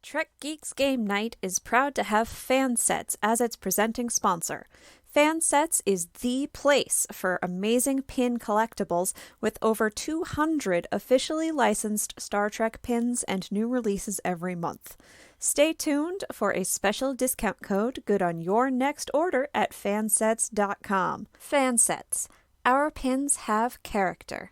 Trek Geeks Game Night is proud to have Fansets as its presenting sponsor. Fansets is the place for amazing pin collectibles with over 200 officially licensed Star Trek pins and new releases every month. Stay tuned for a special discount code good on your next order at fansets.com. Fansets. Our pins have character.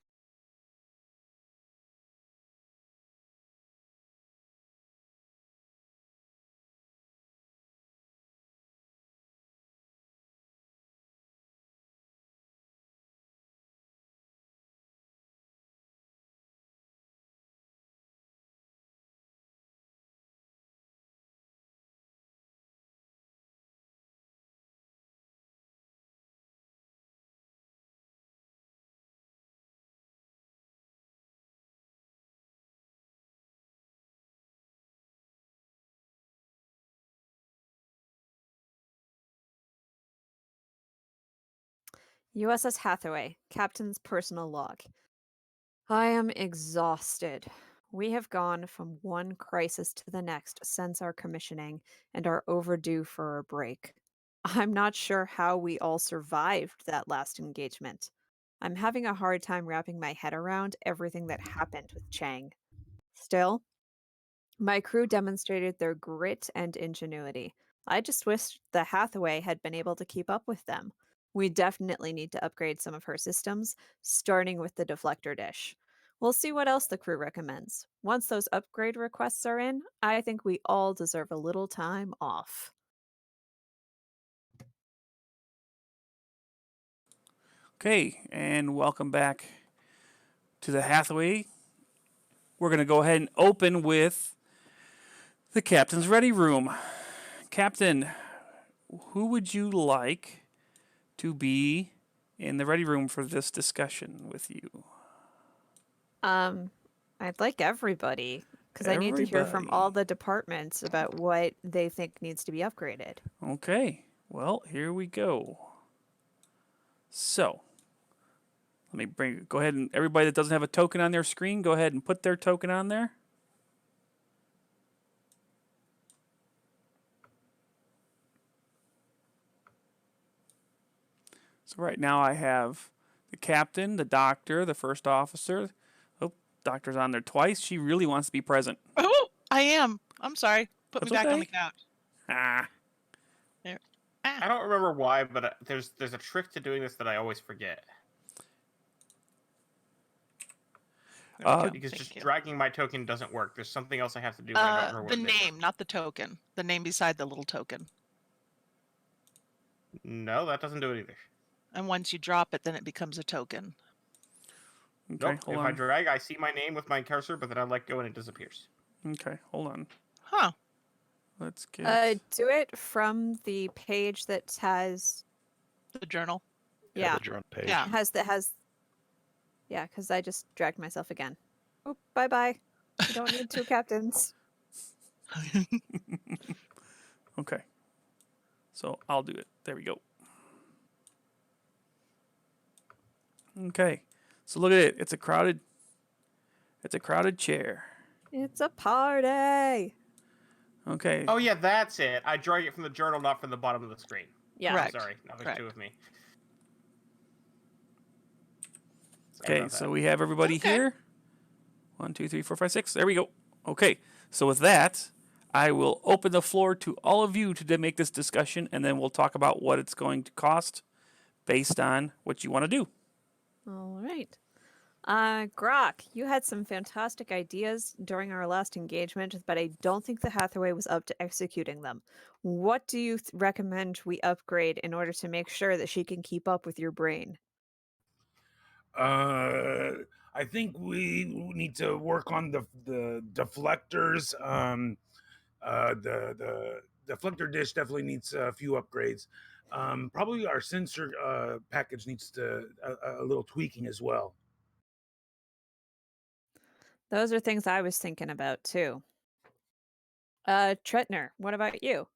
USS Hathaway, Captain's Personal Log. I am exhausted. We have gone from one crisis to the next since our commissioning and are overdue for a break. I'm not sure how we all survived that last engagement. I'm having a hard time wrapping my head around everything that happened with Chang. Still, my crew demonstrated their grit and ingenuity. I just wish the Hathaway had been able to keep up with them. We definitely need to upgrade some of her systems, starting with the deflector dish. We'll see what else the crew recommends. Once those upgrade requests are in, I think we all deserve a little time off. Okay, and welcome back to the Hathaway. We're going to go ahead and open with the Captain's Ready Room. Captain, who would you like to be in the Ready Room for this discussion with you? I'd like everybody, because I need to hear from all the departments about what they think needs to be upgraded. Okay, well, here we go. So, let me go ahead and everybody that doesn't have a token on their screen, go ahead and put their token on there. So right now I have the captain, the doctor, the first officer. Oh, doctor's on there twice. She really wants to be present. Oh, I am. I'm sorry. Put me back on the couch. Ah. There. I don't remember why, but there's a trick to doing this that I always forget. Because just dragging my token doesn't work. There's something else I have to do. But I don't remember the name, not the token. The name beside the little token. No, that doesn't do it either. And once you drop it, then it becomes a token. Okay, nope. If I drag, I see my name with my cursor, but then I let go and it disappears. Okay, hold on. Huh. Let's get... do it from the page that has... The journal? Yeah. The journal page. Yeah. Yeah, because I just dragged myself again. Oh, bye-bye. You don't need two captains. Okay. So I'll do it. There we go. Okay. So look at it. It's a crowded chair. It's a party. Okay. Oh yeah, that's it. I drag it from the journal, not from the bottom of the screen. Yeah. Correct. Sorry. Now there's two of me. Okay, so we have everybody here. 1, 2, 3, 4, 5, 6. There we go. Okay, so with that, I will open the floor to all of you to make this discussion, and then we'll talk about what it's going to cost based on what you want to do. All right. Grok, you had some fantastic ideas during our last engagement, but I don't think the Hathaway was up to executing them. What do you recommend we upgrade in order to make sure that she can keep up with your brain? I think we need to work on the deflectors. The deflector dish definitely needs a few upgrades. Probably our sensor package needs a little tweaking as well. Those are things I was thinking about too. Tretner, what about you?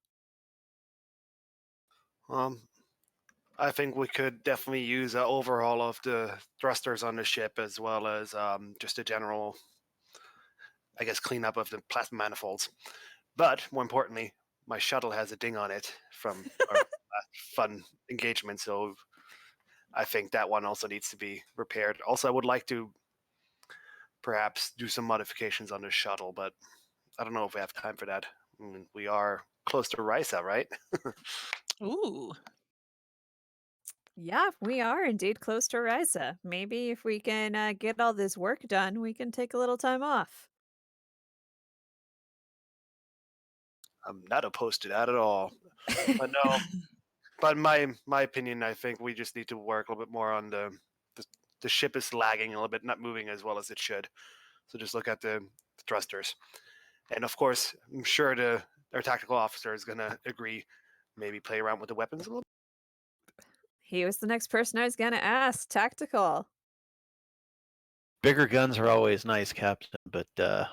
I think we could definitely use an overhaul of the thrusters on the ship, as well as just a general, I guess, cleanup of the plasma manifolds. But more importantly, my shuttle has a ding on it from our fun engagement, so I think that one also needs to be repaired. Also, I would like to perhaps do some modifications on the shuttle, but I don't know if we have time for that. I mean, we are close to Risa, right? Ooh. Yeah, we are indeed close to Risa. Maybe if we can get all this work done, we can take a little time off. I'm not opposed to that at all. But no, but in my opinion, I think we just need to work a little bit more on the ship is lagging a little bit, not moving as well as it should. So just look at the thrusters, and of course, I'm sure our tactical officer is going to agree. Maybe play around with the weapons a little. He was the next person I was gonna ask. Tactical. Bigger guns are always nice, Captain, but the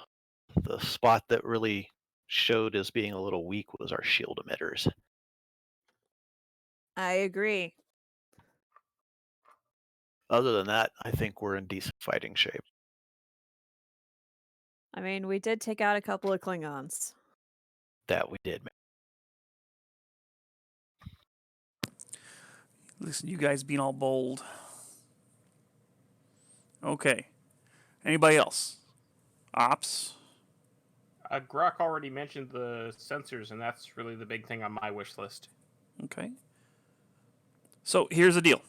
spot that really showed as being a little weak was our shield emitters. I agree. Other than that, I think we're in decent fighting shape. I mean, we did take out a couple of Klingons. That we did. Listen, you guys being all bold. Okay. Anybody else? Ops? Grok already mentioned the sensors, and that's really the big thing on my wish list. Okay. So here's the deal.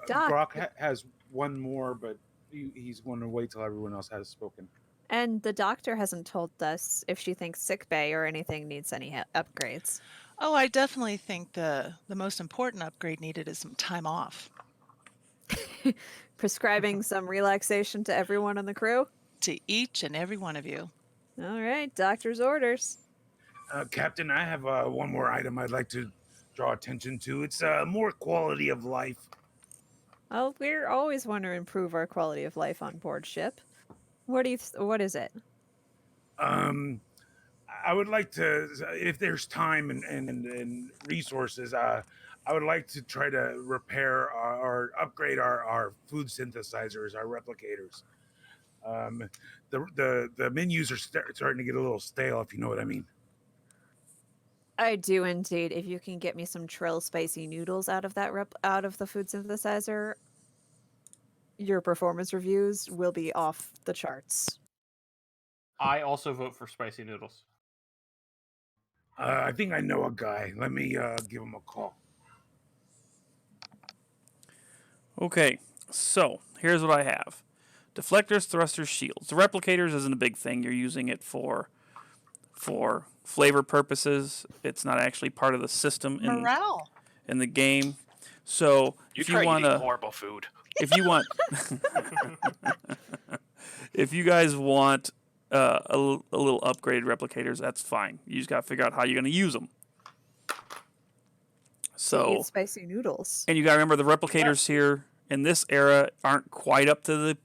Doc. Grok has one more, but he's going to wait till everyone else has spoken. And the doctor hasn't told us if she thinks sickbay or anything needs any upgrades. Oh, I definitely think the most important upgrade needed is some time off. Prescribing some relaxation to everyone on the crew? To each and every one of you. All right, doctor's orders. Captain, I have one more item I'd like to draw attention to. It's more quality of life. Well, we're always want to improve our quality of life on board ship. What is it? I would like to, if there's time and resources, I would like to try to repair or upgrade our food synthesizers, our replicators. The menus are starting to get a little stale, if you know what I mean. I do indeed. If you can get me some Trill spicy noodles out of that out of the food synthesizer, your performance reviews will be off the charts. I also vote for spicy noodles. I think I know a guy. Let me give him a call. Okay, so here's what I have. Deflectors, thrusters, shields. The replicators isn't a big thing. You're using it for flavor purposes. It's not actually part of the system in the game. So You if try you want eating horrible food. if you want, if you guys want a little upgraded replicators, that's fine. You just got to figure out how you're going to use them. So eat spicy noodles. And you got to remember the replicators here in this era aren't quite up to the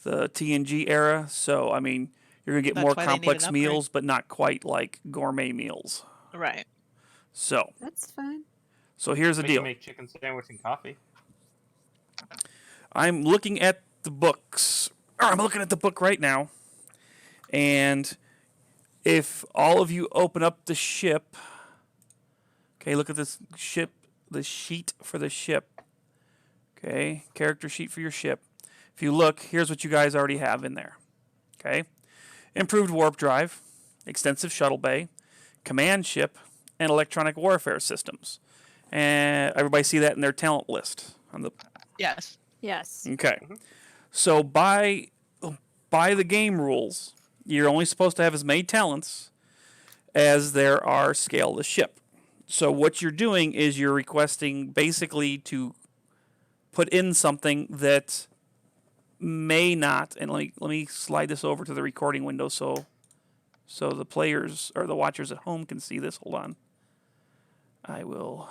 TNG era. So I mean, you're gonna get more complex meals, but not quite like gourmet meals. Right. So that's fine. So here's the deal. Make chicken sandwich and coffee. I'm looking at the books. I'm looking at the book right now, and if all of you open up the ship, okay, look at this ship, the sheet for the ship. Okay, character sheet for your ship. If you look, here's what you guys already have in there. Okay, improved warp drive, extensive shuttle bay, command ship, and electronic warfare systems. And everybody see that in their talent list on the. Yes. Yes. Okay, so by the game rules, you're only supposed to have as many talents as there are scale the ship. So what you're doing is you're requesting basically to put in something that may not, and let me slide this over to the recording window so the players or the watchers at home can see this. Hold on. I will.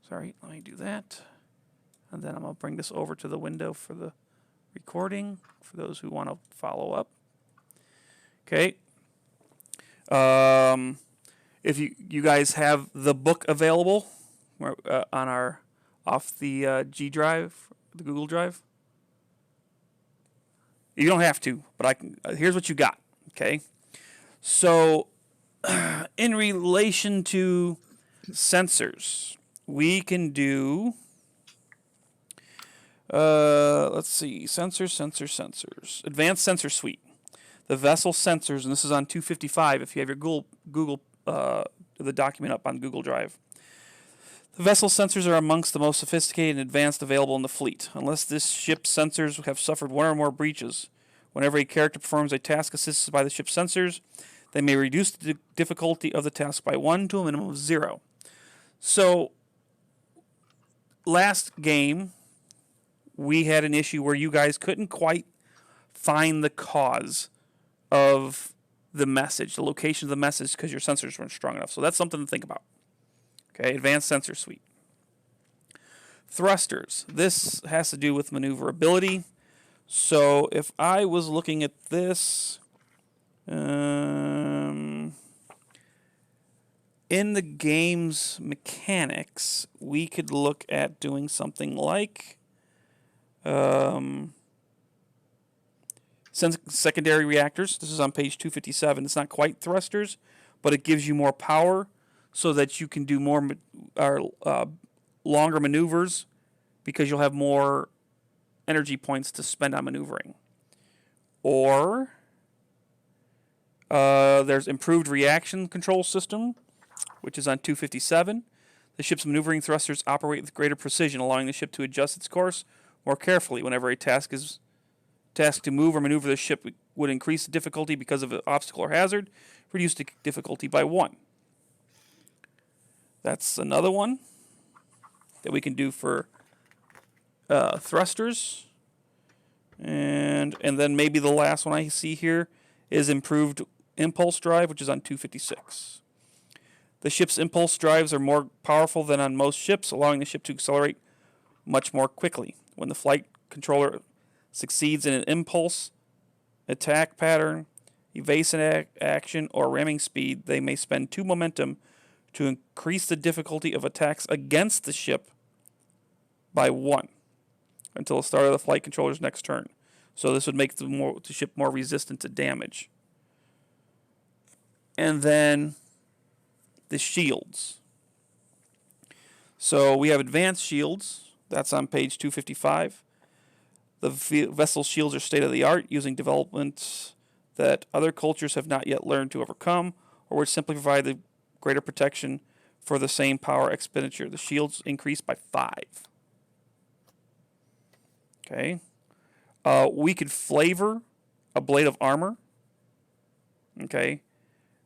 Sorry, let me do that. And then I'm going to bring this over to the window for the recording for those who want to follow up. Okay. If you guys have the book available on off the G drive, the Google Drive. You don't have to, but I can. Here's what you got. Okay. So, in relation to sensors, we can do. Let's see. Sensors. Advanced sensor suite. The vessel sensors, and this is on 255 if you have your Google the document up on Google Drive. The vessel sensors are amongst the most sophisticated and advanced available in the fleet. Unless this ship's sensors have suffered one or more breaches, whenever a character performs a task assisted by the ship's sensors, they may reduce the difficulty of the task by 1 to a minimum of 0. So, last game, we had an issue where you guys couldn't quite find the cause of the message, the location of the message, because your sensors weren't strong enough. So that's something to think about. Okay, advanced sensor suite. Thrusters. This has to do with maneuverability. So if I was looking at this, in the game's mechanics, we could look at doing something like secondary reactors. This is on page 257. It's not quite thrusters, but it gives you more power so that you can do more longer maneuvers because you'll have more energy points to spend on maneuvering. Or there's improved reaction control system, which is on 257. The ship's maneuvering thrusters operate with greater precision, allowing the ship to adjust its course more carefully whenever a task to move or maneuver the ship would increase the difficulty because of an obstacle or hazard, reduce the difficulty by 1. That's another one that we can do for thrusters. And then maybe the last one I see here is improved impulse drive, which is on 256. The ship's impulse drives are more powerful than on most ships, allowing the ship to accelerate much more quickly. When the flight controller succeeds in an impulse, attack pattern, evasive action, or ramming speed, they may spend 2 momentum to increase the difficulty of attacks against the ship by 1 until the start of the flight controller's next turn. So this would make the ship more resistant to damage. And then the shields. So we have advanced shields. That's on page 255. The vessel shields are state-of-the-art, using developments that other cultures have not yet learned to overcome, or would simply provide the greater protection for the same power expenditure. The shields increase by 5. Okay. We could flavor a blade of armor. Okay.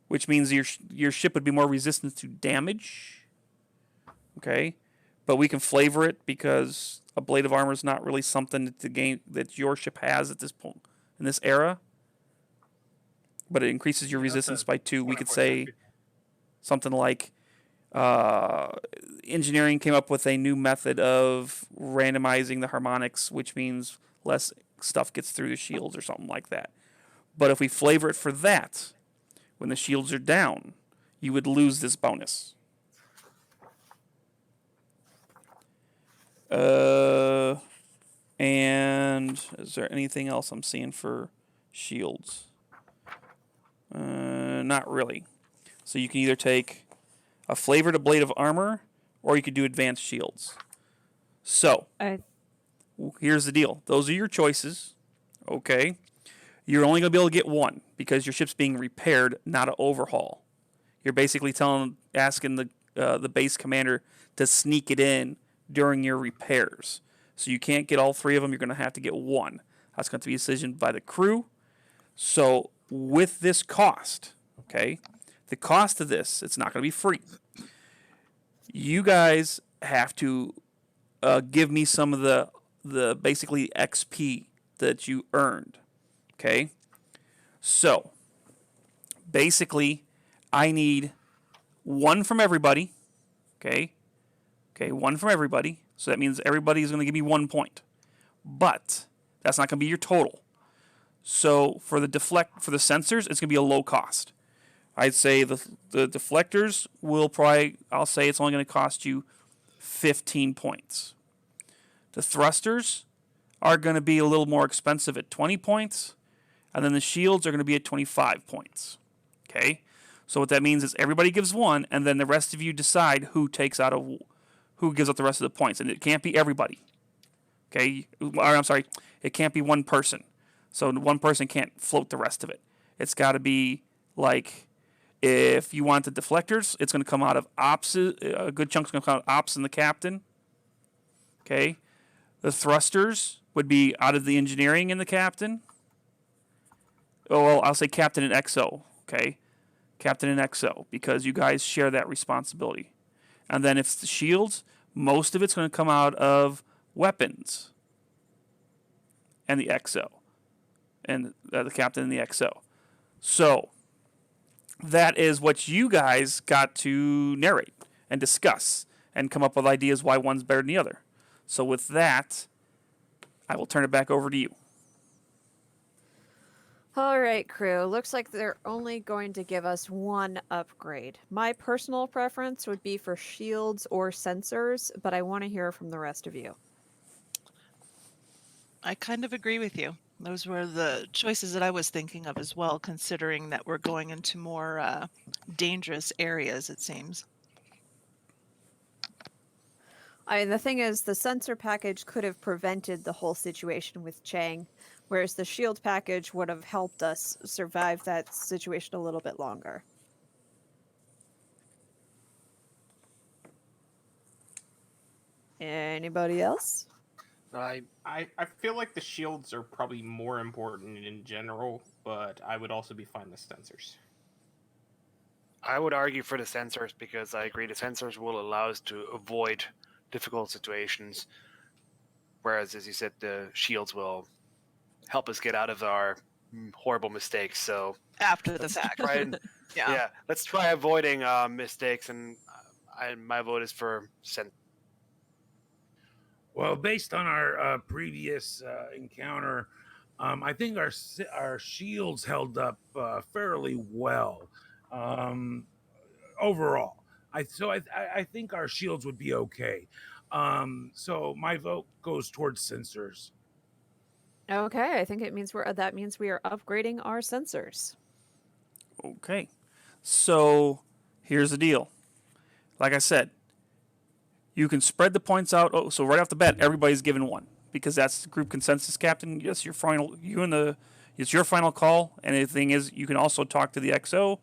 Which means your ship would be more resistant to damage. Okay. But we can flavor it because a blade of armor is not really something that your ship has at this point in this era. But it increases your resistance by 2. We could say something like engineering came up with a new method of randomizing the harmonics, which means less stuff gets through the shields or something like that. But if we flavor it for that, when the shields are down, you would lose this bonus. And is there anything else I'm seeing for shields? Not really. So you can either take a flavored blade of armor, or you could do advanced shields. So, here's the deal. Those are your choices. Okay. You're only going to be able to get one because your ship's being repaired, not an overhaul. You're basically asking the base commander to sneak it in during your repairs. So you can't get all 3 of them. You're going to have to get one. That's going to be a decision by the crew. So with this cost, okay, the cost of this, it's not going to be free. You guys have to give me some of the basically XP that you earned. Okay? So, basically, I need 1 from everybody. Okay? Okay, 1 from everybody. So that means everybody is going to give me 1 point. But that's not going to be your total. So for the sensors, it's going to be a low cost. I'd say the deflectors will probably, I'll say it's only going to cost you 15 points. The thrusters, are going to be a little more expensive at 20 points, and then the shields are going to be at 25 points. Okay? So what that means is everybody gives one, and then the rest of you decide who gives out the rest of the points, and it can't be everybody. Okay? Or, I'm sorry, it can't be one person. So one person can't float the rest of it. It's got to be like, if you want the deflectors, it's going to come out of ops. A good chunk's going to come out of ops and the captain. Okay? The thrusters would be out of the engineering and the captain. Oh, well, I'll say captain and XO. Okay? Captain and XO, because you guys share that responsibility. And then if it's the shields, most of it's going to come out of weapons and the XO. And the captain and the XO. So, that is what you guys got to narrate and discuss and come up with ideas why one's better than the other. So with that, I will turn it back over to you. All right, crew. Looks like they're only going to give us one upgrade. My personal preference would be for shields or sensors, but I want to hear from the rest of you. I kind of agree with you. Those were the choices that I was thinking of as well, considering that we're going into more dangerous areas, it seems. The thing is, the sensor package could have prevented the whole situation with Chang, whereas the shield package would have helped us survive that situation a little bit longer. Anybody else? I feel like the shields are probably more important in general, but I would also be fine with sensors. I would argue for the sensors because I agree the sensors will allow us to avoid difficult situations, whereas, as you said, the shields will help us get out of our horrible mistakes. So After the fact. Yeah, let's try avoiding mistakes, and my vote is for sensors. Well, based on our previous encounter, I think our shields held up fairly well overall. I think our shields would be okay. So my vote goes towards sensors. Okay, I think that means we are upgrading our sensors. Okay. So here's the deal. Like I said, you can spread the points out. Oh, so right off the bat, everybody's given one because that's the group consensus, Captain. Yes, it's your final call. And the thing is, you can also talk to the XO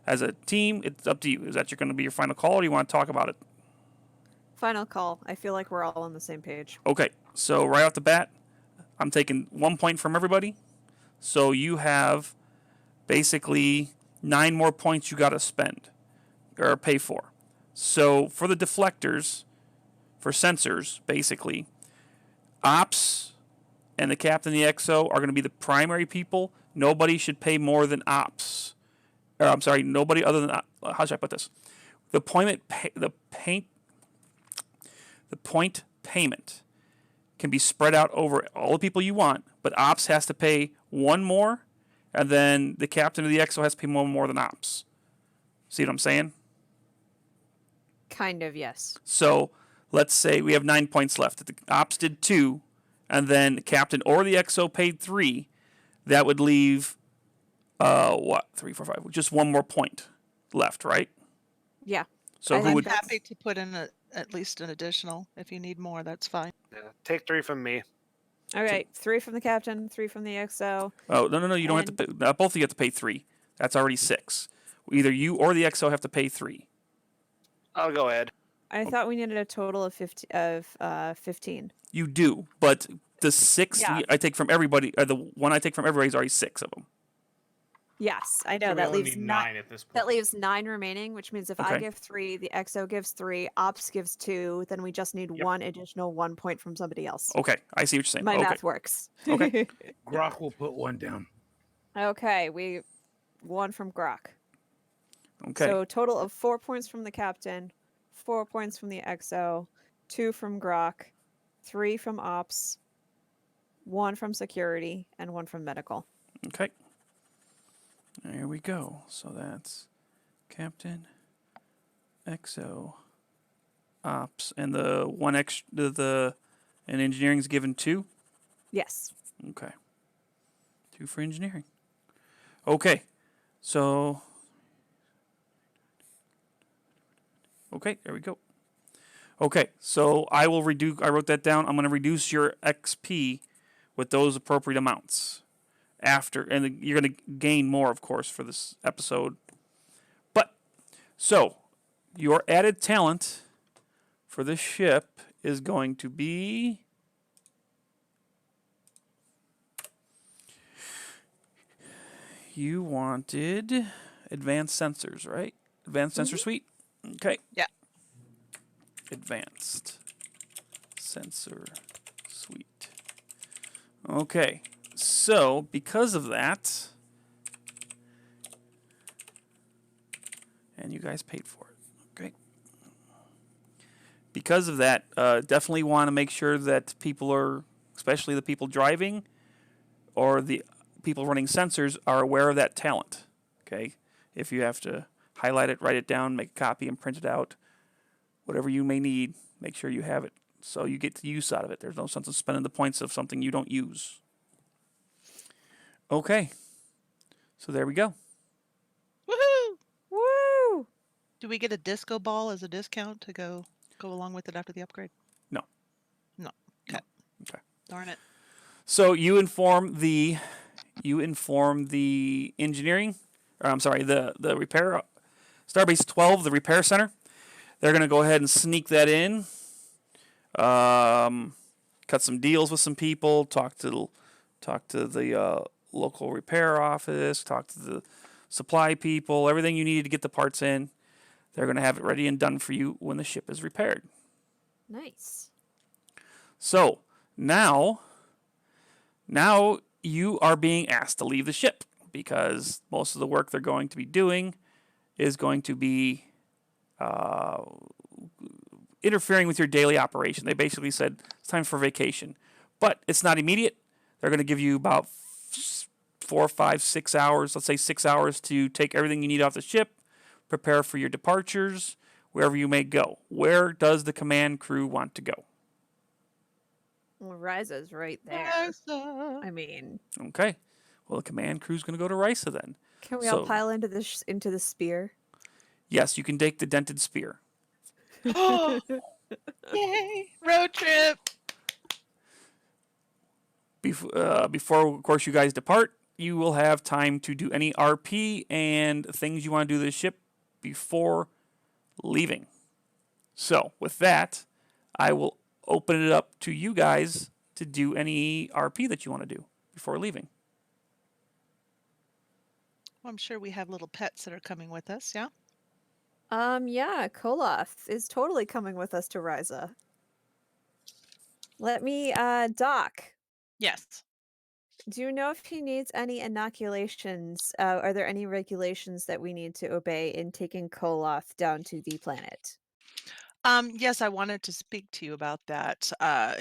as a team. It's up to you. Is that going to be your final call, or do you want to talk about it? Final call. I feel like we're all on the same page. Okay. So right off the bat, I'm taking 1 point from everybody. So you have basically 9 more points you got to spend or pay for. So for the deflectors, for sensors, basically, ops and the captain and the XO are going to be the primary people. Nobody should pay more than ops. Or, I'm sorry, nobody other than, how should I put this? The point payment can be spread out over all the people you want, but ops has to pay one more, and then the captain of the XO has to pay one more than ops. See what I'm saying? Kind of, yes. So let's say we have 9 points left. The ops did 2, and then the captain or the XO paid 3. That would leave, 3, 4, 5, just 1 more point left, right? Yeah. So who would? I'm happy to put in at least an additional. If you need more, that's fine. Yeah, take 3 from me. All right, 3 from the captain, 3 from the XO. Oh, no, you don't have to pay. Both of you have to pay 3. That's already 6. Either you or the XO have to pay 3. I'll go ahead. I thought we needed a total of 15. You do, but the 6 Yeah. I take from everybody, the one I take from everybody is already 6 of them. Yes, I know. So we That only leaves need 9. 9 at this point. That leaves 9 remaining, which means if I Okay. give 3, the XO gives 3, Ops gives 2, then we just need Yep. 1 additional 1 point from somebody else. Okay, I see what you're saying. My Okay. math works. Okay. Grok will put 1 down. Okay, 1 from Grok. Okay. So total of 4 points from the captain, 4 points from the XO, 2 from Grok, 3 from Ops, 1 from security, and 1 from medical. Okay. There we go. So that's captain, XO, ops, and the one extra. And engineering's given 2. Yes. Okay. 2 for engineering. Okay. So. Okay, there we go. Okay, so I will reduce. I wrote that down. I'm going to reduce your XP with those appropriate amounts after, and you're going to gain more, of course, for this episode. But so your added talent for this ship is going to be. You wanted advanced sensors, right? Advanced sensor suite? Okay. Yeah. Advanced sensor suite. Okay. So, because of that, and you guys paid for it. Okay. Because of that, definitely want to make sure that people are, especially the people driving or the people running sensors, are aware of that talent. Okay. If you have to highlight it, write it down, make a copy, and print it out, whatever you may need, make sure you have it so you get the use out of it. There's no sense of spending the points of something you don't use. Okay. So there we go. Woohoo! Woo! Do we get a disco ball as a discount to go along with it after the upgrade? No. No. Okay. Okay. Darn it. So you inform the engineering, or I'm sorry, the repair, Starbase 12, the repair center. They're going to go ahead and sneak that in, cut some deals with some people, talk to the local repair office, talk to the supply people, everything you need to get the parts in. They're going to have it ready and done for you when the ship is repaired. Nice. So now you are being asked to leave the ship because most of the work they're going to be doing is going to be interfering with your daily operation. They basically said it's time for vacation, but it's not immediate. They're going to give you about 4, 5, 6 hours, let's say 6 hours, to take everything you need off the ship, prepare for your departures, wherever you may go. Where does the command crew want to go? Well, Riza's right there. Liza. I mean, Okay. Well, the command crew's going to go to Risa then. can we all So- pile into the spear? Yes, you can take the dented spear. Yay! Road trip. Before, of course, you guys depart, you will have time to do any RP and things you want to do to the ship before leaving. So, with that, I will open it up to you guys to do any RP that you want to do before leaving. Well, I'm sure we have little pets that are coming with us, yeah? Yeah, Koloth is totally coming with us to Riza. Let me, Doc, Yes. do you know if he needs any inoculations? Are there any regulations that we need to obey in taking Koloth down to the planet? Yes, I wanted to speak to you about that.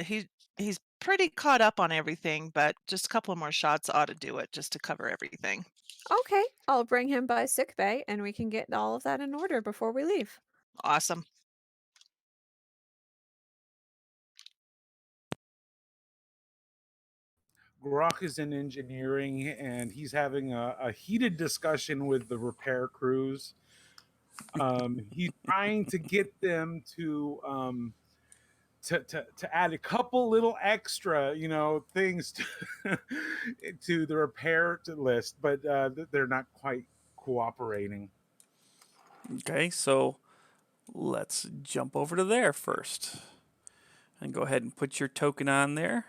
He's pretty caught up on everything, but just a couple of more shots ought to do it just to cover everything. Okay, I'll bring him by sickbay and we can get all of that in order before we leave. Awesome. Grok is in engineering, and he's having a heated discussion with the repair crews. He's trying to get them to add a couple little extra, things to the repair list, but they're not quite cooperating. Okay, so let's jump over to there first. And go ahead and put your token on there.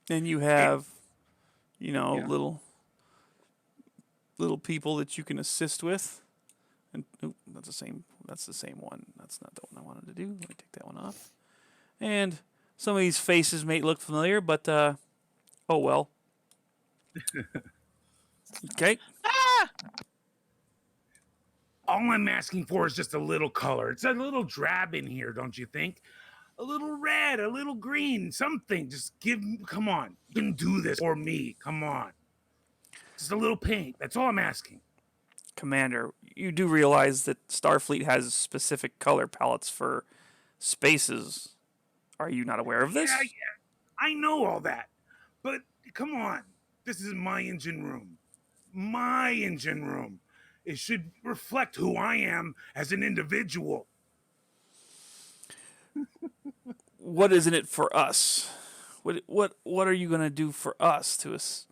And you have, Yeah. little people that you can assist with. And that's the same one. That's not the one I wanted to do. Let me take that one off. And some of these faces may look familiar, but oh well. Okay. Ah! All I'm asking for is just a little color. It's a little drab in here, don't you think? A little red, a little green, something. Just come on. You can do this for me. Come on. Just a little paint. That's all I'm asking. Commander, you do realize that Starfleet has specific color palettes for spaces. Are you not aware of this? Yeah, I know all that. But come on. This is my engine room. My engine room. It should reflect who I am as an individual. What isn't it for us? What are you going to do for us to us?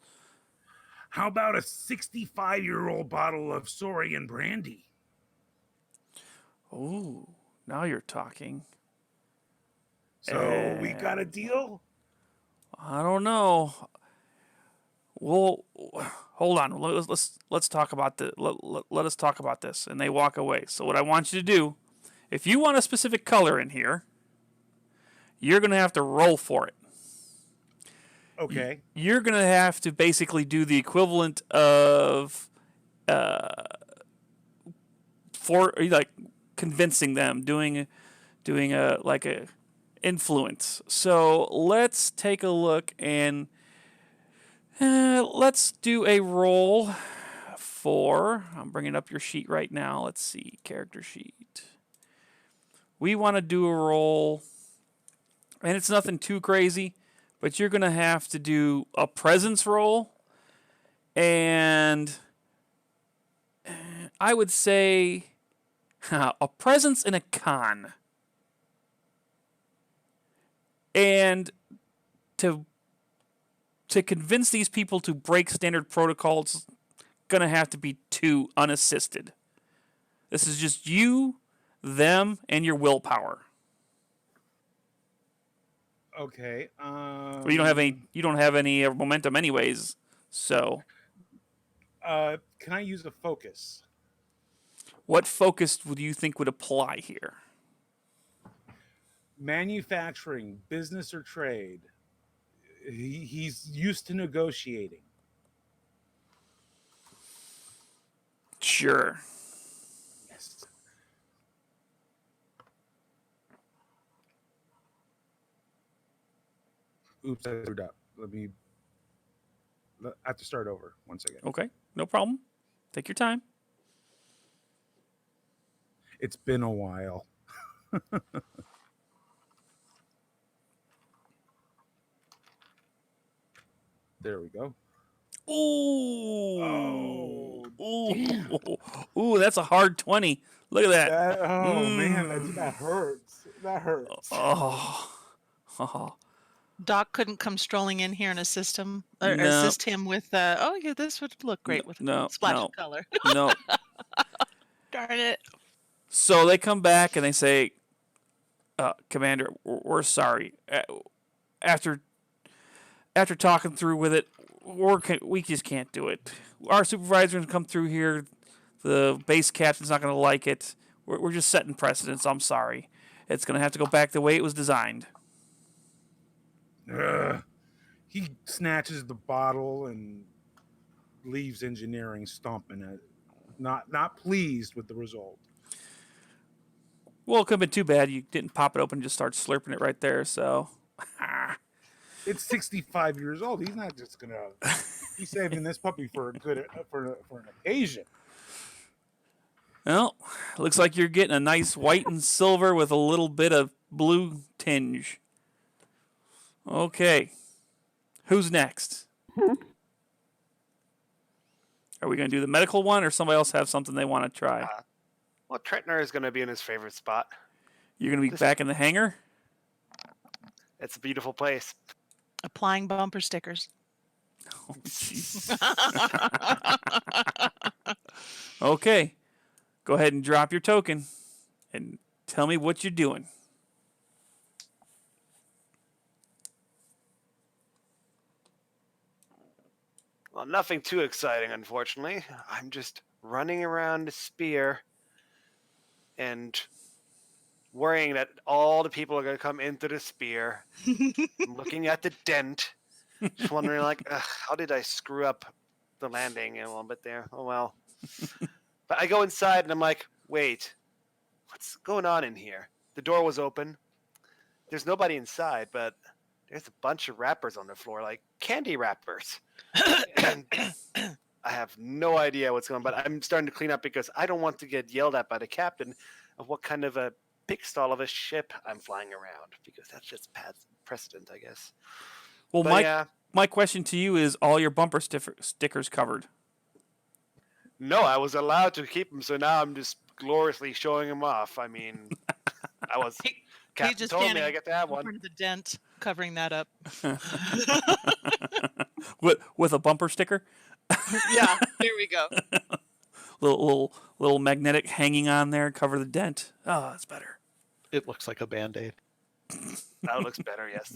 How about a 65-year-old bottle of Saurian brandy? Oh, now you're talking. So we got a deal? I don't know. Well, hold on. Let's talk about the let us talk about this. And they walk away. So what I want you to do, if you want a specific color in here, you're going to have to roll for it. Okay. You're going to have to basically do the equivalent of for like convincing them, doing a like a influence. So let's take a look and let's do a roll for. I'm bringing up your sheet right now. Let's see, character sheet. We want to do a roll, and it's nothing too crazy, but you're going to have to do a presence roll, and I would say a presence and a con. And to convince these people to break standard protocols, going to have to be 2 unassisted. This is just you, them, and your willpower. Okay. Well, you don't have any momentum anyways, so. Can I use a focus? What focus would you think would apply here? Manufacturing, business or trade. He's used to negotiating. Sure. Yes. Oops, I screwed up. I have to start over. 1 second. Okay, no problem. Take your time. It's been a while. There we go. Ooh. Oh, Ooh. Ooh, that's a hard 20. Look at that. Man, that hurts. That hurts. Oh. Doc couldn't come strolling in here and assist him or No. assist him with. Oh, yeah, this would look great with a splash of color. No. Darn it. So they come back and they say, Commander, we're sorry. After talking through with it, we just can't do it. Our supervisor's come through here. The base captain's not going to like it. We're just setting precedents. I'm sorry. It's going to have to go back the way it was designed. He snatches the bottle and leaves engineering stomping it. Not pleased with the result. Well, it could have been too bad. You didn't pop it open and just start slurping it right there, so. It's 65 years old. He's not just going to... He's saving this puppy for an occasion. Well, looks like you're getting a nice white and silver with a little bit of blue tinge. Okay. Who's next? Are we going to do the medical one, or somebody else have something they want to try? Well, Tretner is going to be in his favorite spot. You're going to be back in the hangar? It's a beautiful place. Applying bumper stickers. Oh, jeez. Okay. Go ahead and drop your token and tell me what you're doing. Well, nothing too exciting, unfortunately. I'm just running around the spear and worrying that all the people are going to come into the spear. I'm looking at the dent, just wondering, like, how did I screw up the landing a little bit there? Oh, well. But I go inside, and I'm like, wait, what's going on in here? The door was open. There's nobody inside, but there's a bunch of wrappers on the floor, like candy wrappers. And I have no idea what's going on, but I'm starting to clean up because I don't want to get yelled at by the captain of what kind of a big stall of a ship I'm flying around, because that's just past precedent, I guess. Well, But my question to you is: all your bumper stickers covered? no, I was allowed to keep them, so now I'm just gloriously showing them off. I mean, I was. He Captain just told me standing I get to have in one. front of the dent, covering that up. with a bumper sticker, Yeah, there we go. little magnetic hanging on there, cover the dent. Oh, that's better. It looks like a Band-Aid. That looks better, yes.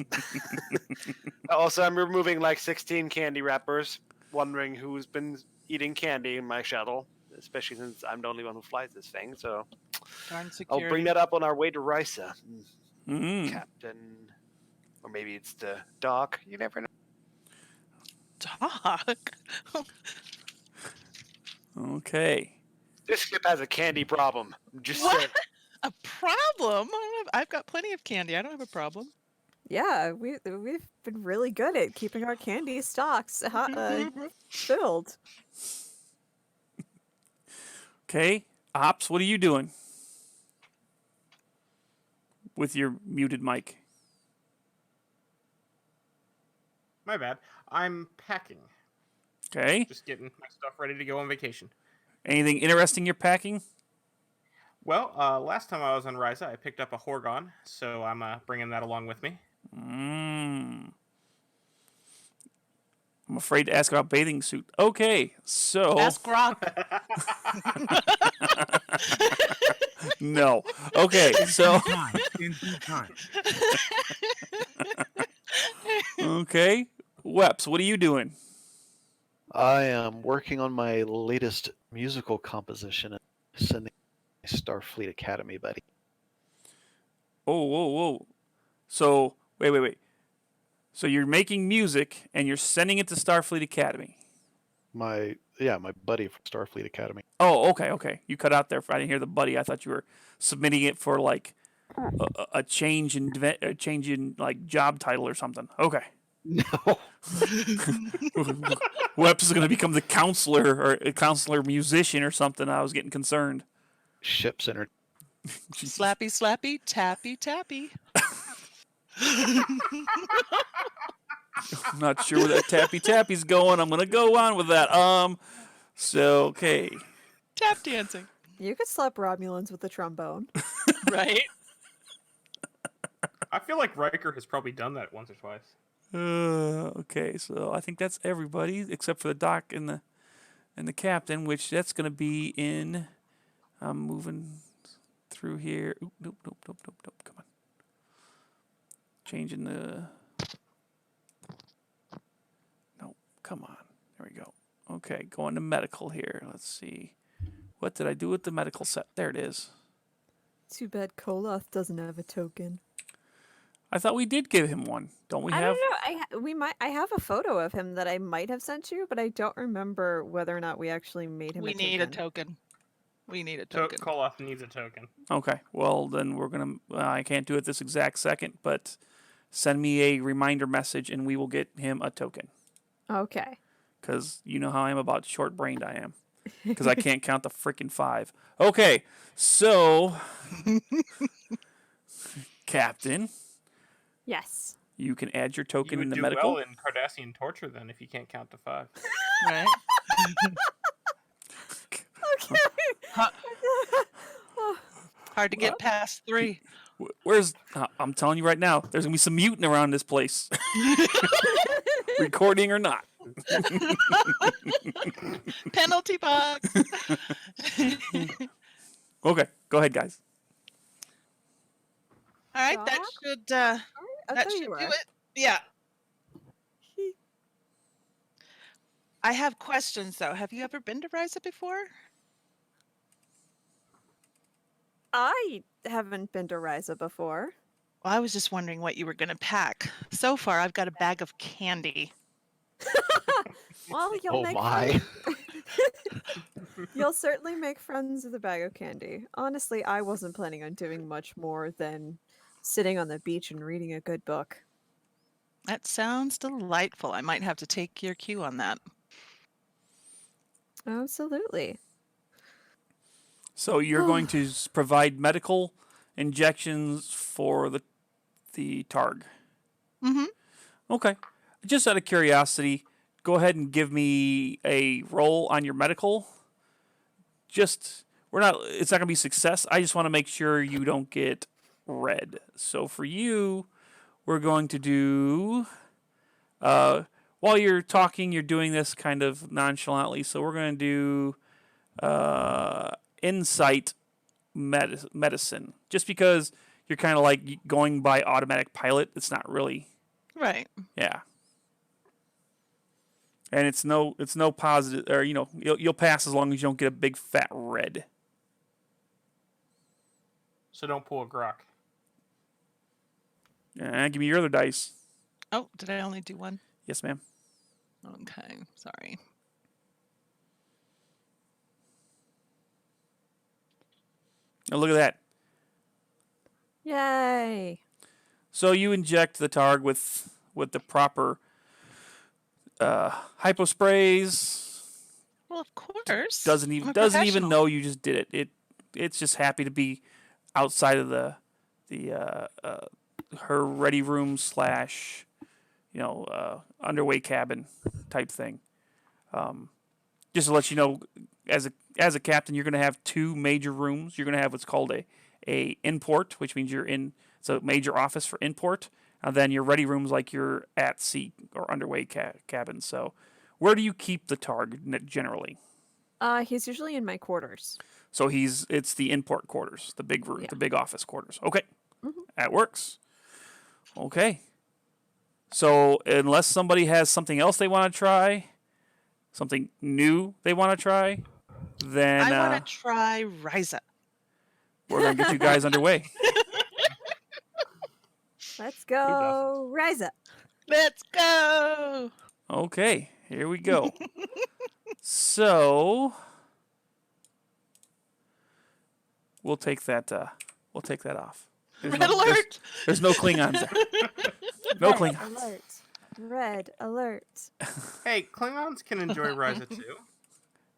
Also, I'm removing like 16 candy wrappers, wondering who's been eating candy in my shuttle, especially since I'm the only one who flies this thing. So Darn security. I'll bring that up on our way to Risa. Mm. Captain, or maybe it's the doc. You never know. Doc. Okay. This ship has a candy problem. Just What? saying. A problem? I've got plenty of candy. I don't have a problem. Yeah, we've been really good at keeping our candy stocks filled. Okay. Ops, what are you doing with your muted mic? My bad. I'm packing. Okay. Just getting my stuff ready to go on vacation. Anything interesting you're packing? Well, last time I was on Risa, I picked up a Horgon, so I'm bringing that along with me. I'm afraid to ask about bathing suit. Okay, so Ask Grok. no. Okay, so In due time. okay, Weps, what are you doing? I am working on my latest musical composition and sending my Starfleet Academy buddy. Oh, whoa. So wait. So you're making music and you're sending it to Starfleet Academy. My buddy from Starfleet Academy. Oh, okay. You cut out there. I didn't hear the buddy. I thought you were submitting it for like a change in like job title or something. Okay. No. Weps is going to become the counselor or a counselor musician or something. I was getting concerned. Ship Center. Slappy, slappy, tappy, tappy. I'm not sure where that tappy's going. I'm going to go on with that. So, okay. Tap dancing. You could slap Romulans with a trombone. Right? I feel like Riker has probably done that once or twice. Okay, so I think that's everybody except for the doc and the captain, which that's going to be in. I'm moving through here. Oop, nope. Come on. Changing the. No, come on. There we go. Okay, going to medical here. Let's see. What did I do with the medical set? There it is. Too bad Koloth doesn't have a token. I thought we did give him one. Don't we I have? don't know. I have a photo of him that I might have sent you, but I don't remember whether or not we actually made him. We need a token. We need a token. Koloth needs a token. Okay, well then we're gonna. I can't do it this exact second, but send me a reminder message and we will get him a token. Okay. Because you know how I am about short-brained I am. Because I can't count the freaking 5. Okay, so Captain, Yes. you can add your token You in would the do medical. well in Cardassian torture then if you can't count to 5. Right? Okay. Hard to get past 3. Where's? I'm telling you right now, there's gonna be some mutant around this place, recording or not. Penalty box. Okay, go ahead, guys. All right, that Doc? should Oh, that there should you do are. it. Yeah. I have questions though. Have you ever been to Risa before? I haven't been to Risa before. Well, I was just wondering what you were going to pack. So far, I've got a bag of candy. Well, you'll Oh make my. You'll certainly make friends with a bag of candy. Honestly, I wasn't planning on doing much more than sitting on the beach and reading a good book. That sounds delightful. I might have to take your cue on that. Absolutely. So you're going to provide medical injections for the targ. Mm-hmm. Okay. Just out of curiosity, go ahead and give me a roll on your medical. It's not going to be success. I just want to make sure you don't get red. So for you, we're going to do, while you're talking, you're doing this kind of nonchalantly. So we're going to do insight medicine. Just because you're kind of like going by automatic pilot. It's not really. Right. Yeah. And it's no positive, or you'll pass as long as you don't get a big fat red. So don't pull a Grok. Give me your other dice. Oh, did I only do one? Yes, ma'am. Okay, sorry. Oh, look at that. Yay. So you inject the targ with the proper hypo sprays. Well, of course. Doesn't I'm even a know professional. you just did it. It's just happy to be outside of the her ready room / underway cabin type thing. Just to let you know, as a captain, you're going to have 2 major rooms. You're going to have what's called a import, which means it's a major office for import, and then your ready rooms like you're at sea or underway cabin. So, where do you keep the targ generally? He's usually in my quarters. So it's the import quarters, the big room, Yeah. the big office quarters. Okay, Mhm. that works. Okay. So unless somebody has something else they want to try, something new they want to try, then I want to try Ryza. we're gonna get you guys underway. Let's go, rise up. Let's go. Okay, here we go. So we'll take that off. Red alert. There's no Klingons there. No Red Klingons. alert. Red alert. Hey, Klingons can enjoy Ryza too.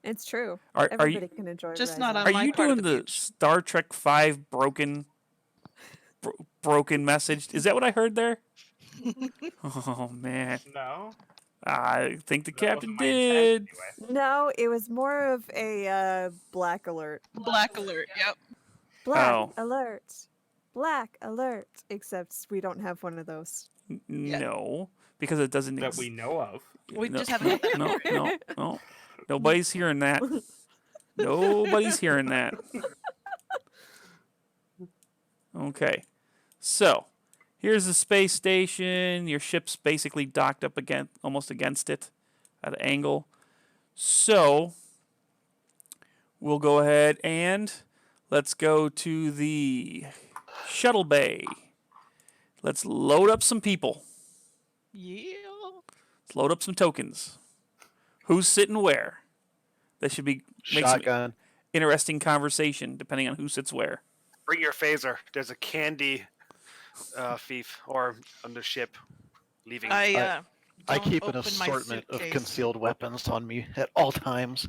It's true. Are Everybody you can enjoy Just Ryza. not on are my you part of doing the the beach. Star Trek V broken message? Is that what I heard there? Oh man, No, I think the that captain wasn't my intent did. anyway. No, it was more of a black alert. Black alert. Yep. Black Oh. alert. Black alert. Except we don't have one of those. No, because it doesn't That we know of. We no, just haven't. no. Nobody's hearing that. Nobody's hearing that. Okay. So, here's the space station. Your ship's basically docked up almost against it at an angle. So, we'll go ahead and let's go to the shuttle bay. Let's load up some people. Yeah. Let's load up some tokens. Who's sitting where? That should be make some Shotgun. interesting conversation depending on who sits where. Bring your phaser. There's a candy thief or on the ship leaving. I don't keep an open my assortment of suitcase. concealed weapons on me at all times.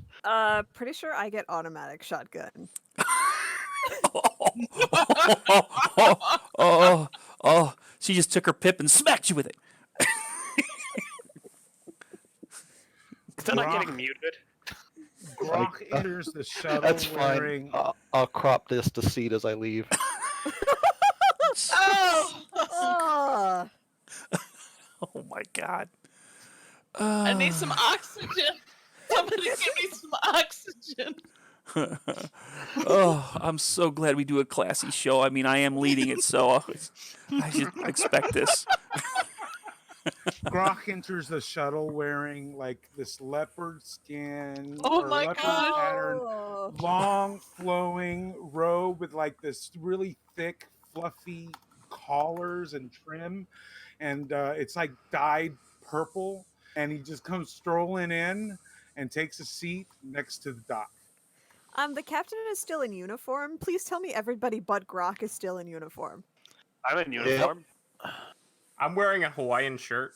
Pretty sure I get automatic shotgun. Oh, she just took her pip and smacked you with it. Is that not Grok. getting muted? Grok enters the shuttle That's fine. wearing. I'll crop this to seat as I leave. Oh! Oh, Oh my god. I need some oxygen. Somebody give me some oxygen. Oh, I'm so glad we do a classy show. I mean, I am leading it, so I should expect this. Grok enters the shuttle wearing like this leopard skin Oh or my leopard God. pattern, Oh. long flowing robe with like this really thick, fluffy collars and trim, and it's like dyed purple. And he just comes strolling in and takes a seat next to the dock. The captain is still in uniform. Please tell me everybody but Grok is still in uniform. I'm in uniform. I'm wearing a Hawaiian shirt.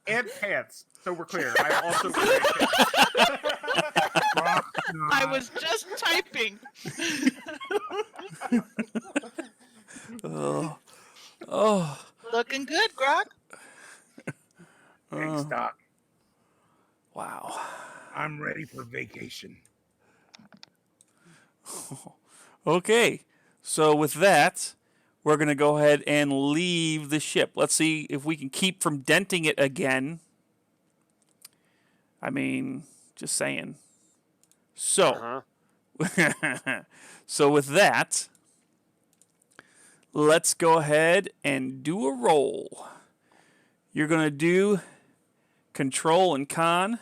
and pants. So we're clear. I'm also wearing pants. I was just typing. Oh. Looking good, Grok. Thanks, Doc. Wow. I'm ready for vacation. Okay. So with that, we're going to go ahead and leave the ship. Let's see if we can keep from denting it again. I mean, just saying. So, so with that, let's go ahead and do a roll. You're going to do control and con.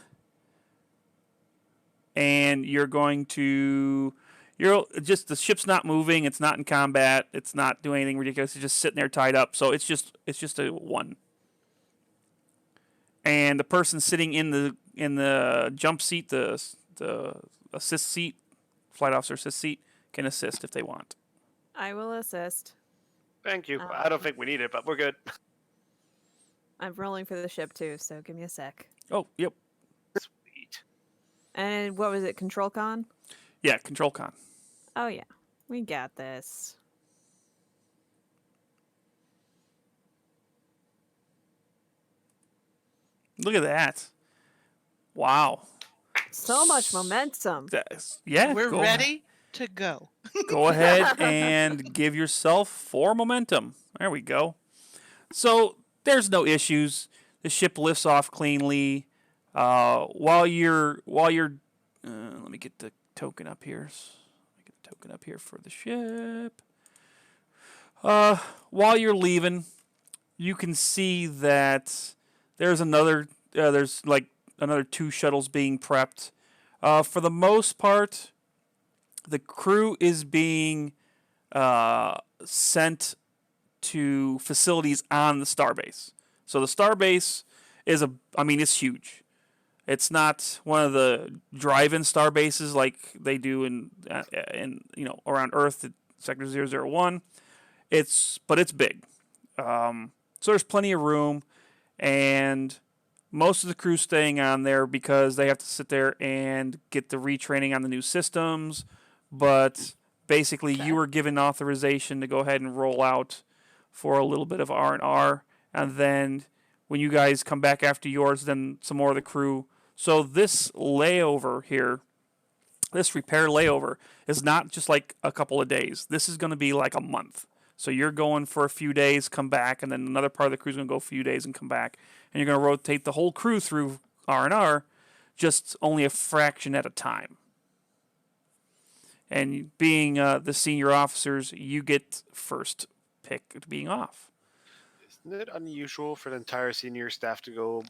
And you're going to... the ship's not moving. It's not in combat. It's not doing anything ridiculous. It's just sitting there tied up. So it's just a 1. And the person sitting in the jump seat, the assist seat, flight officer assist seat, can assist if they want. I will assist. Thank you. I don't think we need it, but we're good. I'm rolling for the ship too, so give me a sec. Oh, yep. Sweet. And what was it? Control con? Yeah, control con. Oh yeah, we got this. Look at that. Wow. So much momentum. Yeah, We're ready to go. Go ahead and give yourself 4 momentum. There we go. So there's no issues. The ship lifts off cleanly. While you're let me get the token up here. For the ship. While you're leaving, you can see that there's another 2 shuttles being prepped. For the most part, the crew is being sent to facilities on the starbase. So the starbase is it's huge. It's not one of the drive-in star bases like they do in around Earth at Sector 001. But it's big. So there's plenty of room, and most of the crew's staying on there because they have to sit there and get the retraining on the new systems. But basically, you were given authorization to go ahead and roll out for a little bit of R&R, and then when you guys come back after yours, then some more of the crew. So this layover here, this repair layover, is not just like a couple of days. This is going to be like a month. So you're going for a few days, come back, and then another part of the crew's going to go a few days and come back. And you're going to rotate the whole crew through R&R, just only a fraction at a time. And being the senior officers, you get first pick at being off. Isn't it unusual for the entire senior staff to go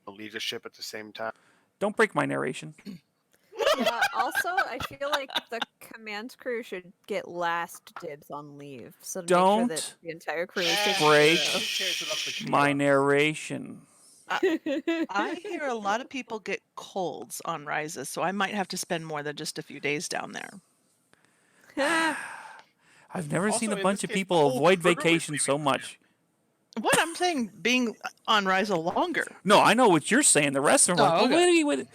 leave the ship at the same time? Don't break my narration. Yeah, also, I feel like the command crew should get last dibs on leave. So to make sure that the entire crew is taken break care of. my narration. I hear a lot of people get colds on rises, so I might have to spend more than just a few days down there. I've never seen a in bunch this of case, people the whole avoid crew is vacation leaving so for much. What I'm saying, being on rise longer. No, I know what you're saying. The rest of them are like, okay. wait.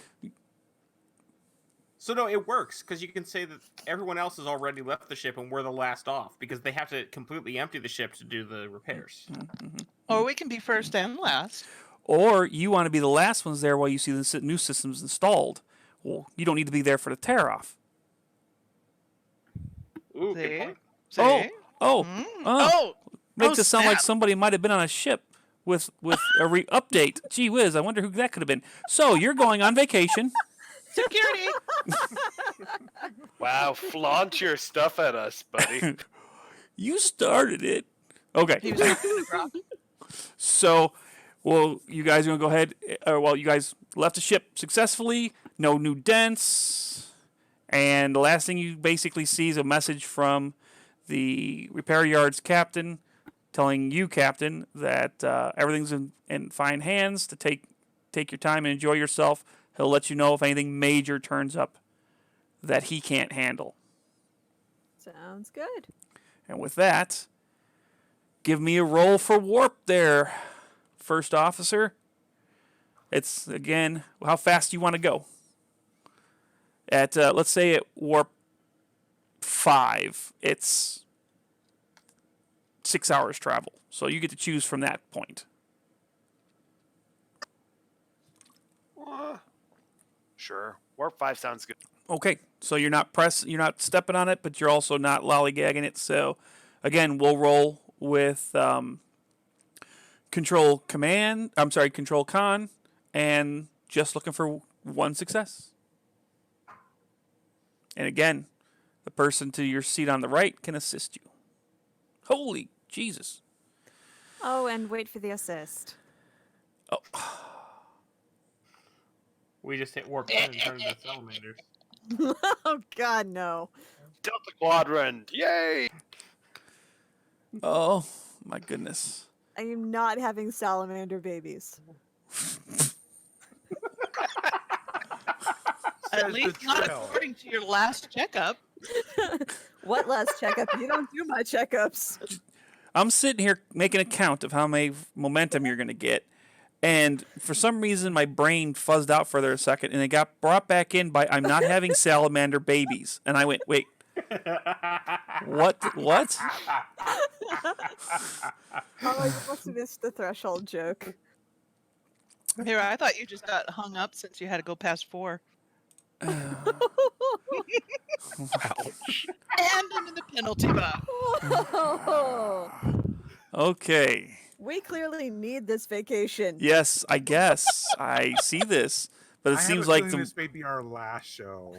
So no, it works because you can say that everyone else has already left the ship and we're the last off because they have to completely empty the ship to do the repairs. Or we can be first and last. Or you want to be the last ones there while you see the new systems installed. Well, you don't need to be there for the tear off. Ooh, See? good point. See? Makes it sound like snap. somebody might have been on a ship with a update. Gee whiz, I wonder who that could have been. So you're going on vacation. Security. Wow, flaunt your stuff at us, buddy. You started it. Okay. He was talking to Grok. So, well, you guys are going to go ahead. You guys left the ship successfully. No new dents. And the last thing you basically see is a message from the repair yard's captain telling you, Captain, that everything's in fine hands to take your time and enjoy yourself. He'll let you know if anything major turns up that he can't handle. Sounds good. And with that, give me a roll for warp there, first officer. It's, again, how fast you want to go. At, let's say at warp 5, it's 6 hours travel. So you get to choose from that point. Sure. Warp 5 sounds good. Okay, so you're not stepping on it, but you're also not lollygagging it. So, again, we'll roll with control con, and just looking for one success. And again, the person to your seat on the right can assist you. Holy Jesus! Oh, and wait for the assist. Oh, We just hit warp 10 and turned into salamanders. Oh God, no. Delta Quadrant! Yay! oh my goodness! I am not having salamander babies. At Says least the not trail. according to your last checkup. What last checkup? You don't do my checkups. I'm sitting here making a count of how many momentum you're going to get. And for some reason, my brain fuzzed out for there a second, and it got brought back in by I'm not having salamander babies. And I went, wait, what? Oh, you must have missed the threshold joke. Here, I thought you just got hung up since you had to go past 4. Ouch. And into the penalty box. Okay. We clearly need this vacation. Yes, I guess. I see this. But it I seems have a like feeling this may be our last show.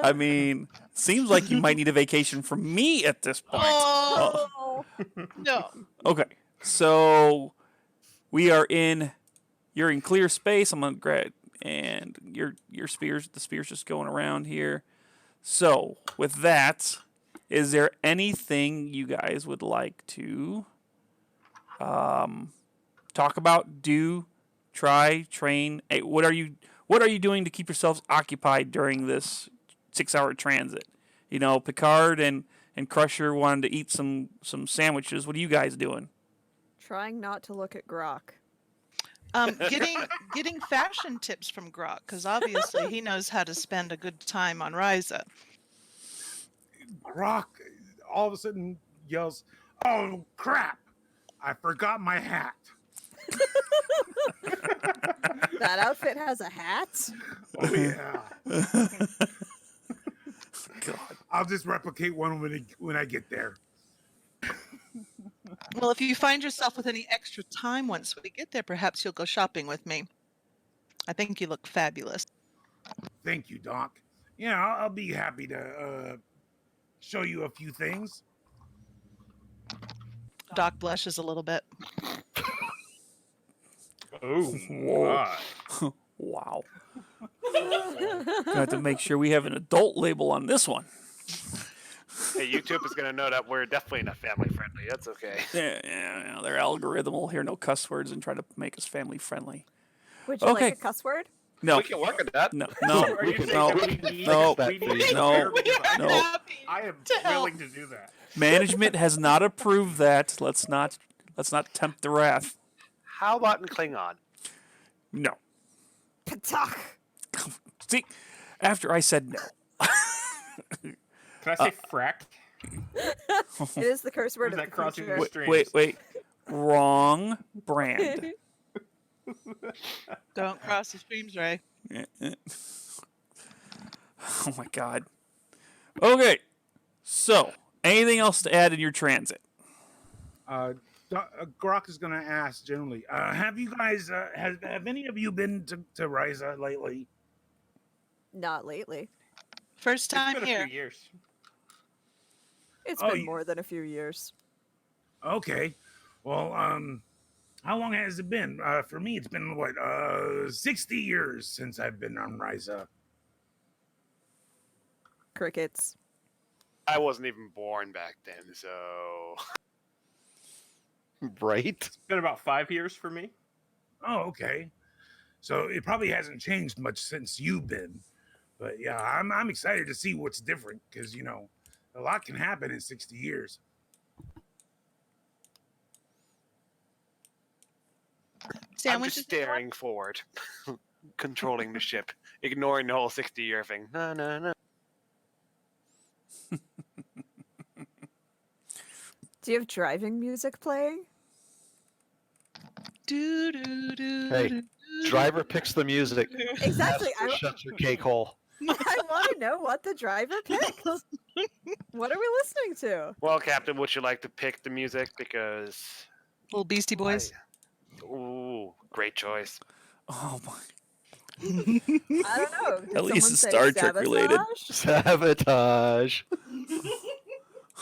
I mean, seems like you might need a vacation from me at this point. Oh, no. Okay. So you're in clear space. I'm gonna grab and the spear's just going around here. So with that, is there anything you guys would like to talk about, do, try, train? Hey, what are you doing to keep yourselves occupied during this 6-hour transit? You know, Picard and Crusher wanted to eat some sandwiches. What are you guys doing? Trying not to look at Grok. Getting fashion tips from Grok, because obviously he knows how to spend a good time on Ryza. Grok all of a sudden yells, "Oh crap! I forgot my hat." That outfit has a hat? Oh yeah. God. I'll just replicate one when I get there. Well, if you find yourself with any extra time once we get there, perhaps you'll go shopping with me. I think you look fabulous. Thank you, Doc. Yeah, I'll be happy to show you a few things. Doc blushes a little bit. Oh, Whoa. my. Wow. Gonna have to make sure we have an adult label on this one. Hey, YouTube is going to know that we're definitely not family friendly. That's okay. Yeah, their algorithm will hear no cuss words and try to make us family friendly. Would you Okay. like a cuss word? No, We can work with that. no, Are you no, saying no. that we need no, we need no, to because no. I am To help. willing to do that. Management has not approved that. Let's not tempt the wrath. How about in Klingon? No. Patak. See, after I said no. Can I say frack? It is the curse Or word is of that the crossing future. the Wait, streams? wait. Wrong brand. Don't cross the streams, Ray. Oh my God. Okay. So, anything else to add in your transit? Grok is going to ask generally, have you guys, have any of you been to Ryza lately? Not lately. First It's time been a here. few years. It's Oh, been you- more than a few years. Okay. Well, how long has it been? For me, it's been, 60 years since I've been on Ryza. Crickets. I wasn't even born back then, so. Right? It's been about 5 years for me. Oh, okay. So it probably hasn't changed much since you've been. But yeah, I'm excited to see what's different because, a lot can happen in 60 years. sandwiches. just staring forward, controlling the ship, ignoring the whole 60-year thing. No. Do you have driving music playing? Do, do, do, Hey, do, do, Driver picks the music. Exactly. Master shuts her cake hole. I want to know what the driver picked. What are we listening to? Well, Captain, would you like to pick the music? Because Little Beastie Boys. ooh, great choice. Oh my! I don't know. Did At least someone it's say Star Trek related. sabotage? Sabotage.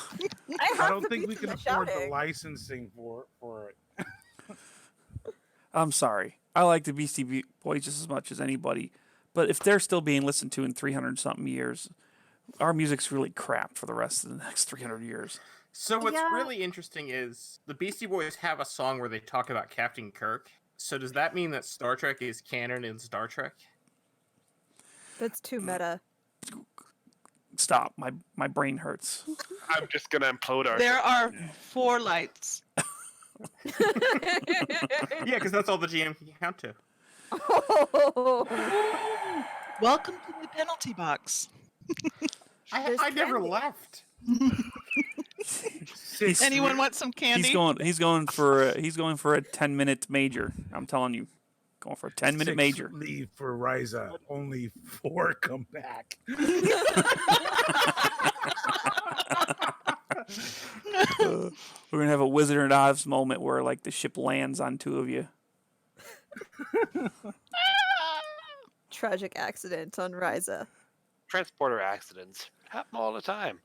I I have don't the think we beats can and the afford the shouting. licensing for it. I'm sorry. I like the Beastie Boys just as much as anybody, but if they're still being listened to in 300-something years, our music's really crap for the rest of the next 300 years. So what's Yeah. really interesting is the Beastie Boys have a song where they talk about Captain Kirk. So does that mean that Star Trek is canon in Star Trek? That's too meta. Stop. My brain hurts. I'm just gonna implode our. There are 4 lights. Yeah, because that's all the GM can count to. Welcome to the penalty box. There's I never candy. left. Anyone want some candy? He's going for a 10-minute major. I'm telling you, going for a 10-minute 6 major. leave for Ryza. Only 4 come back. We're gonna have a Wizard of Oz moment where like the ship lands on 2 of you. Tragic accident on Ryza. Transporter accidents happen all the time.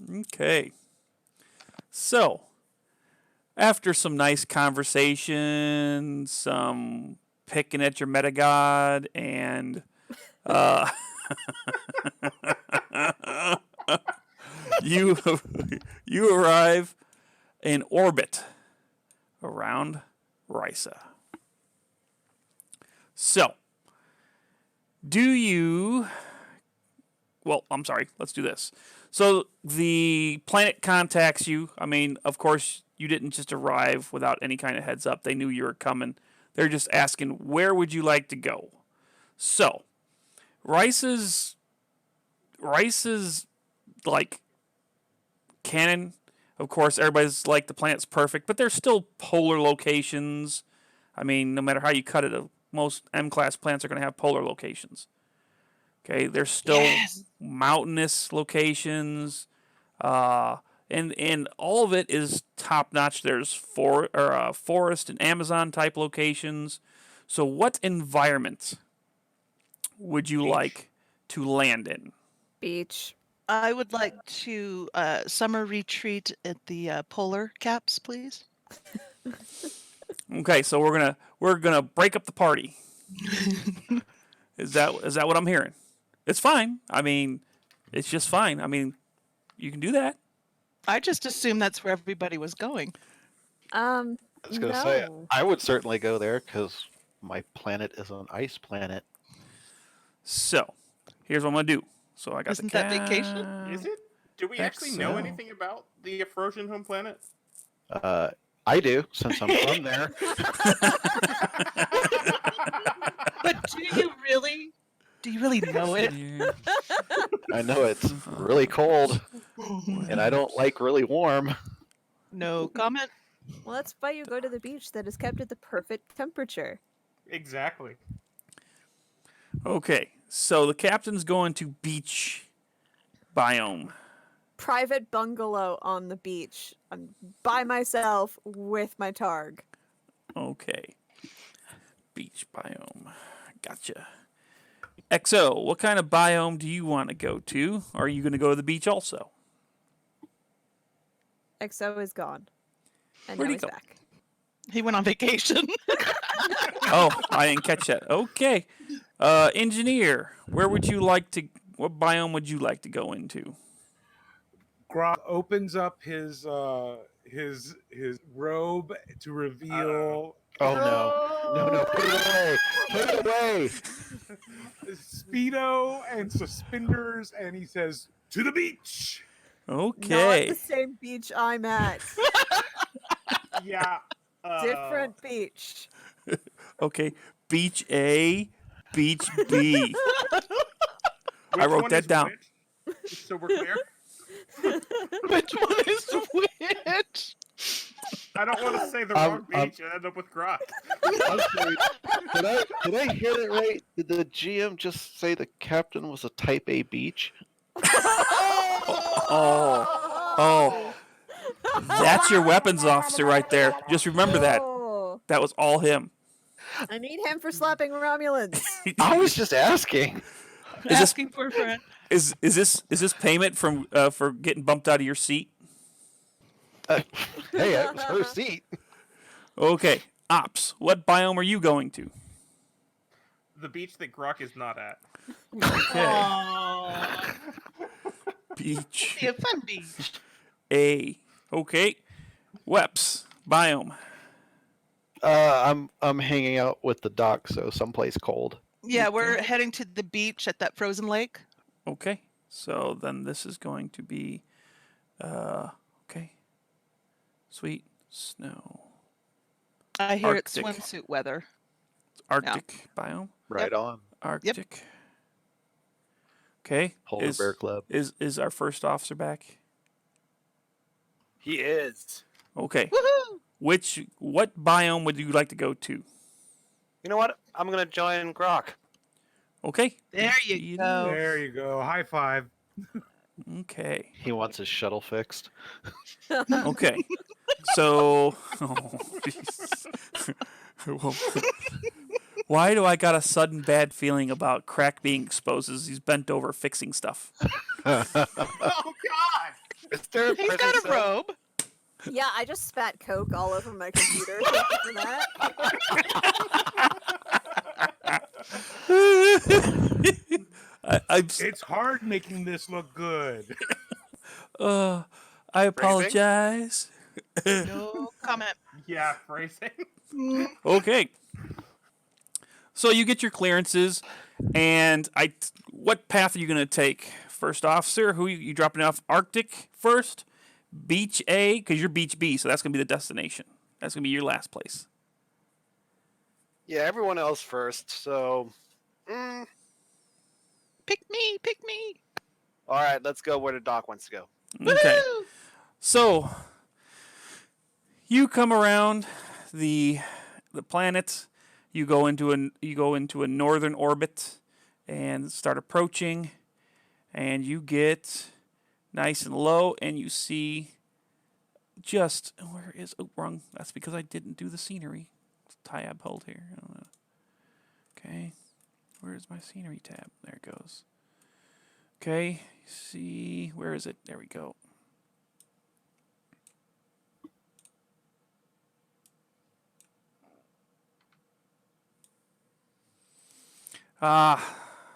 Okay. So, after some nice conversation, some picking at your metagod, and you arrive in orbit around Ryza. So, I'm sorry, let's do this. So the planet contacts you. I mean, of course, you didn't just arrive without any kind of heads up. They knew you were coming. They're just asking, where would you like to go? So, Rice's like canon. Of course, everybody's like the planet's perfect, but there's still polar locations. I mean, no matter how you cut it, most M-class planets are going to have polar locations. Okay, there's still mountainous locations, and all of it is top notch. There's forest and Amazon type locations. So, what environment would you like to land in? Beach. I would like to summer retreat at the polar caps, please. Okay, so we're gonna break up the party. Is that what I'm hearing? It's fine. I mean, it's just fine. I mean, you can do that. I just assumed that's where everybody was going. I was going to say, No. I would certainly go there because my planet is an ice planet. So, here's what I'm gonna do. So I got Isn't the that vacation? Is it? Do we actually know so. anything about the frozen home planet? I do, since I'm from there. But do you really? Do you really know it? I know it's really cold, and I don't like really warm. No comment. Well, that's why you go to the beach that is kept at the perfect temperature. Exactly. Okay, so the captain's going to beach biome. Private bungalow on the beach. I'm by myself with my targ. Okay. Beach biome. Gotcha. XO, what kind of biome do you want to go to? Are you going to go to the beach also? XO is gone. And Where'd now he he's go? back. He went on vacation. Oh, I didn't catch that. Okay. Engineer, what biome would you like to go into? Grok opens up his robe to reveal Oh no, put it away! Put it away! Speedo and suspenders, and he says, "To the beach." Okay. Not the same beach I'm at. Yeah. Different beach. Okay. Beach A, Beach B. I Which wrote one that is down. which? Just so we're clear. Which one is which? I don't want to say the Um, wrong um, beach and end up with Grok. I'm sorry. Did I hear that right? Did the GM just say the captain was a Type A beach? Oh. That's your weapons officer right there. Just remember that. Oh, That was all him. I need him for slapping Romulans. I was just asking. Is this Asking for a friend. is this payment from for getting bumped out of your seat? Hey, it was her seat. Okay. Ops. What biome are you going to? The beach that Grok is not at. Okay. Aww. Beach Be a fun beach. A. Okay. Weps. Biome. I'm hanging out with the doc, so someplace cold. Yeah, we're heading to the beach at that frozen lake. Okay. So then this is going to be okay. Sweet snow. I hear Arctic. it's swimsuit weather. Arctic biome. Right on. Arctic. Okay. Polar Bear Club. Is our first officer back? He is. Okay. Woohoo! What biome would you like to go to? You know what? I'm gonna join Grok. Okay. There you go. There you go. High five. Okay. He wants his shuttle fixed. Okay. So, oh, jeez. Well, why do I got a sudden bad feeling about Crack being exposed as he's bent over fixing stuff? Oh God! Is there a He's prison got a cell? robe. Yeah, I just spat Coke all over my computer. Thank you for that. It's hard making this look good. I apologize. No comment. Yeah, phrasing. Okay. So you get your clearances, and what path are you going to take? First officer, who you dropping off? Arctic first, Beach A, because you're Beach B, so that's going to be the destination. That's going to be your last place. Yeah, everyone else first. So, Pick me, pick me. all right, let's go where the doc wants to go. Okay. Woo! So you come around the planet. You go into a northern orbit and start approaching, and you get nice and low, and you see just wrong. That's because I didn't do the scenery tab. Hold here. I don't know. Okay, where's my scenery tab? There it goes. Okay, see, where is it? There we go.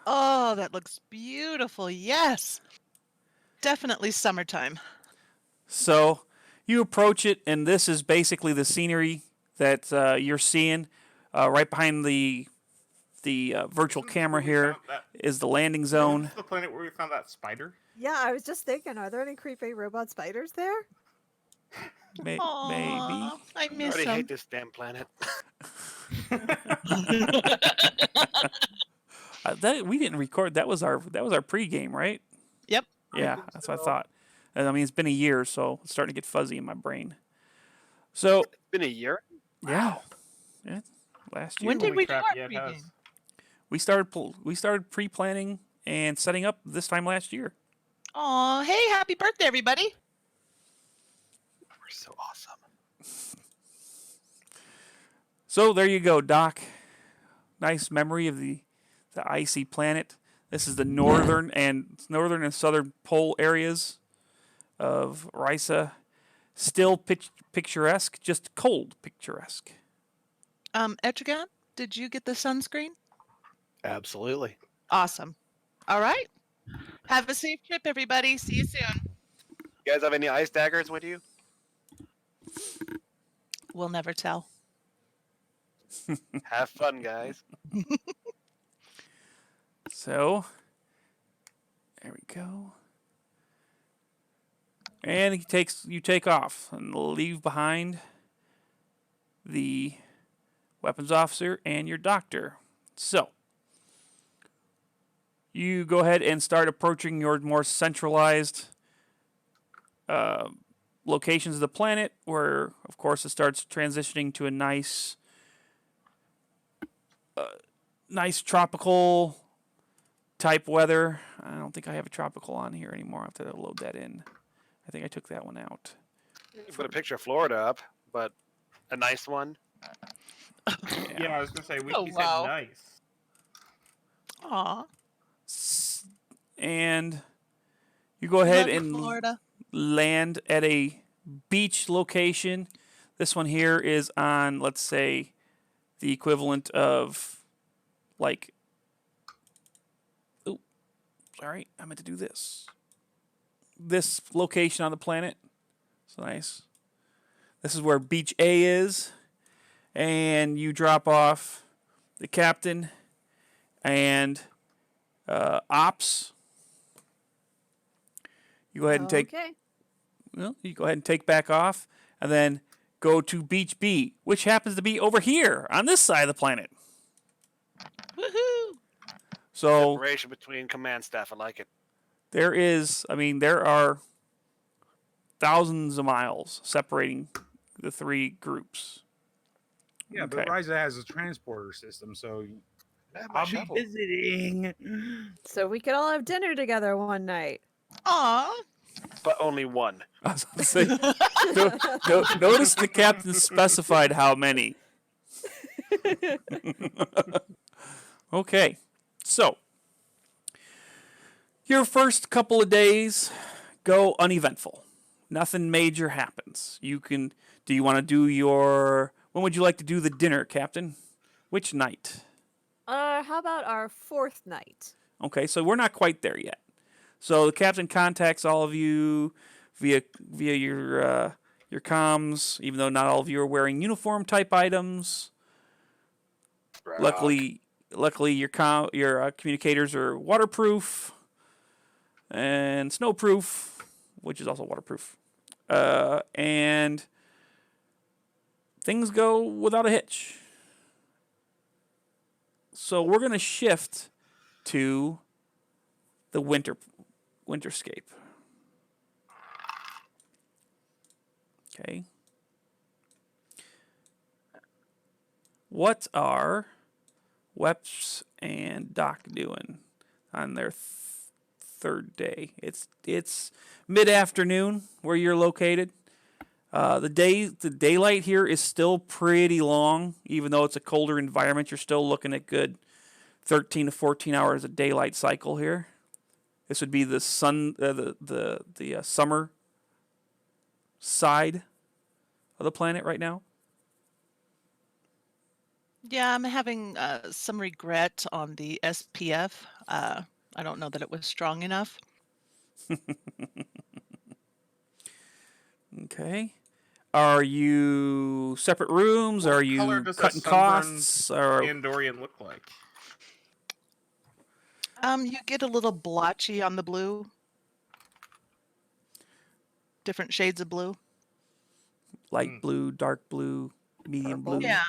Oh, that looks beautiful. Yes. Definitely summertime. So you approach it, and this is basically the scenery that you're seeing. Right behind the virtual camera here is the landing zone. This is the planet where we found that spider. Yeah, I was just thinking, are there any creepy robot spiders there? Maybe. Aw, I I miss already him. hate this damn planet. That we didn't record. That was our pregame, right? Yep. Yeah, that's what I thought. And, I mean, it's been a year, so it's starting to get fuzzy in my brain. So It's been a year. yeah, last year When did Holy we crap, do yeah, our it has. pregame? we started pre-planning and setting up this time last year. Aw, hey, happy birthday, everybody. We're so awesome. So there you go, Doc. Nice memory of the icy planet. This is the northern and southern pole areas of Risa. Still picturesque, just cold picturesque. Etrigan, did you get the sunscreen? Absolutely. Awesome. All right. Have a safe trip, everybody. See you soon. You guys have any ice daggers with you? We'll never tell. Have fun, guys. So there we go. And you take off and leave behind the weapons officer, and your doctor. So, you go ahead and start approaching your more centralized locations of the planet, where, of course, it starts transitioning to a nice tropical type weather. I don't think I have a tropical on here anymore. I have to load that in. I think I took that one out. You put a picture of Florida up, but a nice one. Yeah, I was gonna say we Oh, said wow. nice. Aw. And you go ahead Love you, and Florida. land at a beach location. This one here is on, let's say, the equivalent of like, oh, sorry, I meant to do this. This location on the planet. It's nice. This is where Beach A is. And you drop off the captain and ops. You go ahead and take. Okay. Well, you go ahead and take back off, and then go to Beach B, which happens to be over here on this side of the planet. Woohoo! So Separation between command staff. I like it. there are thousands of miles separating the three groups. Yeah, Okay. but Ryza has a transporter system, so Yeah, my I'll shuttle. be visiting. So we could all have dinner together one night. Aw. But only one. I was about to say, notice the captain specified how many. Okay, so your first couple of days go uneventful. Nothing major happens. Do you want to do when would you like to do the dinner, Captain? Which night? How about our fourth night? Okay, so we're not quite there yet. So the captain contacts all of you via your comms, even though not all of you are wearing uniform type items. Luckily your communicators are waterproof and snowproof, which is also waterproof. And things go without a hitch. So we're going to shift to the winterscape. Okay. What are Weps and Doc doing on their third day? It's mid-afternoon where you're located. The daylight here is still pretty long, even though it's a colder environment. You're still looking at good 13 to 14 hours of daylight cycle here. This would be the summer side of the planet right now. Yeah, I'm having some regret on the SPF. I don't know that it was strong enough. Okay. Are you separate rooms? Are What color you does a cutting sunburned costs? Or Andorian look like? You get a little blotchy on the blue. Different shades of blue. light blue, dark blue, medium Purple? blue? Yeah.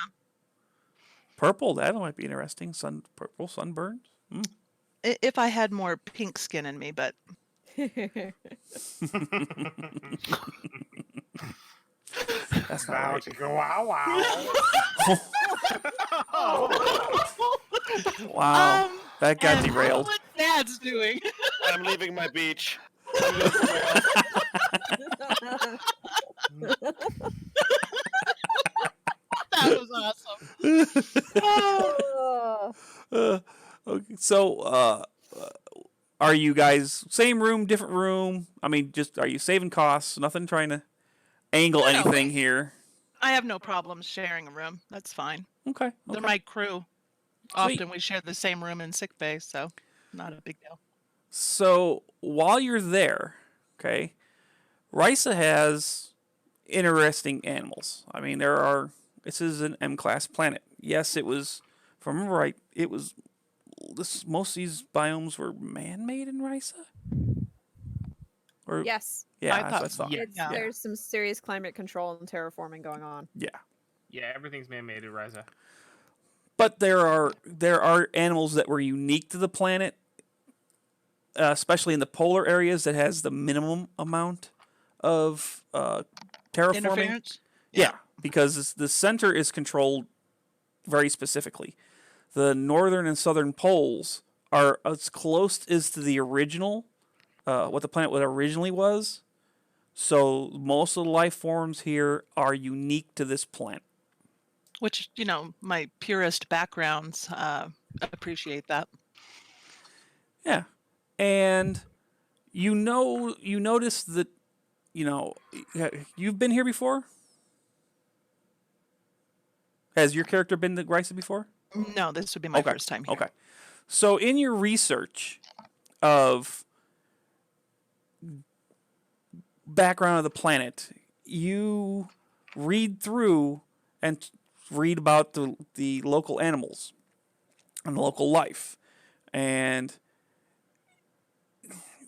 Purple, that might be interesting. Purple sunburns. If I had more pink skin in me, but That's not Wow, right. chicka, wow, wow. Wow. That got and derailed. what Dad's doing. I'm leaving my beach. I'm going somewhere else. That was awesome. Okay, so are you guys same room, different room? I mean, just are you saving costs? Nothing trying to angle No. anything here. I have no problems sharing a room. That's fine. Okay. They're Okay. my crew. Sweet. Often we share the same room in sick bay, so not a big deal. So while you're there, okay, Risa has interesting animals. I mean, this is an M-class planet. Yes, it was, if I remember right, most of these biomes were man-made in Risa? Or, Yes. yeah, I that's thought what I so. thought. Yeah. Yeah. There's some serious climate control and terraforming going on. Yeah. Yeah, everything's man-made in Ryza. But there are animals that were unique to the planet, especially in the polar areas that has the minimum amount of terraforming. Interference? Yeah, because the center is controlled very specifically. The northern and southern poles are as close as to the original, what the planet originally was. So most of the life forms here are unique to this planet. Which, my purist backgrounds appreciate that. Yeah, and you notice that you've been here before. Has your character been to Garcia before? No, this would be my Okay. first time here. Okay. So in your research of background of the planet, you read through and read about the local animals and the local life. And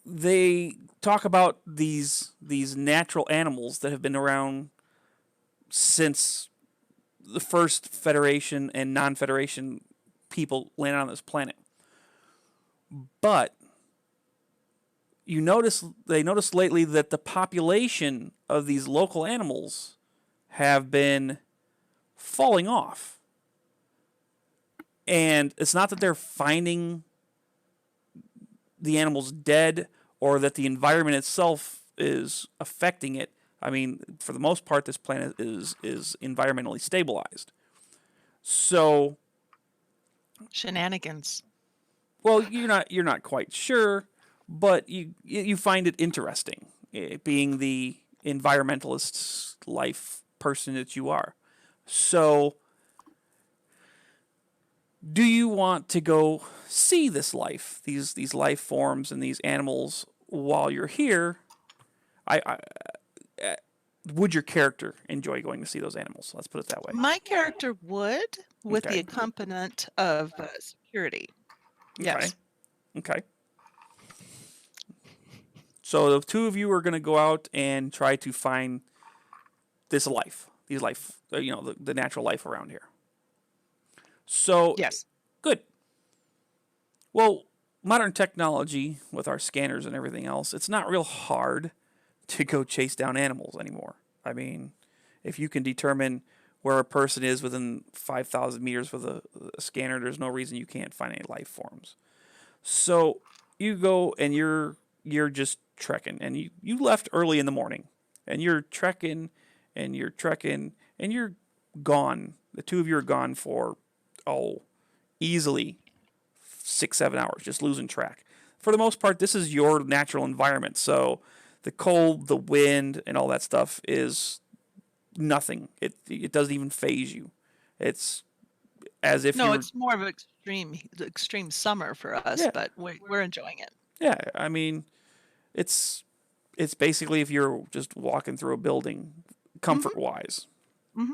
they talk about these natural animals that have been around since the first Federation and non-Federation people landed on this planet. But they noticed lately that the population of these local animals have been falling off. And it's not that they're finding the animals dead or that the environment itself is affecting it. I mean, for the most part, this planet is environmentally stabilized. So, Shenanigans. well, you're not quite sure, but you find it interesting, being the environmentalist life person that you are. So, do you want to go see this life, these life forms and these animals while you're here? Would your character enjoy going to see those animals? Let's put it that way. My character would, with Okay. the accompaniment of security. Yes. Okay. So the two of you are going to go out and try to find this life, the natural life around here. So Yes. Good. Well, modern technology with our scanners and everything else, it's not real hard to go chase down animals anymore. I mean, if you can determine where a person is within 5,000 meters with a scanner, there's no reason you can't find any life forms. So you go and you're just trekking, and you left early in the morning, and you're trekking and you're gone. The two of you are gone for easily 6-7 hours, just losing track. For the most part, this is your natural environment, so the cold, the wind, and all that stuff is nothing. It doesn't even phase you. It's as if it's more of an extreme summer for us, Yeah. but we're enjoying it. Yeah, I mean, it's basically if you're just walking through a building, comfort-wise. Mhm.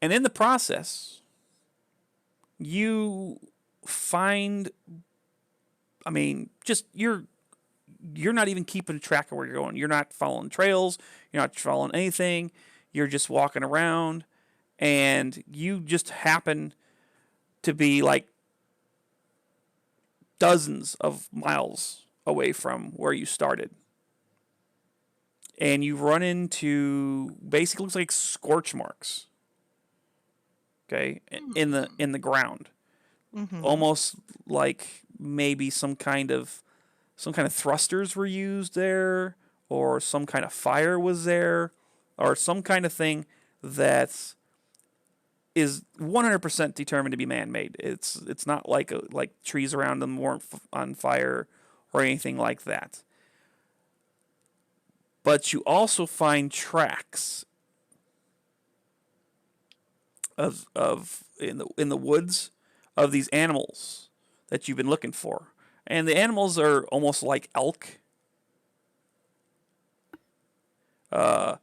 And in the process, you find, I mean, just you're not even keeping track of where you're going. You're not following trails. You're not following anything. You're just walking around, and you just happen to be like dozens of miles away from where you started. And you run into basically looks like scorch marks. Okay, in the ground. Mhm. Almost like maybe some kind of thrusters were used there, or some kind of fire was there, or some kind of thing that is 100% determined to be man-made. It's not like trees around them weren't on fire or anything like that. But you also find tracks of in the woods of these animals that you've been looking for. And the animals are almost like elk. They're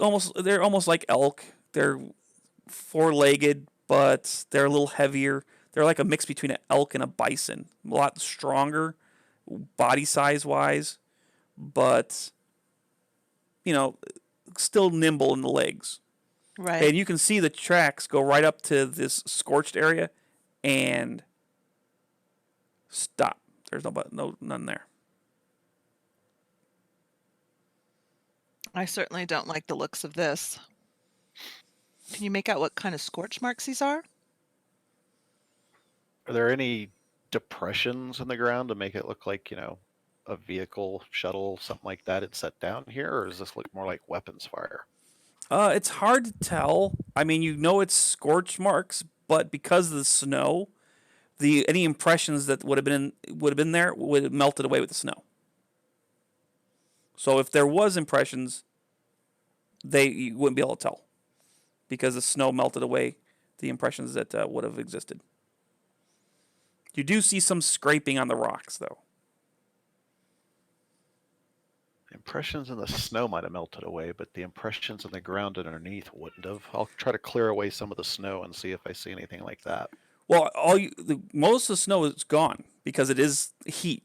almost like elk. They're four-legged, but they're a little heavier. They're like a mix between an elk and a bison. A lot stronger, body size-wise, but still nimble in the legs. Right. And you can see the tracks go right up to this scorched area and stop. There's none there. I certainly don't like the looks of this. Can you make out what kind of scorch marks these are? Are there any depressions in the ground to make it look like, a vehicle, shuttle, something like that had set down here? Or does this look more like weapons fire? It's hard to tell. I mean, it's scorch marks, but because of the snow, any impressions that would have been there would have melted away with the snow. So if there was impressions, you wouldn't be able to tell because the snow melted away the impressions that would have existed. You do see some scraping on the rocks, though. Impressions in the snow might have melted away, but the impressions in the ground underneath wouldn't have. I'll try to clear away some of the snow and see if I see anything like that. Well, most of the snow is gone because it is heat.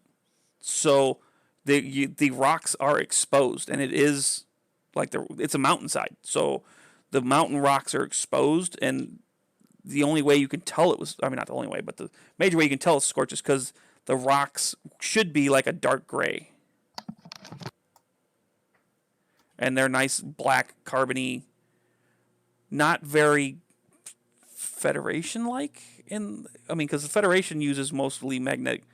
So the rocks are exposed, and it is like it's a mountainside. So the mountain rocks are exposed, and the only way you can tell not the only way, but the major way you can tell it's scorched is because the rocks should be like a dark gray. And they're nice black, carbony, not very Federation-like. Because the Federation uses mostly magnetic,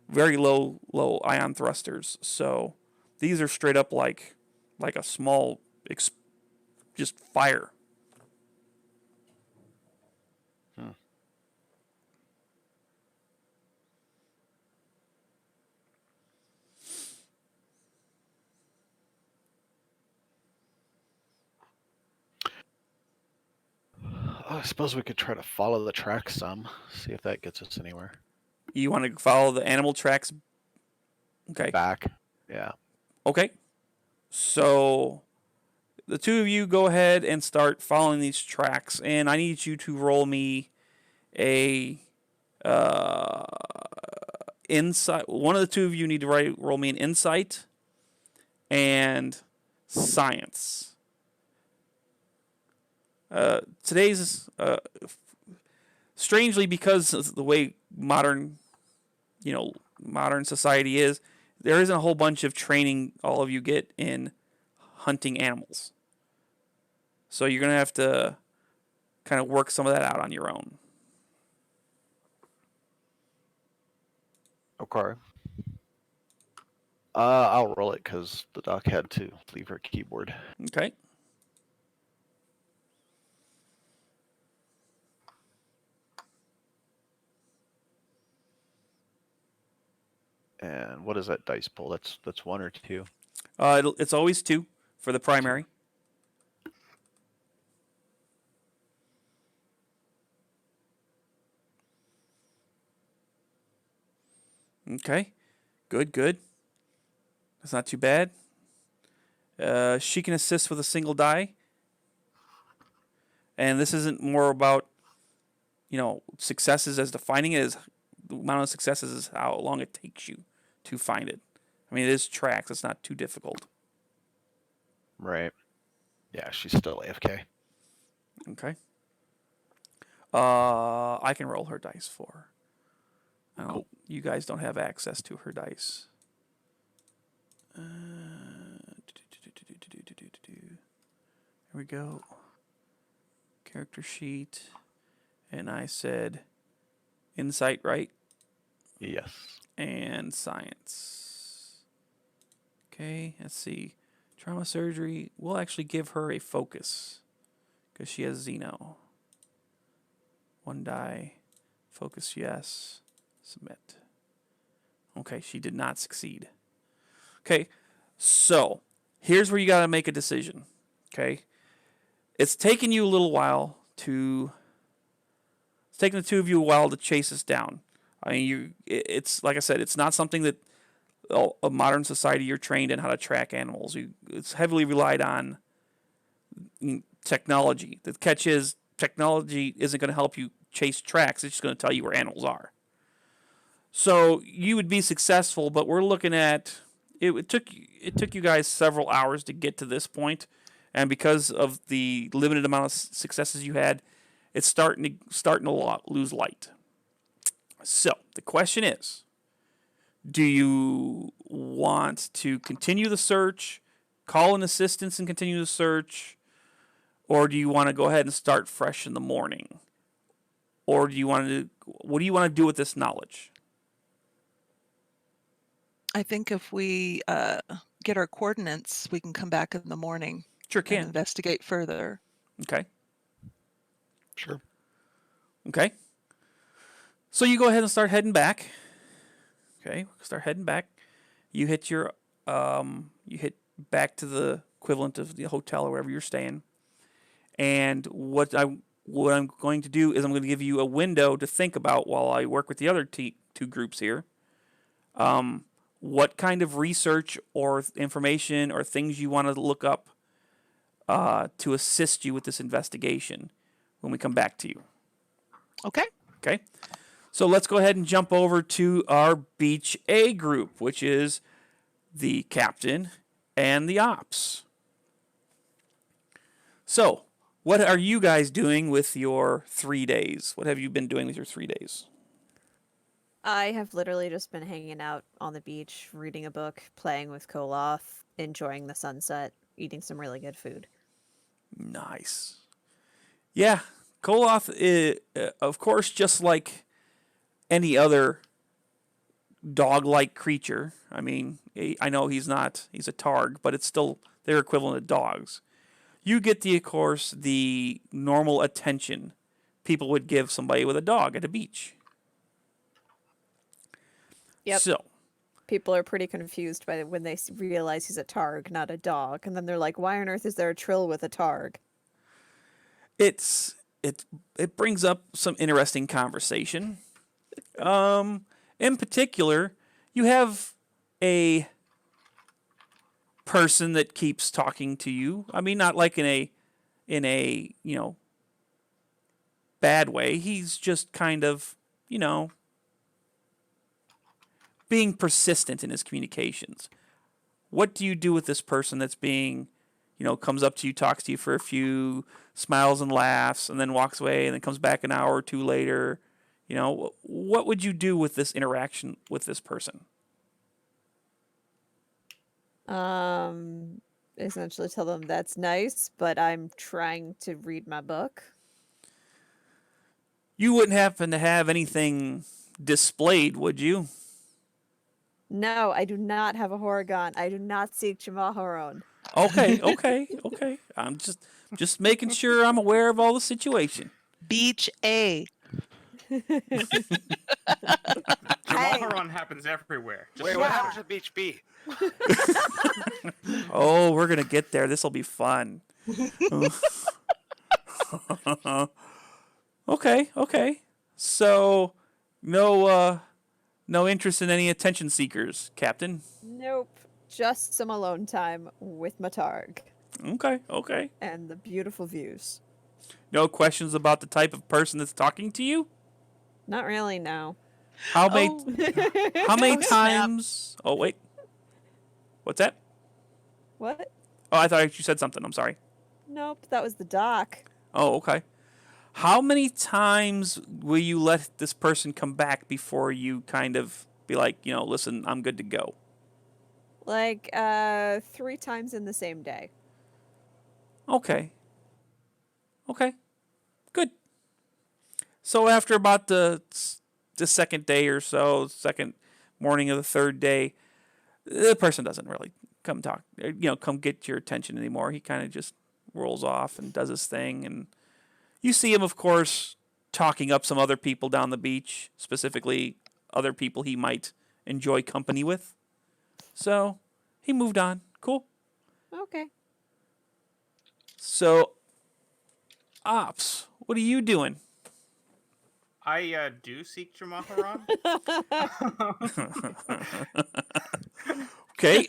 very low ion thrusters. So these are straight up like a small, just fire. I suppose we could try to follow the tracks some, see if that gets us anywhere. You want to follow the animal tracks? Okay. Back. Yeah. Okay. So the two of you go ahead and start following these tracks, and I need you to roll me a insight. One of the two of you need to roll me an insight and science. Today's strangely, because of the way modern society is, there isn't a whole bunch of training all of you get in hunting animals. So you're gonna have to kind of work some of that out on your own. Okay. I'll roll it because the doc had to leave her keyboard. Okay. And what is that dice pull? That's 1 or 2. It's always 2 for the primary. Okay. Good. That's not too bad. She can assist with a single die. And this isn't more about, successes as defining it as the amount of successes is how long it takes you to find it. I mean, it is tracks. It's not too difficult. Right. Yeah, she's still AFK. Okay. I can roll her dice for her. Cool. You guys don't have access to her dice. Here we go. Character sheet. And I said insight, right? Yes. And science. Okay, let's see. Trauma surgery. We'll actually give her a focus because she has Xeno. 1 die. Focus, yes. Submit. Okay, she did not succeed. Okay, so here's where you got to make a decision. Okay, it's taken you a little while to. It's taken the two of you a while to chase us down. I mean, it's like I said, it's not something that a modern society you're trained in how to track animals. It's heavily relied on technology. The catch is technology isn't going to help you chase tracks. It's just going to tell you where animals are. So you would be successful, but we're looking at it took you guys several hours to get to this point, and because of the limited amount of successes you had, it's starting to lose light. So the question is, do you want to continue the search, call in assistance and continue the search, or do you want to go ahead and start fresh in the morning? Or do you want to? What do you want to do with this knowledge? I think if we get our coordinates, we can come back in the morning Sure and can. investigate further. Okay. Sure. Okay. So you go ahead and start heading back. Okay, start heading back. You hit your you hit back to the equivalent of the hotel or wherever you're staying. And what I'm going to do is I'm going to give you a window to think about while I work with the other two groups here. What kind of research or information or things you want to look up to assist you with this investigation when we come back to you. Okay. Okay. So let's go ahead and jump over to our Beach A group, which is the captain and the ops. So, what are you guys doing with your 3 days? What have you been doing with your 3 days? I have literally just been hanging out on the beach, reading a book, playing with Koloth, enjoying the sunset, eating some really good food. Nice. Yeah, Koloth is, of course, just like any other dog-like creature. I mean, I know he's a targ, but it's still their equivalent of dogs. You get of course, the normal attention people would give somebody with a dog at a beach. Yep. So, people are pretty confused by when they realize he's a targ, not a dog, and then they're like, "Why on earth is there a trill with a targ?" it brings up some interesting conversation. In particular, you have a person that keeps talking to you. I mean, not like in a bad way. He's just kind of being persistent in his communications. What do you do with this person that's being, comes up to you, talks to you for a few, smiles and laughs, and then walks away, and then comes back an hour or two later? What would you do with this interaction with this person? Essentially tell them that's nice, but I'm trying to read my book. You wouldn't happen to have anything displayed, would you? No, I do not have a Horgon. I do not seek Jamaharon. Okay. I'm just making sure I'm aware of all the situation. Beach A. Jamaharon happens everywhere. Just Wait, what happens at Beach B? Oh, we're gonna get there. This'll be fun. Okay. So, no interest in any attention seekers, Captain. Nope. Just some alone time with my targ. Okay. And the beautiful views. No questions about the type of person that's talking to you? Not really, no. How many Oh, snap. times? Oh, wait. What's that? What? Oh, I thought you said something. I'm sorry. Nope, that was the doc. Oh, okay. How many times will you let this person come back before you kind of be like, listen, I'm good to go? Like, 3 times in the same day. Okay. Good. So after about the second day or so, second morning of the third day, the person doesn't really come talk, come get your attention anymore. He kind of just rolls off and does his thing. And you see him, of course, talking up some other people down the beach, specifically other people he might enjoy company with. So he moved on. Cool. Okay. So, Ops, what are you doing? I do seek Jamaharon. Okay.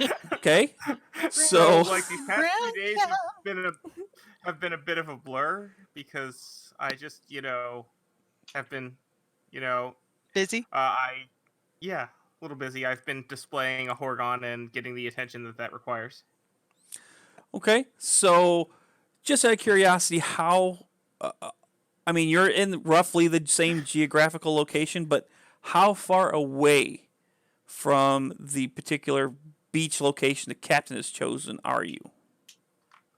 So, like these past few days have been a bit of a blur because I just have been Busy? a little busy. I've been displaying a Horgon and getting the attention that requires. Okay, so just out of curiosity, how? I mean, you're in roughly the same geographical location, but how far away from the particular beach location the captain has chosen are you?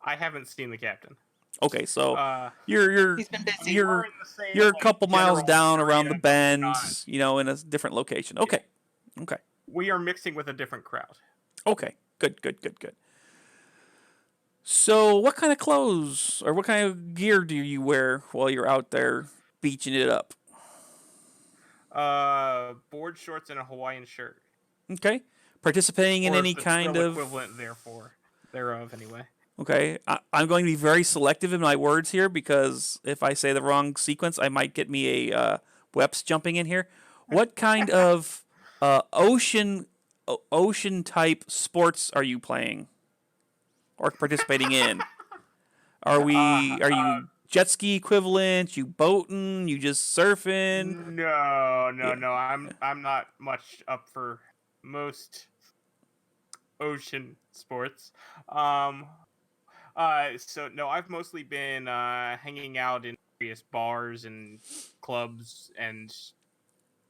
I haven't seen the captain. Okay, so Uh, you're He's been busy. you're we're in the same, you're a like, couple miles general down around area, the but we're bend, not. you know, in a different location. Okay, okay, We are mixing with a different crowd. okay. Good, good, good, good. So, what kind of clothes or what kind of gear do you wear while you're out there beaching it up? Board shorts and a Hawaiian shirt. Okay, participating in Or any the kind Trill of equivalent thereof, anyway. Okay, I'm going to be very selective in my words here because if I say the wrong sequence, I might get me a Weps jumping in here. What kind of ocean type sports are you playing or participating in? Are you jet ski equivalent? You boating? You just surfing? No. Yeah. I'm not much up for most ocean sports. So no, I've mostly been hanging out in various bars and clubs and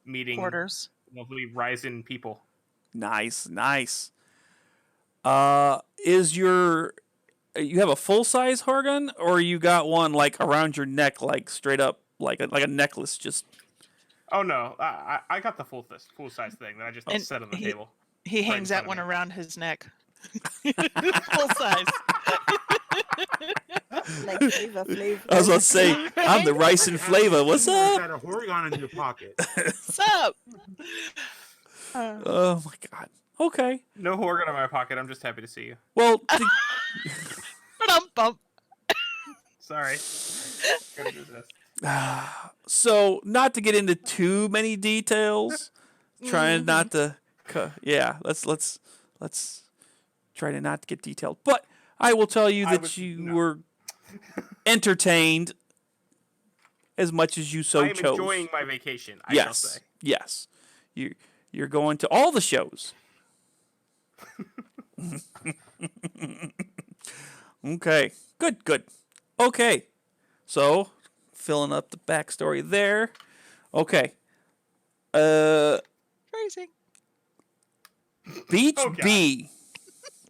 meeting Quarters. lovely Ryzen people. Nice, nice. Is you have a full size Hargun, or you got one like around your neck, like straight up, like a necklace? Just Oh no, I got the full size thing that I just And set on the he table. he Right in hangs that front of one me. around his neck. Full size. Like flavor. I was about to say, I'm the rice and flavor. What's Is up? that a Oregon in your pocket? What's up? Oh my god. Okay. No Horgan in my pocket. I'm just happy to see you. Well, Bump. Sorry. Couldn't resist. so not to get into too many details, trying Mm-hmm. not to. Yeah, let's try to not get detailed. But I will tell you that you were entertained as much as you so I am chose. enjoying my vacation. I shall say. Yes. You're going to all the shows. Okay. Good. Okay. So, filling up the backstory there. Okay. Crazy. Beach Okay. B.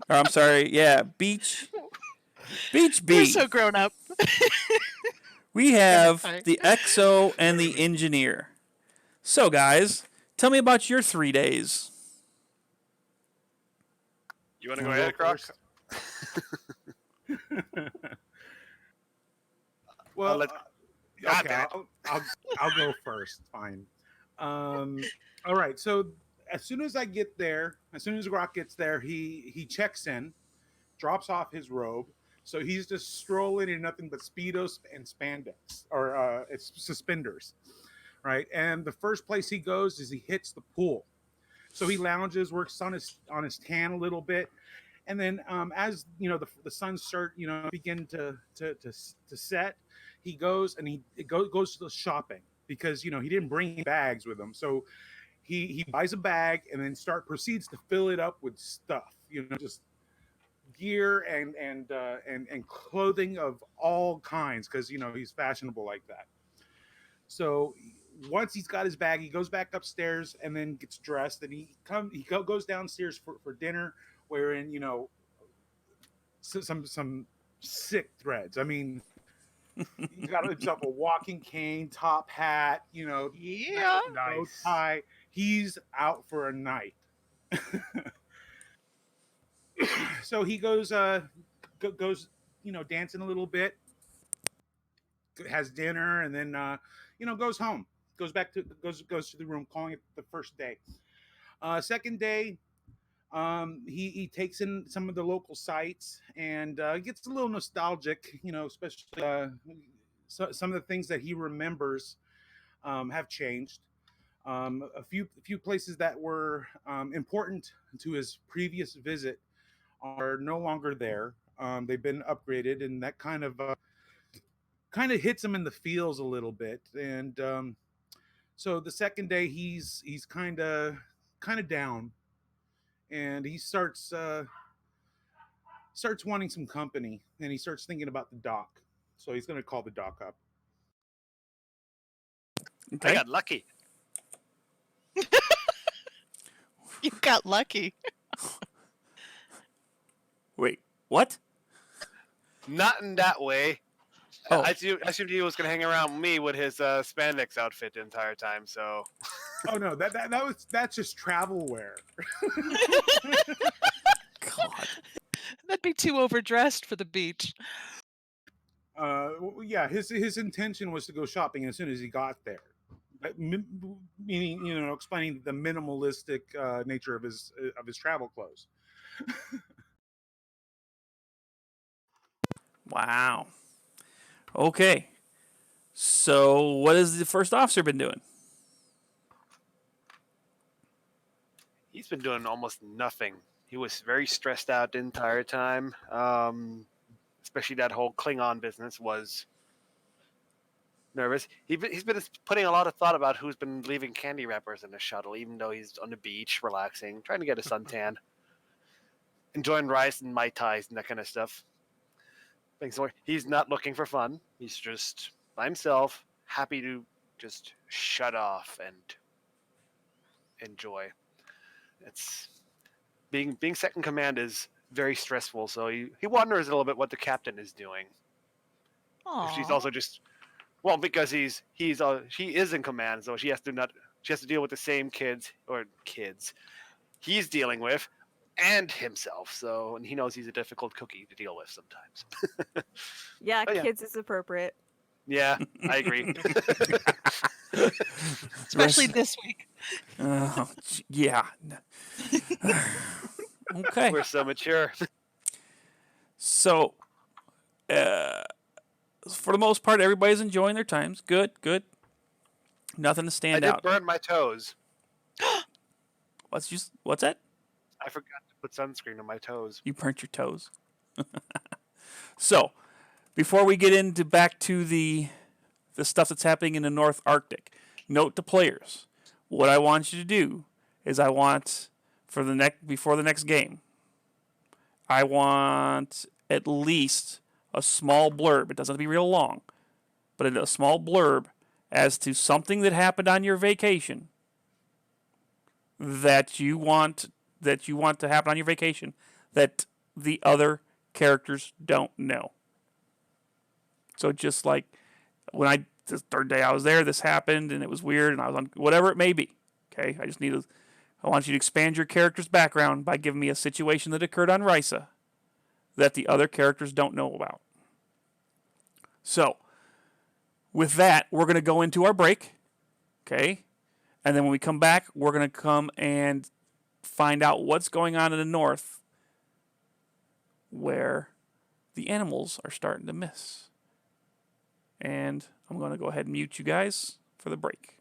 Or, I'm sorry. Yeah, Beach We're B. so grown up. We have Sorry. the XO and the engineer. So, guys, tell me about your 3 days. You want to go Wanna ahead, go Grok? Well, let- okay, damn it. I'll go first. Fine. All right. So as soon as Grok gets there, he checks in, drops off his robe. So he's just strolling in nothing but speedos and spandex, or it's suspenders, right? And the first place he goes is he hits the pool. So he lounges, works on his tan a little bit, and then as you know the sun begin to set, he goes and he goes to the shopping because he didn't bring any bags with him, so he buys a bag and then proceeds to fill it up with stuff, just gear and clothing of all kinds because he's fashionable like that. So once he's got his bag, he goes back upstairs and then gets dressed, and he goes downstairs for dinner, wherein some sick threads. I mean, he's got himself a walking cane, top hat, Yeah. bow Nice. tie. He's out for a night. So he goes dancing a little bit, has dinner, and then goes home. Goes to the room, calling it the first day. Second day, he takes in some of the local sites and gets a little nostalgic, especially some of the things that he remembers have changed. A few places that were important to his previous visit are no longer there. They've been upgraded, and that kind of hits him in the feels a little bit. And so the second day, he's kind of down, and he starts starts wanting some company, and he starts thinking about the dock. So he's going to call the dock up. I got lucky. You got lucky. Wait, what? Not in that way. Oh. I assumed he was going to hang around me with his spandex outfit the entire time. So. Oh no, that's just travel wear. God. That'd be too overdressed for the beach. Yeah, his intention was to go shopping as soon as he got there. Meaning, explaining the minimalistic nature of his travel clothes. Wow. Okay. So, what has the first officer been doing? He's been doing almost nothing. He was very stressed out the entire time. Especially that whole Klingon business was nervous. He's been putting a lot of thought about who's been leaving candy wrappers in the shuttle, even though he's on the beach, relaxing, trying to get a suntan, enjoying rice and Mai Tais and that kind of stuff. He's not looking for fun. He's just by himself, happy to just shut off and enjoy. It's being second command is very stressful, so he wonders a little bit what the captain is doing. If she's also just because she is in command, so she has to deal with the same kids he's dealing with and himself. So, and he knows he's a difficult cookie to deal with sometimes. Yeah, Oh, yeah. kids is appropriate. Yeah, I agree. Especially this week. Yeah. Okay. We're so mature. So, for the most part, everybody's enjoying their times. Good, good. Nothing to I stand did out. burn my toes. What's that? I forgot to put sunscreen on my toes. You burnt your toes. So, before we get into back to the stuff that's happening in the North Arctic, note to players: what I want you to do is before the next game, I want at least a small blurb. It doesn't have to be real long, but a small blurb as to something that happened on your vacation that you want to happen on your vacation that the other characters don't know. So just like when the third day I was there, this happened and it was weird and I was on whatever it may be. Okay, I want you to expand your character's background by giving me a situation that occurred on Risa that the other characters don't know about. So, with that, we're going to go into our break. Okay? And then when we come back, we're going to come and find out what's going on in the north where the animals are starting to miss. And I'm going to go ahead and mute you guys for the break.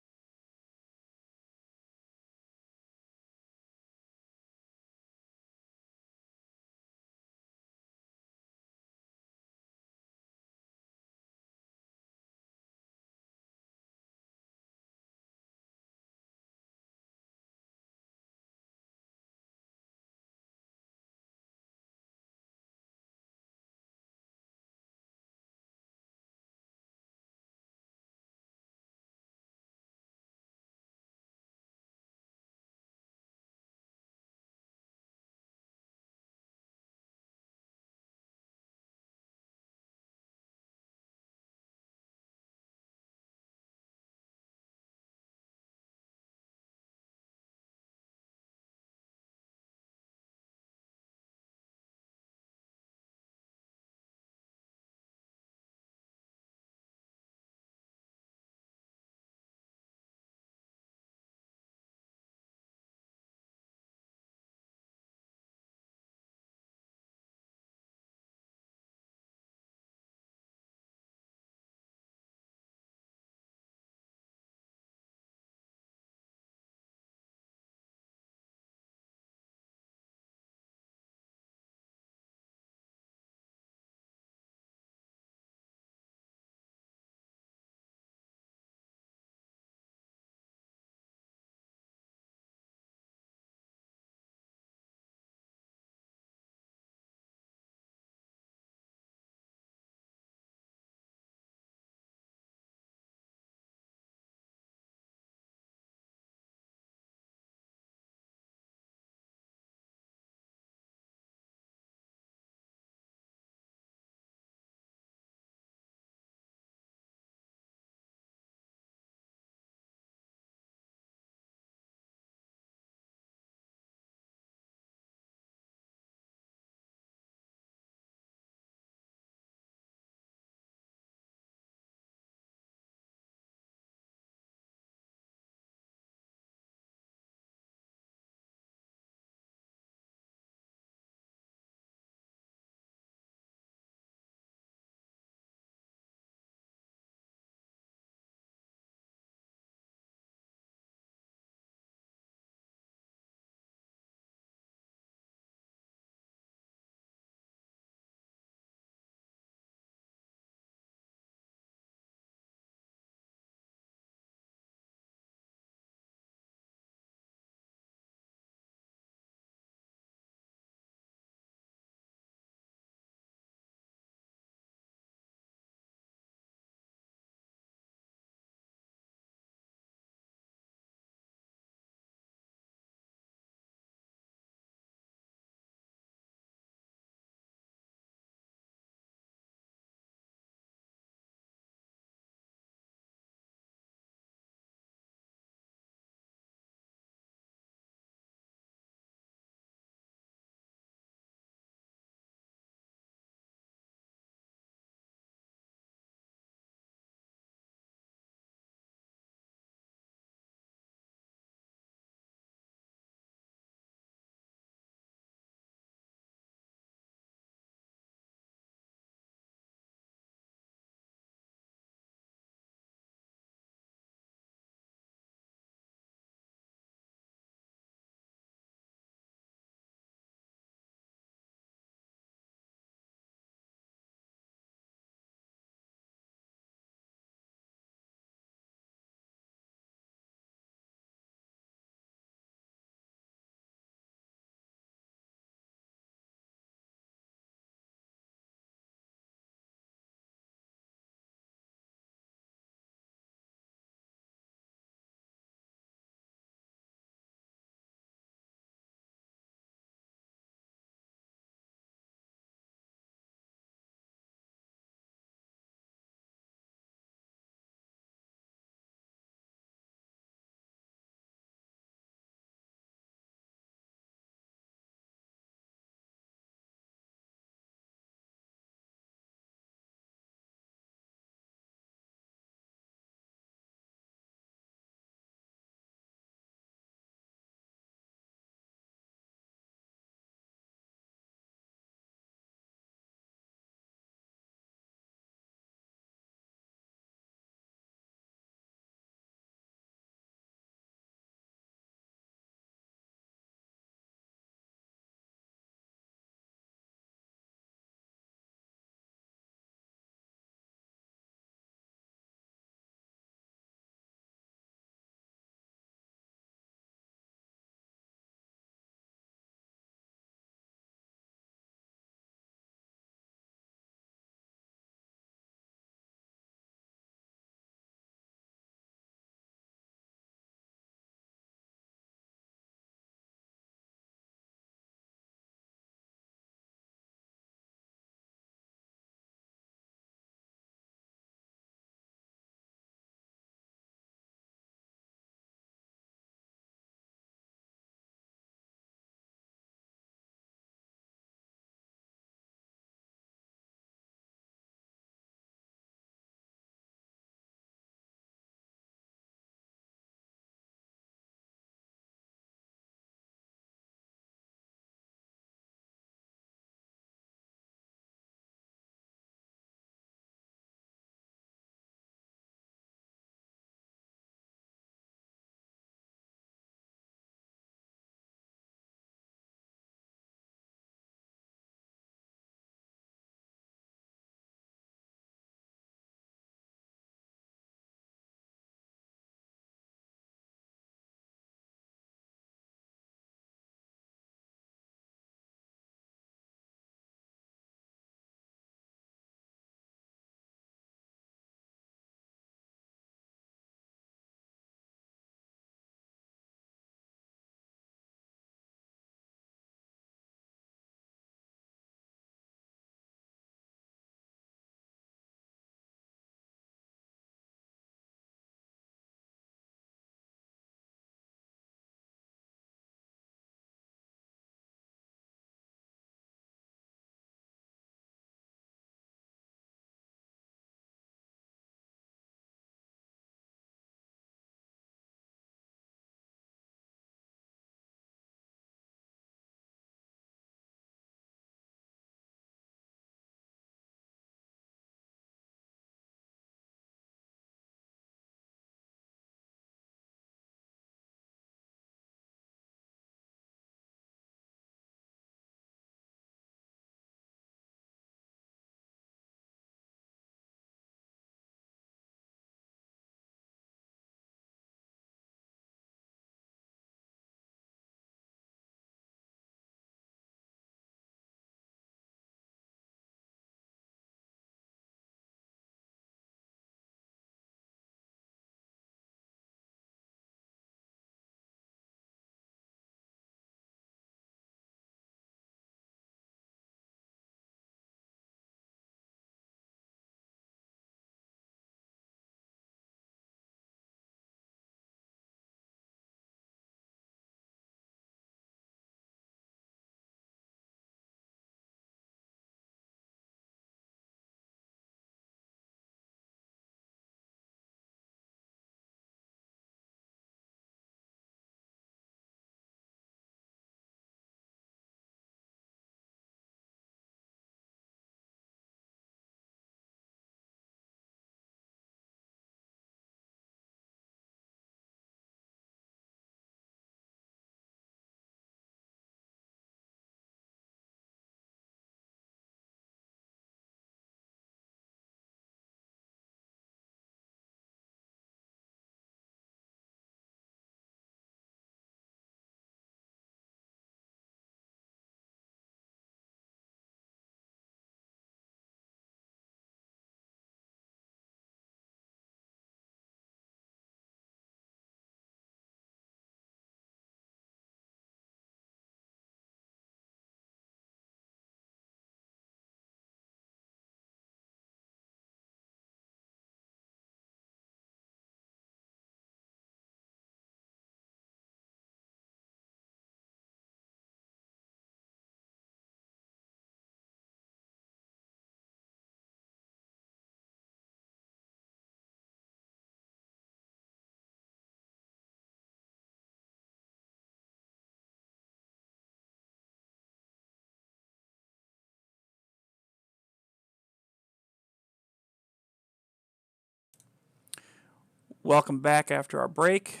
welcome back after our break.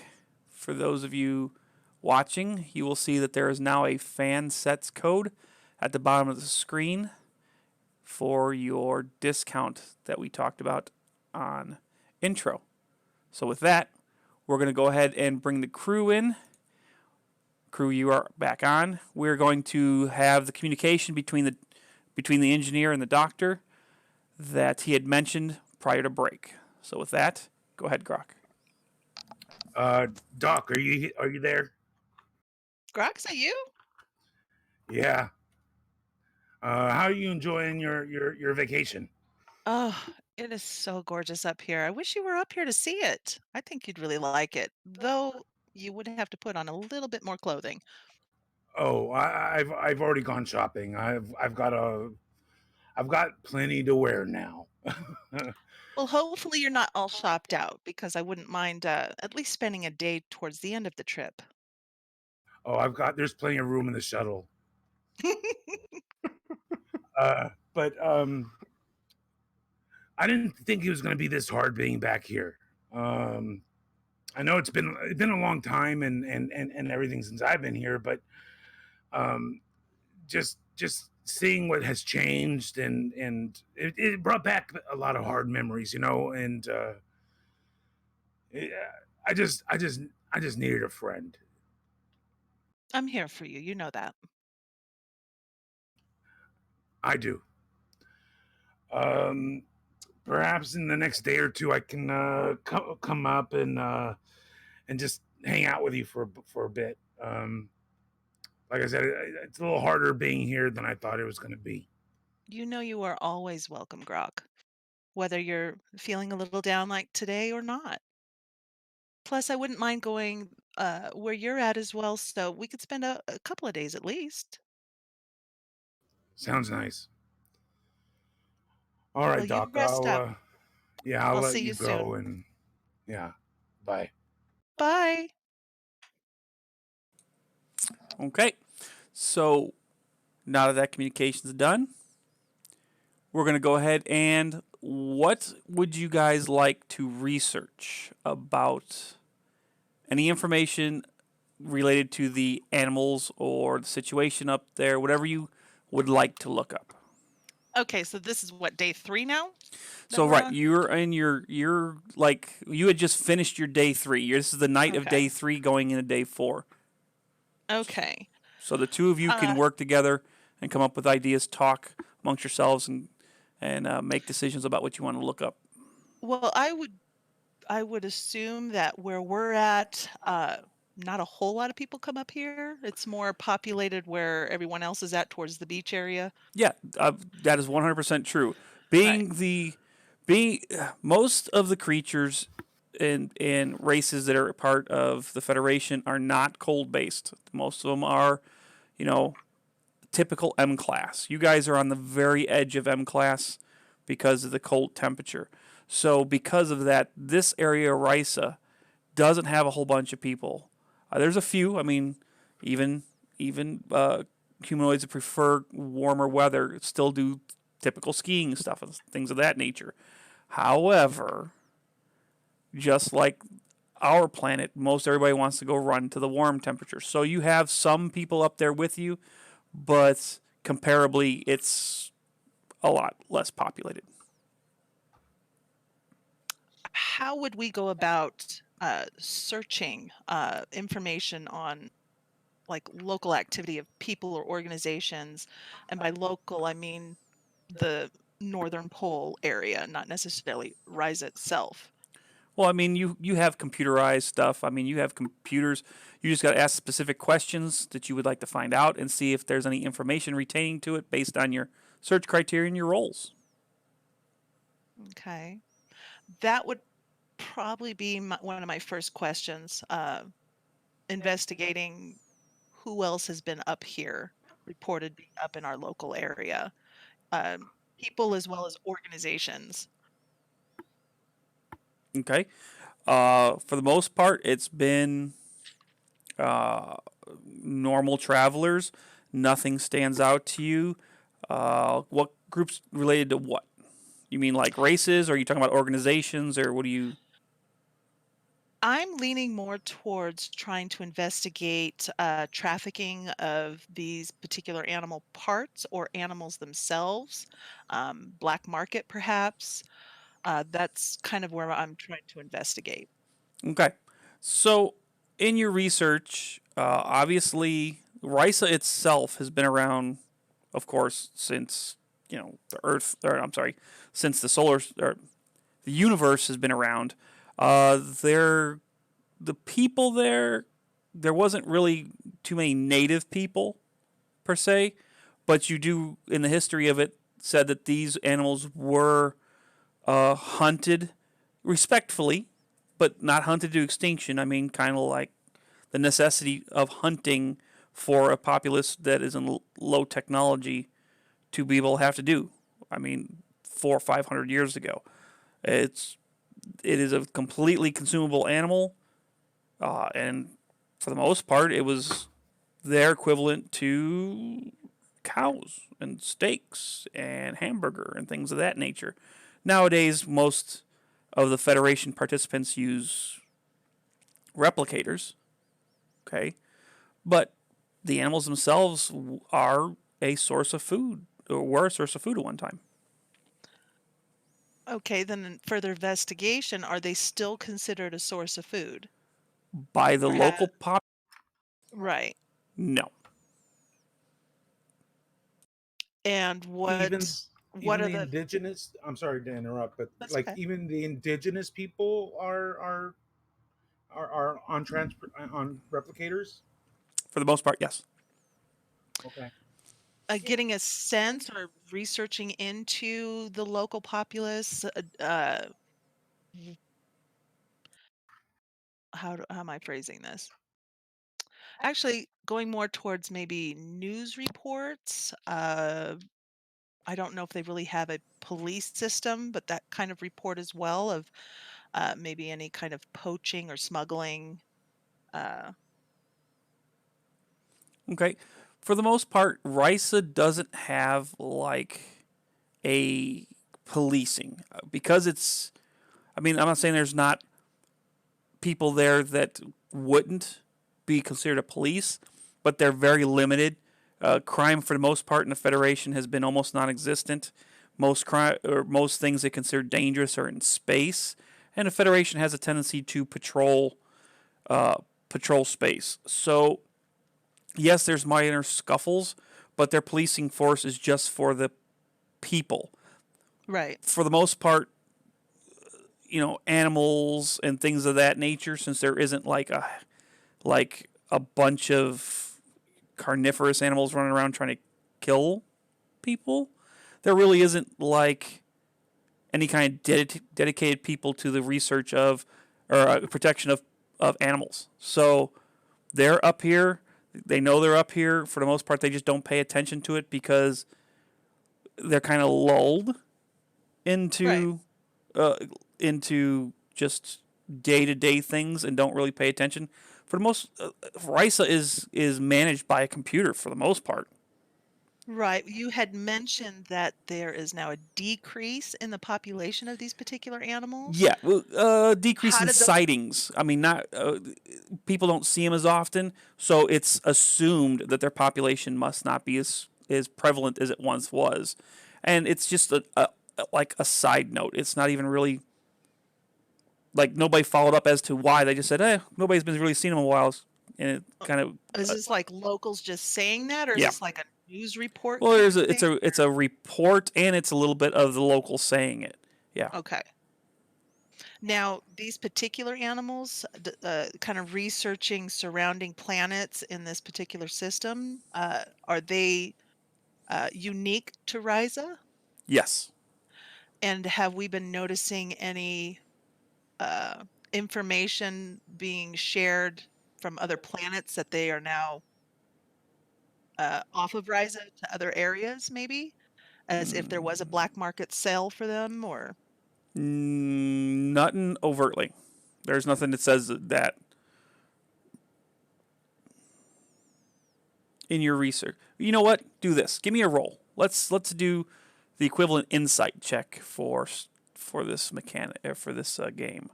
For those of you watching, you will see that there is now a fan sets code at the bottom of the screen for your discount that we talked about on intro. So with that, we're going to go ahead and bring the crew in. Crew, you are back on. We're going to have the communication between the engineer and the doctor that he had mentioned prior to break. So with that, go ahead, Grok. Doc, are you there? Grok, is that you? Yeah. How are you enjoying your vacation? Oh, it is so gorgeous up here. I wish you were up here to see it. I think you'd really like it, though you would have to put on a little bit more clothing. Oh, I've already gone shopping. I've got plenty to wear now. Well, hopefully you're not all shopped out because I wouldn't mind at least spending a day towards the end of the trip. Oh, there's plenty of room in the shuttle. But I didn't think it was going to be this hard being back here. I know it's been a long time and everything since I've been here, but just seeing what has changed and it brought back a lot of hard memories, and I just needed a friend. I'm here for you. You know that. I do. Perhaps in the next day or two, I can come up and just hang out with you for a bit. Like I said, it's a little harder being here than I thought it was going to be. You know you are always welcome, Grok, whether you're feeling a little down like today or not. Plus, I wouldn't mind going where you're at as well, so we could spend a couple of days at least. Sounds nice. All right, Well, you Doc. rest up. I'll I'll let see you you go soon. and yeah, bye. Bye. Okay. So now that communication is done, we're going to go ahead and what would you guys like to research about any information related to the animals or the situation up there, whatever you would like to look up? Okay, so this is what, day 3 now? So we're right, on? you're in you're like you had just finished your day 3. This is the night of Okay. day 3 going into day 4. Okay. So the two of you can work together and come up with ideas, talk amongst yourselves, and make decisions about what you want to look up. Well, I would assume that where we're at, not a whole lot of people come up here. It's more populated where everyone else is at towards the beach area. Yeah, that is 100% true. Right. Being most of the creatures and races that are a part of the Federation are not cold based. Most of them are, typical M class. You guys are on the very edge of M class because of the cold temperature. So because of that, this area of Risa doesn't have a whole bunch of people. There's a few. I mean, even humanoids that prefer warmer weather still do typical skiing stuff and things of that nature. However, just like our planet, most everybody wants to go run to the warm temperatures. So you have some people up there with you, but comparably, it's a lot less populated. How would we go about searching information on like local activity of people or organizations? And by local, I mean the northern pole area, not necessarily Rise itself. Well, I mean, you have computerized stuff. I mean, you have computers. You just got to ask specific questions that you would like to find out and see if there's any information retaining to it based on your search criteria and your roles. Okay. That would probably be one of my first questions, investigating who else has been up here, reported being up in our local area, people as well as organizations. Okay. For the most part, it's been normal travelers. Nothing stands out to you. What groups related to what? You mean like races, or are you talking about organizations, or what do you? I'm leaning more towards trying to investigate trafficking of these particular animal parts or animals themselves, black market perhaps. That's kind of where I'm trying to investigate. Okay. So, in your research, obviously, Risa itself has been around, of course, since the Earth. Or I'm sorry, since the universe has been around. There, the people there wasn't really too many native people per se, but you do in the history of it said that these animals were hunted respectfully, but not hunted to extinction. I mean, kind of like the necessity of hunting for a populace that is in low technology to be able to have to do. I mean, 400 or 500 years ago, it is a completely consumable animal, and for the most part, it was their equivalent to cows and steaks and hamburger and things of that nature. Nowadays, most of the Federation participants use replicators, okay? But the animals themselves are a source of food, or were a source of food at one time. Okay, then in further investigation, are they still considered a source of food? By the Or local right. no. And Even what are the the indigenous. I'm sorry to interrupt, but that's like okay. even the indigenous people are on transport on replicators. For the most part, yes. Okay. Getting a sense or researching into the local populace, how am I phrasing this? Actually, going more towards maybe news reports. I don't know if they really have a police system, but that kind of report as well of maybe any kind of poaching or smuggling. Uh, Okay. For the most part, Risa doesn't have like a policing because it's. I mean, I'm not saying there's not people there that wouldn't be considered a police, but they're very limited. Crime, for the most part, in the Federation has been almost non-existent. Most crime or most things they consider dangerous are in space, and the Federation has a tendency to patrol space. So, yes, there's minor scuffles, but their policing force is just for the people. right. For the most part, animals and things of that nature, since there isn't like a bunch of carnivorous animals running around trying to kill people, there really isn't like any kind of dedicated people to the research of or protection of animals. So they're up here. They know they're up here. For the most part, they just don't pay attention to it because they're kind of lulled Right. into just day-to-day things and don't really pay attention. For the most, Risa is managed by a computer for the most part. Right. You had mentioned that there is now a decrease in the population of these particular animals. Yeah, decrease How in did those sightings. I mean, not people don't see them as often, so it's assumed that their population must not be as prevalent as it once was, and it's just like a side note. It's not even really like nobody followed up as to why. They just said, nobody's been really seen them in a while, and it kind of is this like locals just saying that, or is yeah. this like a news report Well, kind there's of a thing? it's a report, and it's a little bit of the local saying it. Yeah. Okay. Now, these particular animals, kind of researching surrounding planets in this particular system, are they unique to Risa? Yes. And have we been noticing any uh, information being shared from other planets that they are now off of Risa to other areas, maybe? As if there was a black market sale for them, or Nothing overtly. There's nothing that says that in your research. You know what? Do this. Give me a roll. Let's do the equivalent insight check for this mechanic for this game.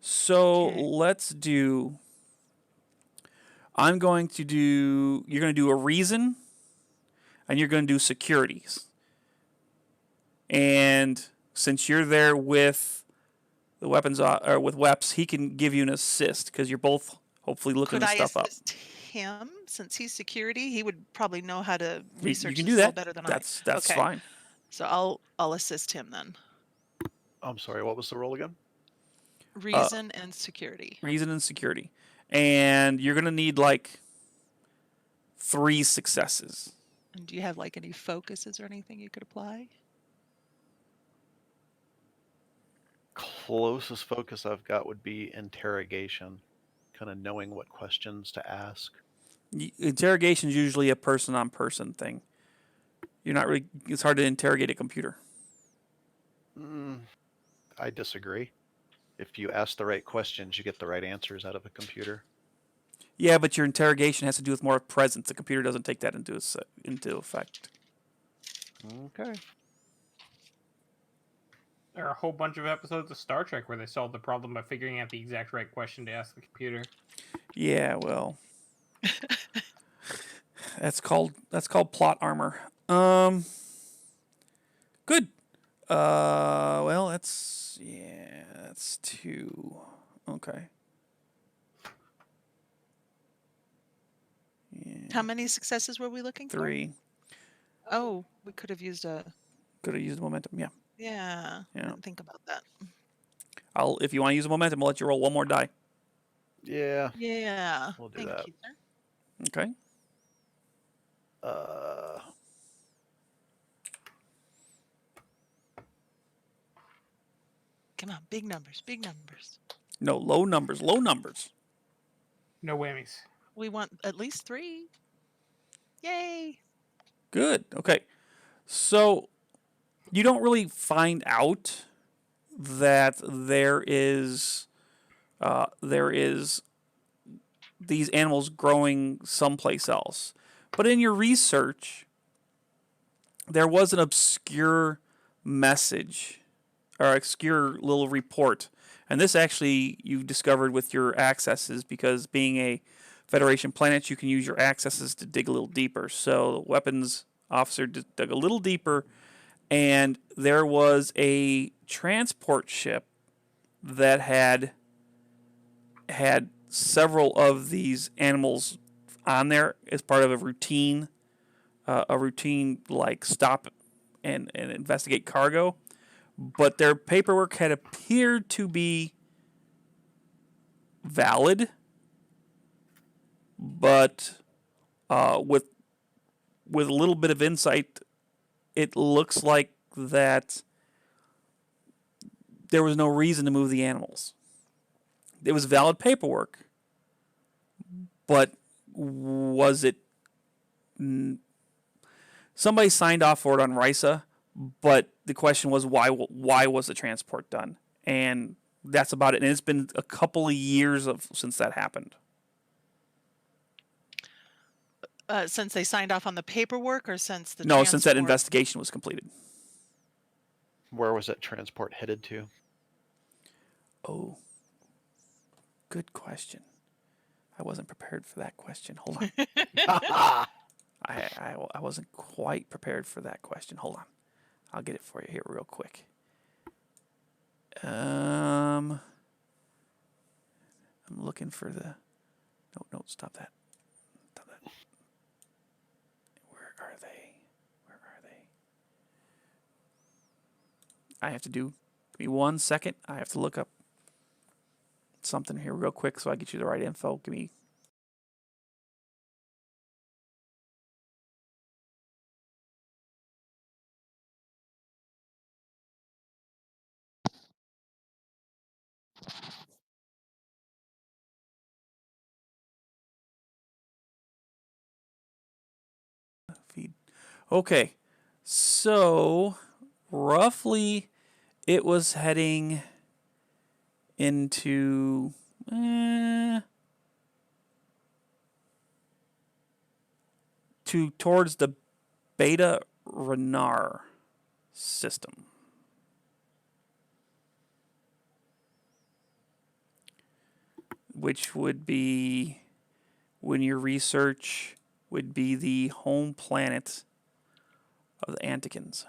So Okay. let's do. You're going to do a reason, and you're going to do securities. And since you're there with the weapons or with Weps, he can give you an assist because you're both hopefully looking Could this I stuff up. assist him since he's security? He would probably know how to You research can this do a little that. better than That's Okay. fine. So I'll assist him then. I'm sorry, what was the roll again? Reason and security. Reason and security, and you're gonna need like 3 successes. And do you have like any focuses or anything you could apply? Closest focus I've got would be interrogation, kind of knowing what questions to ask. Interrogation is usually a person-on-person thing. You're not really. It's hard to interrogate a computer. I disagree. If you ask the right questions, you get the right answers out of a computer. Yeah, but your interrogation has to do with more presence. The computer doesn't take that into effect. Okay. There are a whole bunch of episodes of Star Trek where they solve the problem by figuring out the exact right question to ask the computer. Yeah, well, that's called plot armor. Good. Well, that's 2. Okay. Yeah. How many successes were we looking 3. for? Oh, we could have used a. Could have used momentum. Yeah. Yeah. Yeah. Didn't think about that. If you want to use a momentum, I'll let you roll 1 more die. Yeah. Yeah. We'll do Thank that. you, sir. Okay. Come on, big numbers, big numbers. No, low numbers. No whammies. We want at least 3. Yay. Good. Okay. So you don't really find out that there is these animals growing someplace else. But in your research, there was an obscure message or obscure little report. And this actually you discovered with your accesses because being a Federation planet, you can use your accesses to dig a little deeper. So the weapons officer dug a little deeper, and there was a transport ship that had several of these animals on there as part of a routine like stop and investigate cargo. But their paperwork had appeared to be valid, but with a little bit of insight, it looks like that there was no reason to move the animals. It was valid paperwork, but was it? Somebody signed off for it on RISA, but the question was why was the transport done? And that's about it. And it's been a couple of years since that happened. Since they signed off on the paperwork or since the No, since that transport? investigation was completed. Where was that transport headed to? Oh, good question. I wasn't prepared for that question. Hold on. I wasn't quite prepared for that question. Hold on. I'll get it for you here real quick. I'm looking for the... No, stop that. Stop that. Where are they? I have to do... Give me 1 second. I have to look up something here real quick so I get you the right info. Give me... feed. Okay, so roughly it was heading into towards the Beta Renar system. which would be when your research would be the home planet of the Antikins.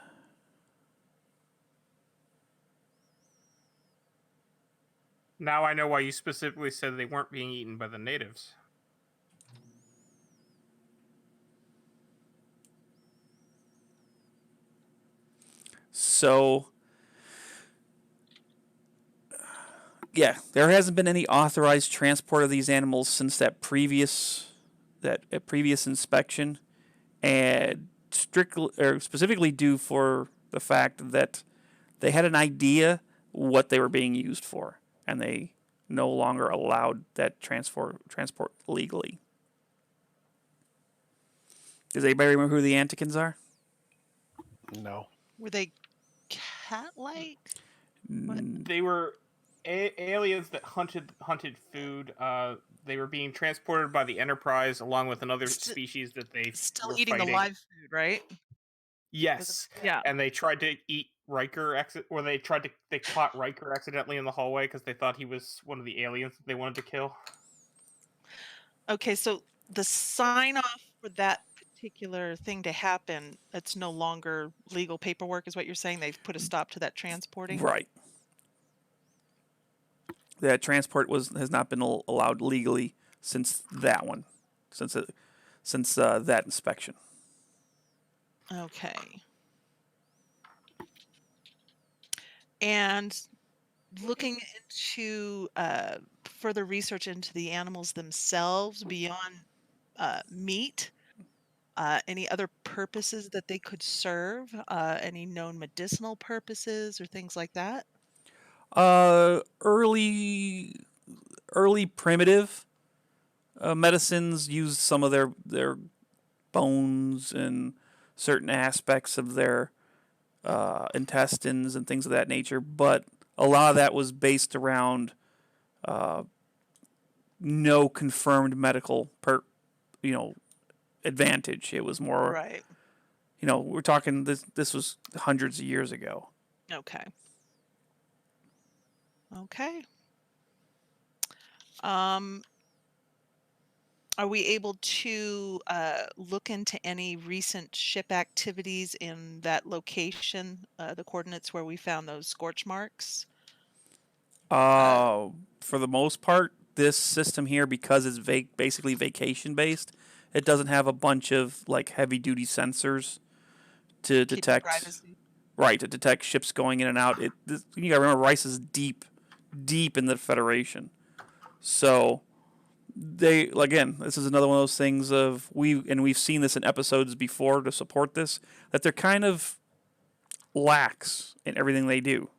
Now I know why you specifically said they weren't being eaten by the natives. So, yeah, there hasn't been any authorized transport of these animals since that previous inspection, and strictly or specifically due for the fact that they had an idea what they were being used for, and they no longer allowed that transport legally. Does anybody remember who the Antikins are? No. Were they cat-like? They were aliens that hunted food. They were being transported by the Enterprise along with another species that they Still were eating fighting. the live food, right? Yes. Yeah. And they tried to eat Riker they caught Riker accidentally in the hallway because they thought he was one of the aliens that they wanted to kill. Okay, so the sign-off for that particular thing to happen, that's no longer legal paperwork, is what you're saying? They've put a stop to that transporting? Right. That transport has not been allowed legally since that one, since that inspection. Okay. And looking into further research into the animals themselves beyond meat, any other purposes that they could serve? Any known medicinal purposes or things like that? Early primitive medicines used some of their bones and certain aspects of their intestines and things of that nature, but a lot of that was based around no confirmed medical advantage. It was more, Right. we're talking this was hundreds of years ago. Okay. Okay. Are we able to look into any recent ship activities in that location, the coordinates where we found those scorch marks? For the most part, this system here, because it's basically vacation based, it doesn't have a bunch of like heavy duty sensors to Keep detect. privacy. Right, to detect ships going in and out. You gotta remember, Rice is deep in the Federation, so this is another one of those things of we've seen this in episodes before to support this, that they're kind of lax in everything they do.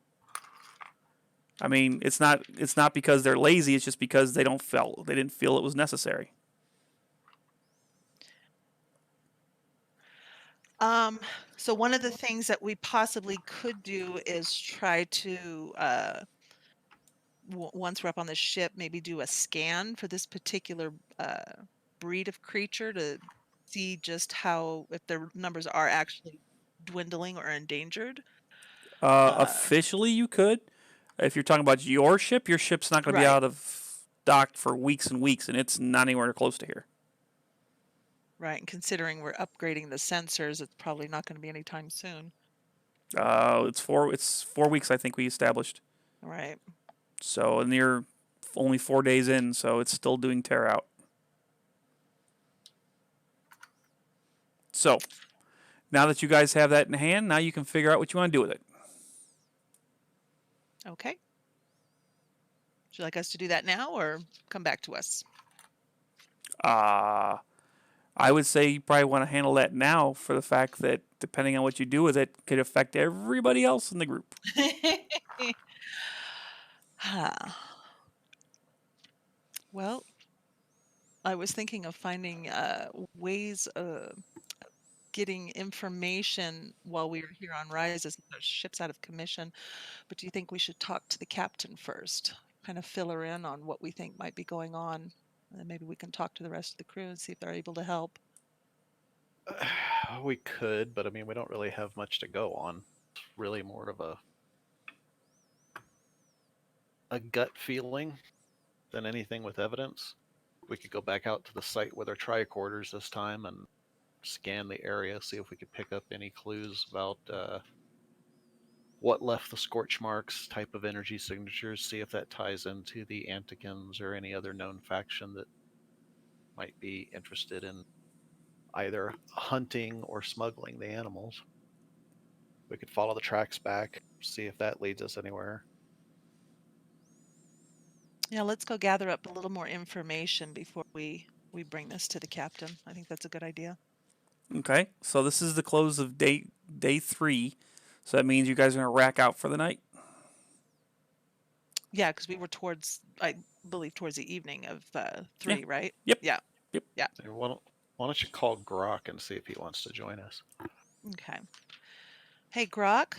I mean, it's not because they're lazy. It's just because they didn't feel it was necessary. So one of the things that we possibly could do is try to, once we're up on the ship, maybe do a scan for this particular breed of creature to see just if their numbers are actually dwindling or endangered. Officially, you could. If you're talking about your ship's not going to be Right. out of dock for weeks and weeks, and it's not anywhere close to here. Right, and considering we're upgrading the sensors, it's probably not going to be anytime soon. It's 4 weeks, I think we established. Right. So, and you're only 4 days in, so it's still doing tear out. So, now that you guys have that in hand, now you can figure out what you want to do with it. Okay. Would you like us to do that now or come back to us? I would say you probably want to handle that now, for the fact that depending on what you do with it could affect everybody else in the group. Well, I was thinking of finding ways of getting information while we were here on Rise as the ship's out of commission. But do you think we should talk to the captain first? Kind of fill her in on what we think might be going on. And then maybe we can talk to the rest of the crew and see if they're able to help. We could, but I mean, we don't really have much to go on. It's really more of a gut feeling. than anything with evidence. We could go back out to the site with our tricorders this time and scan the area, see if we could pick up any clues about what left the scorch marks, type of energy signatures, see if that ties into the Antikins or any other known faction that might be interested in either hunting or smuggling the animals. We could follow the tracks back, see if that leads us anywhere. Yeah, let's go gather up a little more information before we bring this to the captain. I think that's a good idea. Okay, so this is the close of day 3, so that means you guys are gonna rack out for the night. Yeah, because we were I believe, towards the evening of 3, right? Yep. Yeah. Yep. Yeah. Why don't you call Grok and see if he wants to join us? Okay. Hey, Grok,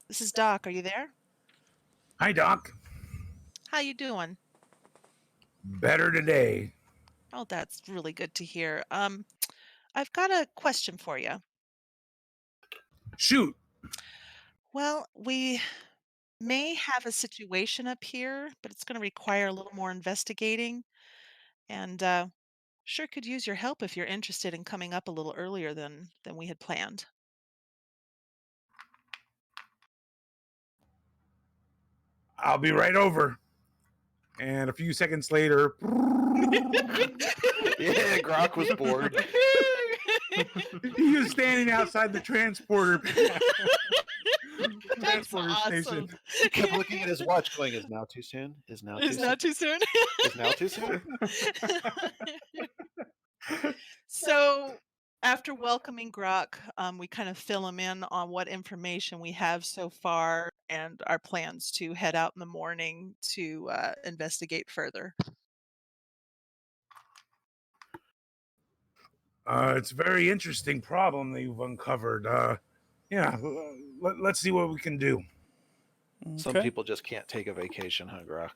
this is Doc. Are you there? Hi, Doc. How you doing? Better today. Oh, that's really good to hear. I've got a question for you. Shoot. Well, we may have a situation up here, but it's going to require a little more investigating, and sure could use your help if you're interested in coming up a little earlier than we had planned. I'll be right over. And a few seconds later, Yeah, Grok was bored. he was standing outside the transporter. That's transporter awesome. station. He kept looking at his watch, going, "Is now too soon? Is now too Is soon? not too soon. Is now too soon?" So after welcoming Grok, we kind of fill him in on what information we have so far and our plans to head out in the morning to investigate further. It's a very interesting problem that you've uncovered. Yeah, let's see what we can do. Some Okay. people just can't take a vacation, huh, Grok?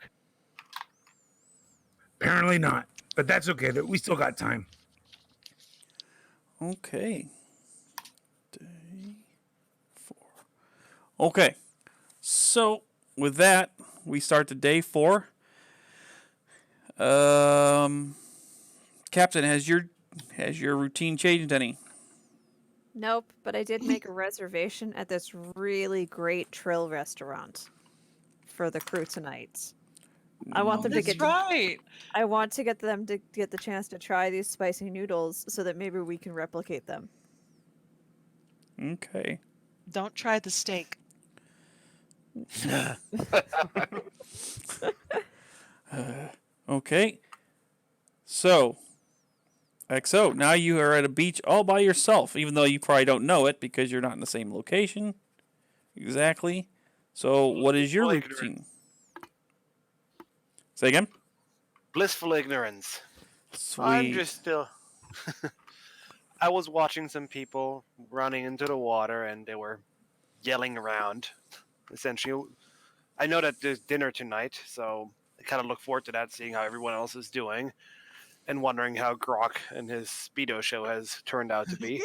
Apparently not, but that's okay. We still got time. Okay. Day 4. Okay. So with that, we start to day 4. Captain, has your routine changed any? Nope, but I did make a reservation at this really great Trill restaurant for the crew tonight. I want them to That's get right. I want to get them to get the chance to try these spicy noodles so that maybe we can replicate them. Okay. Don't try the steak. Okay. So, XO, now you are at a beach all by yourself, even though you probably don't know it because you're not in the same location. Exactly. So, what is your Blissful routine? Say again? Blissful ignorance. Sweet. I'm just still. I was watching some people running into the water and they were yelling around. Essentially, I know that there's dinner tonight, so I kind of look forward to that, seeing how everyone else is doing, and wondering how Grok and his Speedo show has turned out to be.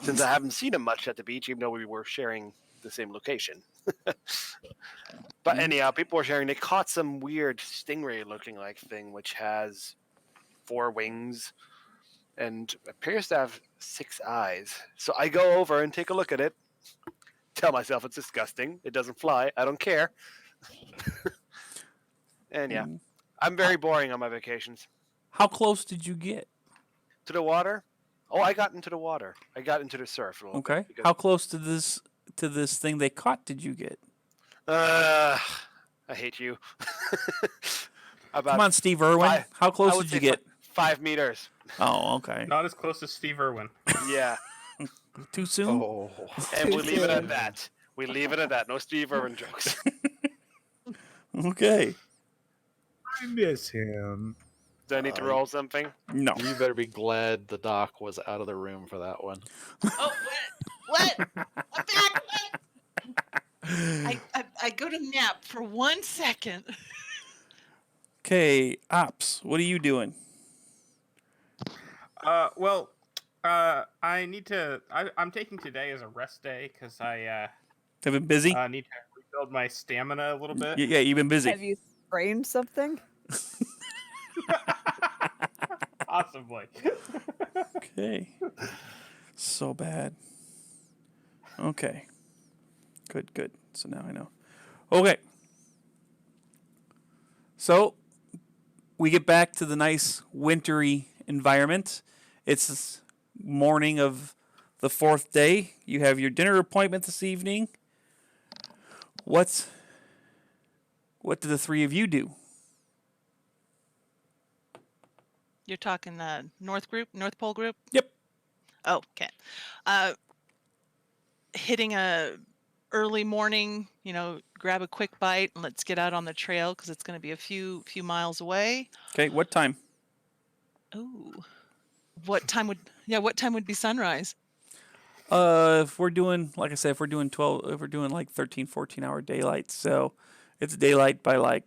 Since I haven't seen him much at the beach, even though we were sharing the same location. But anyhow, people were sharing they caught some weird stingray looking like thing, which has 4 wings and appears to have 6 eyes. So I go over and take a look at it. Tell myself it's disgusting. It doesn't fly. I don't care. And yeah, I'm very boring on my vacations. How close did you get? To the water? Oh, I got into the water. I got into the surf a little Okay. bit. because- How close to this thing they caught did you get? I hate you. About Come on, Steve Irwin. How I close would did you say get? 5 meters. Oh, okay. Not as close as Steve Irwin. Yeah. Too soon? Oh, And we leave it at that. We leave it at that. No Steve Irwin jokes. Okay. I miss him. Do I need to roll something? No. you better be glad the doc was out of the room for that one. Oh, what? I'm back. I go to nap for 1 second. Okay, Ops, what are you doing? I need to. I'm taking today as a rest day because I Have been busy? need to rebuild my stamina a little bit. Yeah, you've been busy. Have you sprained something? Possibly. Okay. So bad. Okay. Good. So now I know. Okay. So we get back to the nice wintry environment. It's morning of the 4th day. You have your dinner appointment this evening. What do the three of you do? You're talking North Pole group? Yep. Oh, okay. Hitting a early morning, grab a quick bite and let's get out on the trail because it's going to be a few miles away. Okay, what time? Oh, what time would be sunrise? If we're doing, like I said, if we're doing like 13, 14-hour daylight, so it's daylight by like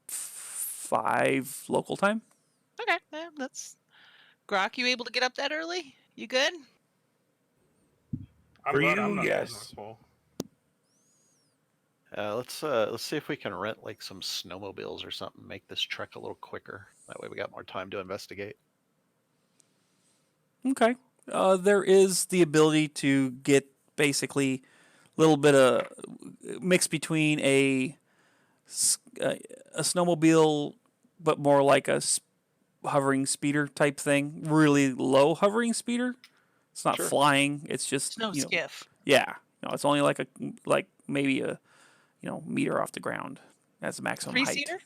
5 local time. Okay, that's Grok. You able to get up that early? You good? I'm For glad you, I'm not yes. North Pole. Let's see if we can rent like some snowmobiles or something. Make this trek a little quicker. That way we got more time to investigate. Okay. There is the ability to get basically a little bit of mix between a snowmobile, but more like a hovering speeder type thing. Really low hovering speeder. It's not Sure. flying. It's just Snow skiff. Yeah. No, it's only like maybe a meter off the ground. That's the maximum height. 3-seater?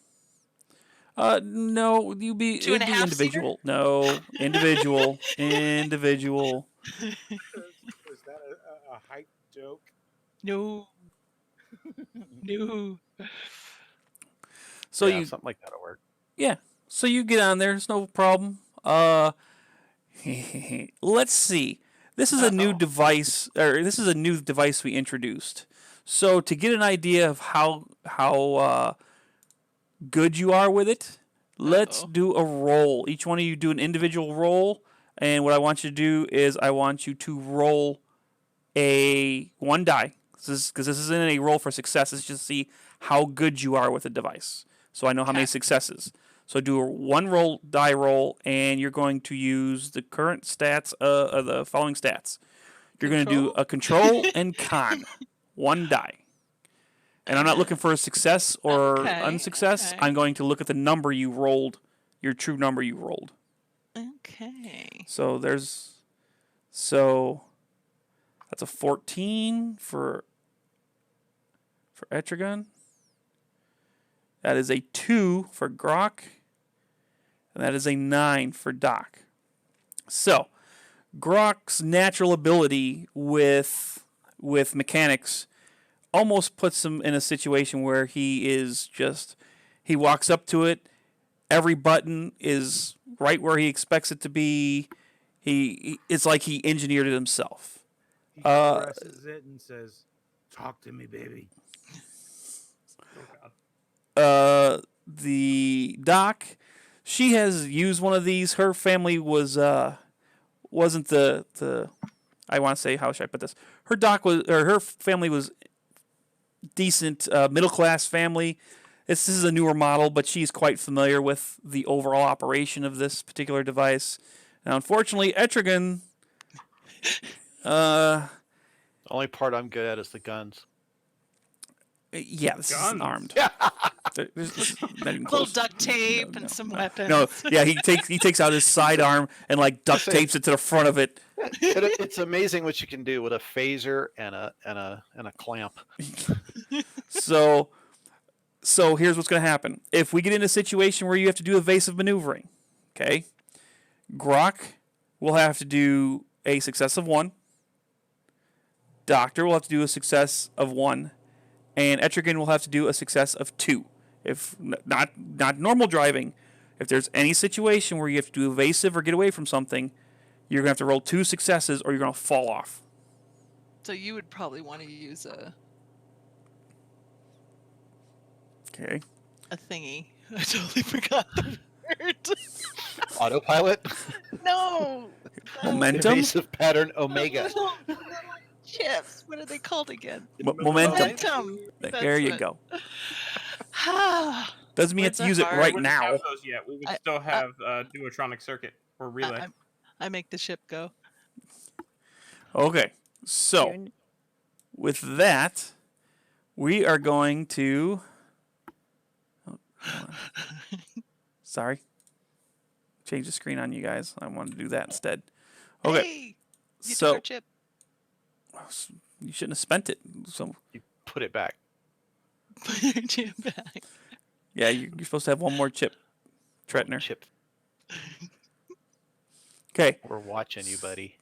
No, it'd be individual. No, individual. Was that a hype joke? No. No. So yeah, you something like that'll work. Yeah. So you get on there. It's no problem. Let's see. This is a new device, or this is a new device we introduced. So to get an idea of how good you are with it, let's do a roll. Each one of you do an individual roll, and what I want you to do is I want you to roll one die. Because this isn't a roll for success. It's just to see how good you are with the device. So I know how many successes. So do a die roll, and you're going to use the current stats of the following stats. You're going to do a control and con. One die. And I'm not looking for a success or unsuccess. Okay. I'm going to look at the number you rolled, your true number you rolled. Okay. So that's a 14 for Etrigan. That is a 2 for Grok. And that is a 9 for Doc. So, Grok's natural ability with mechanics almost puts him in a situation where he walks up to it, every button is right where he expects it to be. It's like he engineered it himself. He presses it and says, "Talk to me, baby." The Doc, she has used one of these. Her family wasn't the I want to say, how should I put this? Her family was decent, middle class family. This is a newer model, but she's quite familiar with the overall operation of this particular device. Now, unfortunately, Etrigan, The only part I'm good at is the guns. yeah, this is armed. There's not even Little close. duct tape and some weapons. No, yeah, he takes out his sidearm and like duct tapes it to the front of it. It's amazing what you can do with a phaser and a clamp. So here's what's going to happen. If we get in a situation where you have to do evasive maneuvering, okay, Grok will have to do a success of 1. Doctor will have to do a success of 1. And Etrigan will have to do a success of 2. If not normal driving, if there's any situation where you have to do evasive or get away from something, you're going to have to roll 2 successes or you're going to fall off. So you would probably want to use a thingy. I totally forgot the word. Autopilot? No. Momentum? Evasive pattern Omega. Little chips. What are they called again? Momentum. Momentum. There you go. Doesn't mean you have Words to are use it hard. right We wouldn't now. have those yet. We would I- still have duotronic circuit or relay. I make the ship go. Okay, so June- with that, we are going to. Oh, hold on. Sorry, change the screen on you guys. I wanted to do that instead. Okay, Hey, you took so our chip. you shouldn't have spent it. So You put it back. Put your chip back. yeah, you're supposed to have one more chip, Tretner. Chip. Okay. We're watching you, buddy.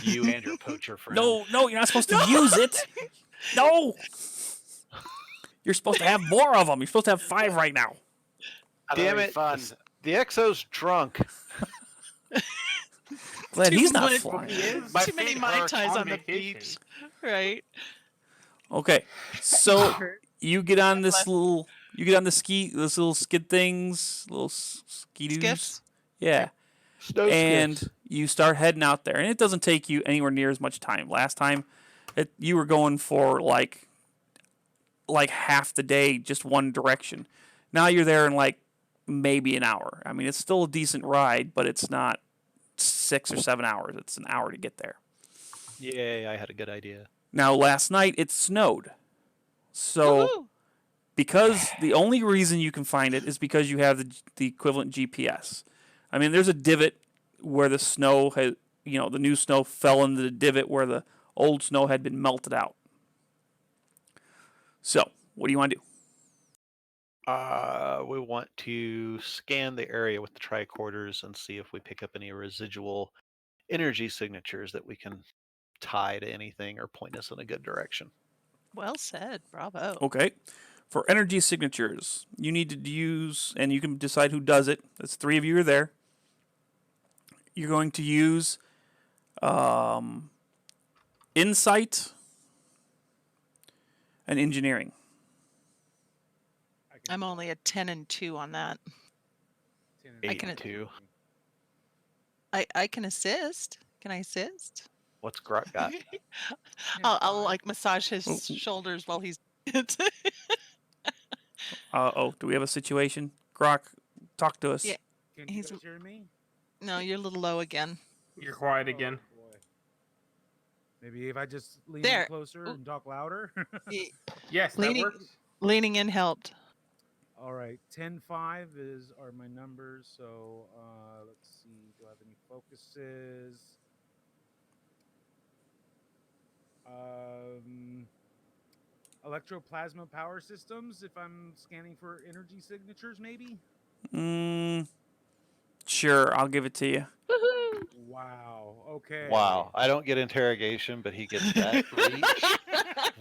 You and your poacher friend. No, you're not supposed to use it. No. You're supposed to have more of them. You're supposed to have 5 right now. Damn Having it. Fun. The Exo's drunk. Glad Too he's not much- flying. He is. Too many feet Mai hurt Tais on the vacation. beach. Right. Okay, so you get on this little, this little skid things, little ski-doos. Skiffs? Yeah, Snow and skiffs. you start heading out there, and it doesn't take you anywhere near as much time. Last time, you were going for like half the day, just one direction. Now you're there in like maybe an hour. I mean, it's still a decent ride, but it's not 6 or 7 hours. It's an hour to get there. Yay, I had a good idea. Now, last night it snowed. So, Woohoo! because the only reason you can find it is because you have the equivalent GPS. I mean, there's a divot where the snow has, the new snow fell into the divot where the old snow had been melted out. So, what do you want to do? We want to scan the area with the tricorders and see if we pick up any residual energy signatures that we can tie to anything or point us in a good direction. Well said. Bravo. Okay. For energy signatures, you need to use, and you can decide who does it. That's 3 of you are there. You're going to use insight and engineering. I'm only a 10 and 2 on that. 8 can- and 2. I can assist. Can I assist? What's Grok got? I'll like massage his Oh. shoulders while he's. Do we have a situation? Grok, talk to us. Yeah. Can you He's- guys hear me? No, you're a little low again. You're quiet again. Oh, boy. Maybe if I just lean There. in closer and talk louder. Yes, that Leaning- works. Leaning in helped. All right, 10-5 are my numbers. So let's see. Do I have any focuses? Electroplasma power systems. If I'm scanning for energy signatures, maybe. Sure, I'll give it to you. Wow. Okay. Wow. I don't get interrogation, but he gets that reach.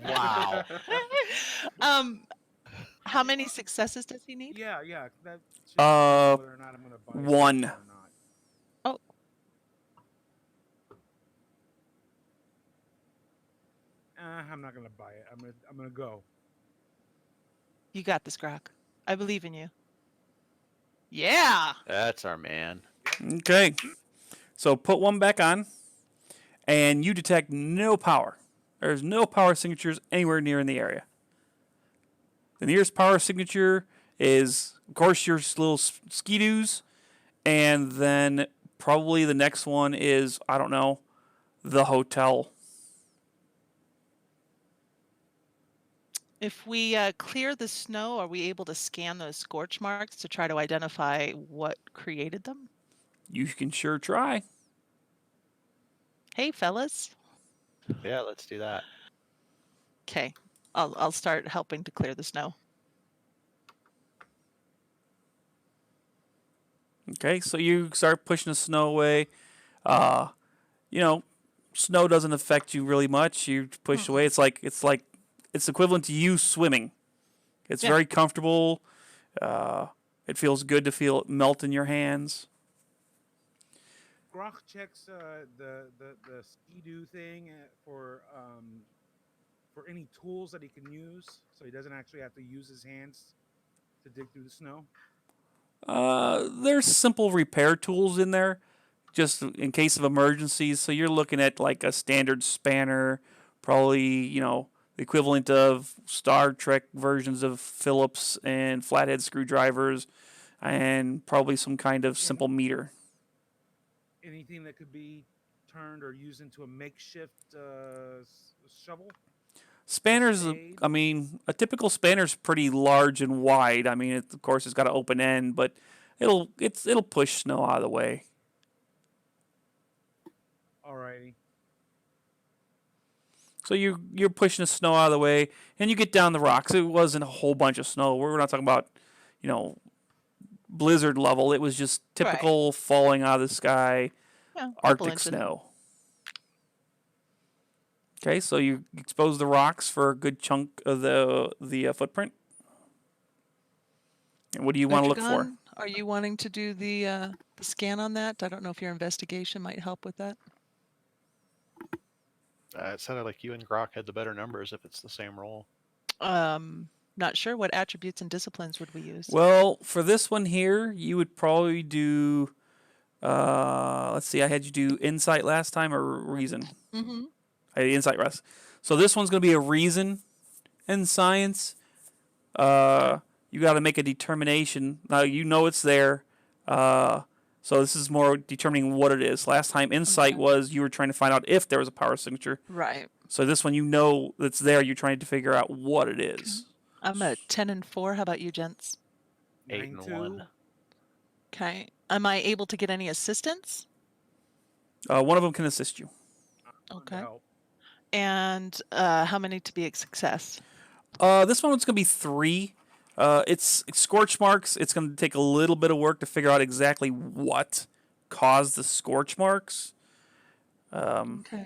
Wow. How many successes does he need? Yeah. That should Uh, whether or not I'm gonna buy it 1. or not. Oh. I'm not gonna buy it. I'm gonna go. You got this, Grok. I believe in you. Yeah. That's our man. Okay. So put one back on, and you detect no power. There's no power signatures anywhere near in the area. The nearest power signature is, of course, your little ski-doos, and then probably the next one is, I don't know, the hotel. If we clear the snow, are we able to scan those scorch marks to try to identify what created them? You can sure try. Hey, fellas. Yeah, let's do that. Okay, I'll start helping to clear the snow. Okay, so you start pushing the snow away. Snow doesn't affect you really much. You push away. It's equivalent to you swimming. It's Yeah. very comfortable. It feels good to feel it melt in your hands. Grok checks the ski-doo thing for any tools that he can use, so he doesn't actually have to use his hands to dig through the snow. There's simple repair tools in there, just in case of emergencies. So you're looking at like a standard spanner, probably the equivalent of Star Trek versions of Phillips and flathead screwdrivers, and probably some kind of simple meter. Anything that could be turned or used into a makeshift shovel? Spanners, Spade? I mean, a typical spanner's pretty large and wide. I mean, of course, it's got an open end, but it'll push snow out of the way. Alrighty. So you're pushing the snow out of the way, and you get down the rocks. It wasn't a whole bunch of snow. We're not talking about, blizzard level. It was just typical falling out of the sky, Yeah, Arctic snow. Okay, so you expose the rocks for a good chunk of the footprint. And what do you want to look for? Etrigan, are you wanting to do the scan on that? I don't know if your investigation might help with that. It sounded like you and Grok had the better numbers if it's the same roll. Not sure what attributes and disciplines would we use. Well, for this one here, you would probably do. Let's see, I had you do insight last time or reason. Mm-hmm. I had insight rest. So this one's going to be a reason in science. You got to make a determination. Now you know it's there. So this is more determining what it is. Last time insight was you were trying to find out if there was a power signature. Right. So this one you know that's there. You're trying to figure out what it is. I'm a 10 and 4. How about you, gents? 8 and 1. Okay. Am I able to get any assistance? One of them can assist you. Okay. And how many to be a success? This one's going to be 3. It's scorch marks. It's going to take a little bit of work to figure out exactly what caused the scorch marks. Okay.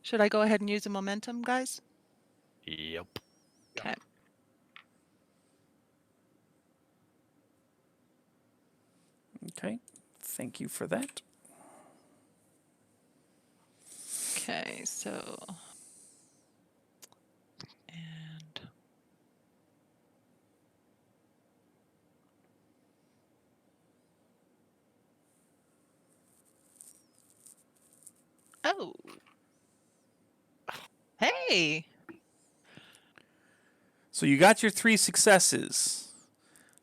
Should I go ahead and use the momentum, guys? Yep. Okay. Okay. Thank you for that. Okay, so and oh. Hey. So you got your 3 successes.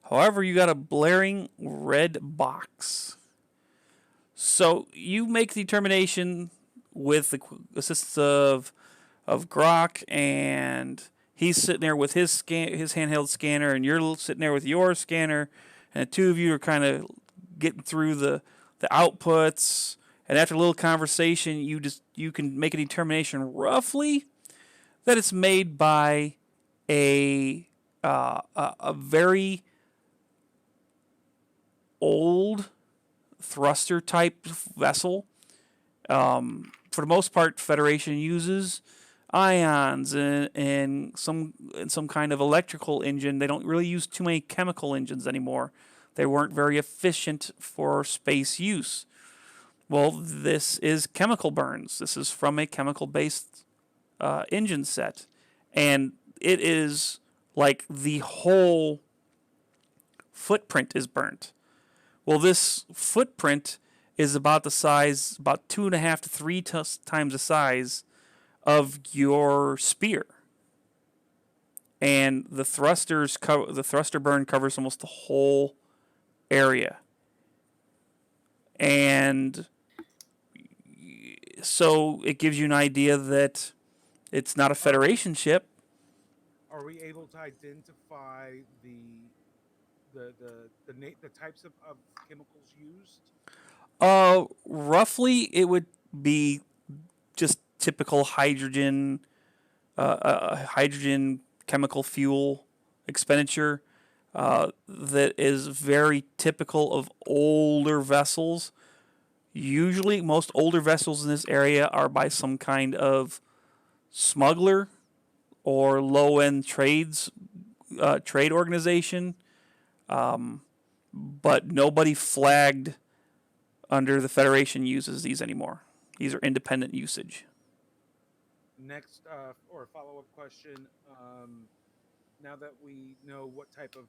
However, you got a blaring red box. So you make the determination with the assistance of Grok, and he's sitting there with his handheld scanner, and you're sitting there with your scanner, and the two of you are kind of getting through the outputs. And after a little conversation, you can make a determination roughly that it's made by a very old thruster type vessel. For the most part, Federation uses ions and some kind of electrical engine. They don't really use too many chemical engines anymore. They weren't very efficient for space use. Well, this is chemical burns. This is from a chemical-based engine set. And it is like the whole footprint is burnt. Well, this footprint is about the size, about 2.5 to 3 times the size of your spear. And the thruster burn covers almost the whole area. And so it gives you an idea that it's not a Federation ship. Are we able to identify the types of chemicals used? Roughly, it would be just typical hydrogen chemical fuel expenditure that is very typical of older vessels. Usually, most older vessels in this area are by some kind of smuggler or low-end trade organization, but nobody flagged under the Federation uses these anymore. These are independent usage. Next, or follow-up question. Now that we know what type of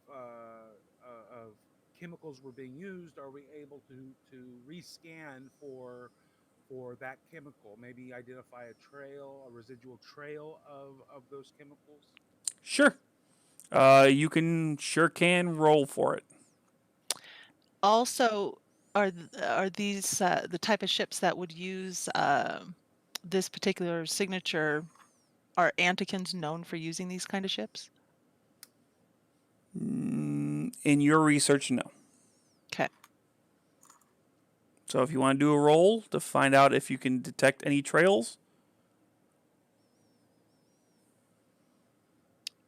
chemicals were being used, are we able to rescan for for that chemical? Maybe identify a trail, a residual trail of those chemicals. Sure. You can roll for it. Also, are these the type of ships that would use this particular signature? Are Antikins known for using these kind of ships? In your research, no. Okay. So if you want to do a roll to find out if you can detect any trails.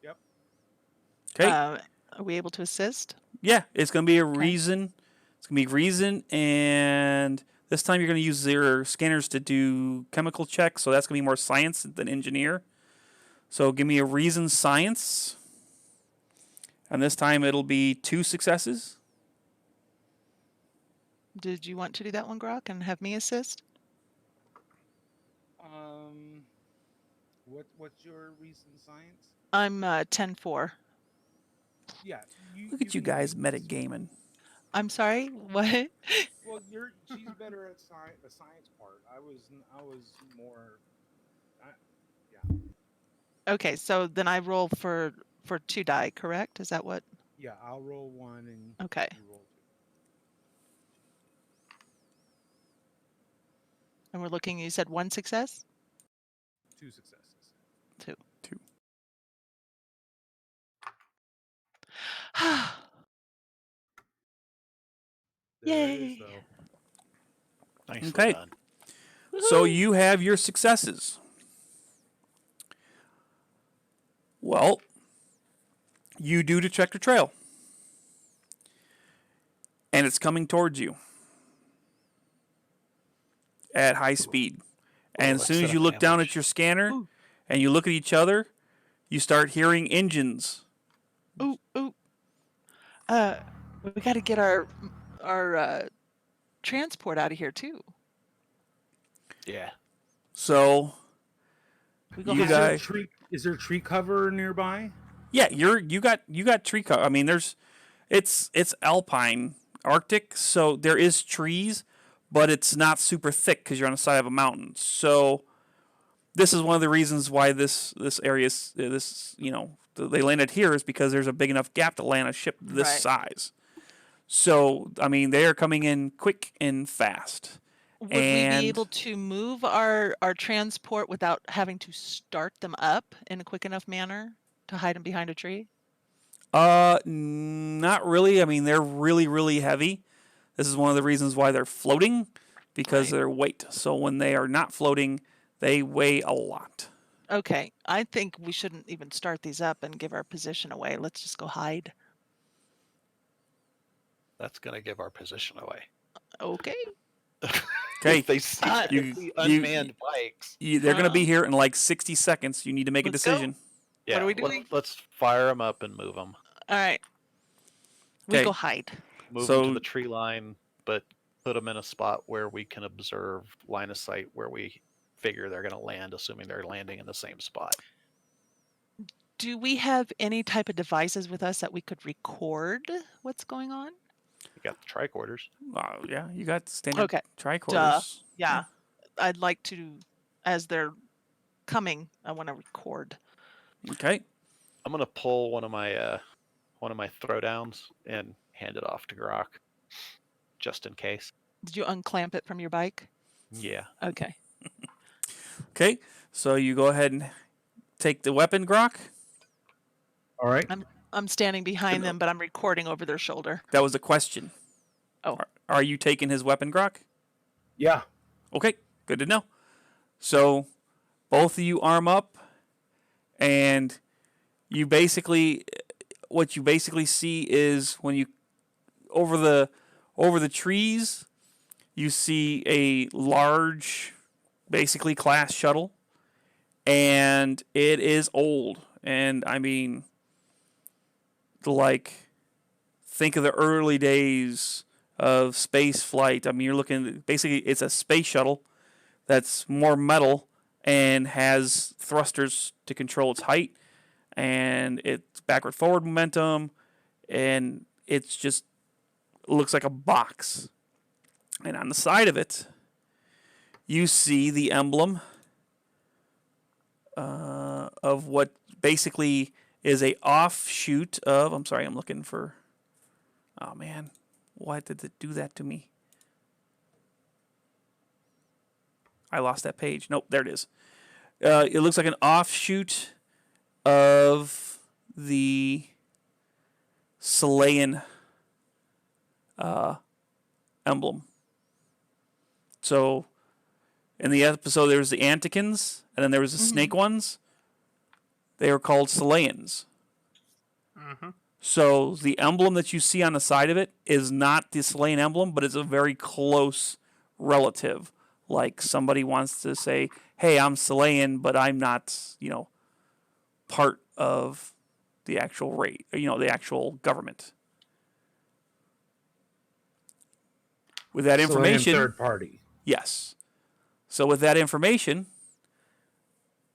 Yep. Okay. Are we able to assist? Yeah, it's going to be a reason. It's going to be reason, and this time you're going to use your scanners to do chemical checks, so that's going to be more science than engineer. So give me a reason science. And this time it'll be 2 successes. Did you want to do that one, Grok, and have me assist? What's your reason science? I'm 10-4. Yeah. Look at you can guys use- metagaming. I'm sorry. What? Well, she's better at the science part. I was more. Yeah. Okay, so then I roll for 2 die, correct? Is that what? Yeah, I'll roll 1 and Okay. you roll 2. And we're looking, you said 1 success? 2 successes. 2. 2. There it is, Yay. though. Nicely Okay. done. So you have your successes. Well, you do detect a trail. And it's coming towards you at high speed. And as let's soon set as you up look an down ambush. at your scanner Ooh. and you look at each other, you start hearing engines. Ooh, ooh. We got to get our transport out of here too. Yeah. So We go You hide. guys- Is there tree cover nearby? yeah, you got tree cover. I mean, it's alpine, Arctic, so there is trees, but it's not super thick because you're on the side of a mountain. So this is one of the reasons why this area is they landed here is because there's a big enough gap to land a ship this Right. size. So I mean, they are coming in quick and fast. Would we And- be able to move our transport without having to start them up in a quick enough manner to hide them behind a tree? Not really. I mean, they're really, really heavy. This is one of the reasons why they're floating, because Right. of their weight. So when they are not floating, they weigh a lot. Okay, I think we shouldn't even start these up and give our position away. Let's just go hide. That's going to give our position away. Okay. Okay, If they see, you- the you- unmanned bikes. they're going to be here in like 60 seconds. You need to make a Let's go. decision. Yeah, are we doing? Let's fire them up and move them. All right. We Okay. go hide. Move them So- to the tree line, but put them in a spot where we can observe line of sight where we figure they're going to land, assuming they're landing in the same spot. Do we have any type of devices with us that we could record what's going on? We got the tricorders. Yeah, you got standard Okay. tricorders. Yeah. I'd like to, as they're coming, I want to record. Okay. I'm going to pull one of my throwdowns and hand it off to Grok, just in case. Did you unclamp it from your bike? Yeah. Okay. Okay. So you go ahead and take the weapon, Grok. All right. I'm standing behind them, but I'm recording over their shoulder. That was a question. Oh. Are you taking his weapon, Grok? Yeah. Okay, good to know. So both of you arm up, and what you basically see is when you over the trees, you see a large, basically class shuttle, and it is old. And I mean, like, think of the early days of space flight. I mean, you're looking, basically, it's a space shuttle that's more metal and has thrusters to control its height, and it's backward forward momentum, and it's just looks like a box. And on the side of it, you see the emblem of what basically is a offshoot of. I'm sorry, I'm looking for. Oh man, why did it do that to me? I lost that page. Nope, there it is. It looks like an offshoot of the Selayan emblem. So, in the episode, there was the Antikins, and then there was the snake ones. They were called Selayans. Mm-hmm. So, the emblem that you see on the side of it is not the Selayan emblem, but it's a very close relative. Like somebody wants to say, hey, I'm Selayan, but I'm not, part of the actual rate, the actual government. With that information, third party. yes. So with that information,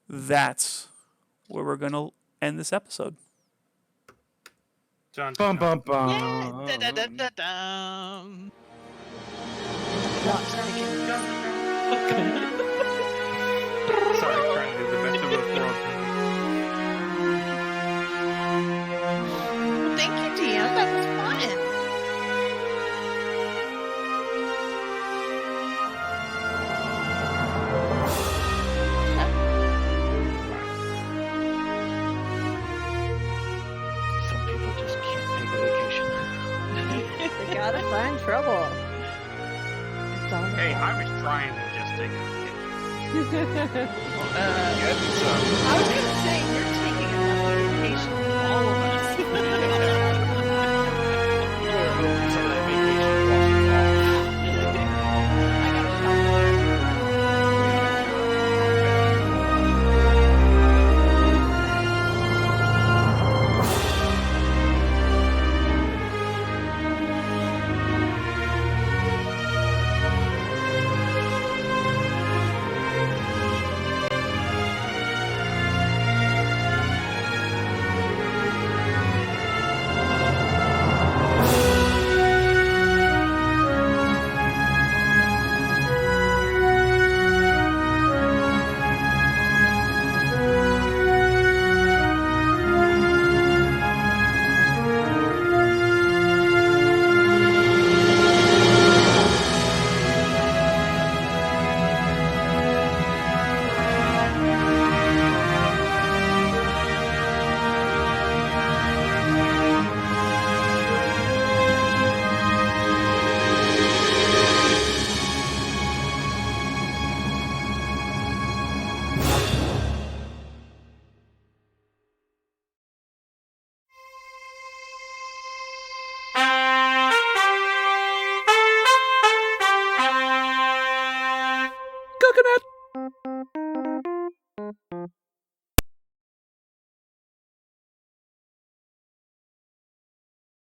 that's where we're going to end this episode. Dun, Bum dun. bum Yeah. bum. Da-da-da-da-dum. Sorry, trying to do the best of both worlds. Well, thank you, DM. That was fun. Some people just can't take a vacation. They gotta find trouble. It's all Hey, I was trying to just take a vacation. I was going to say, you're taking enough vacation from all of us. Some of that vacation washes off. I got a shot. Coconut.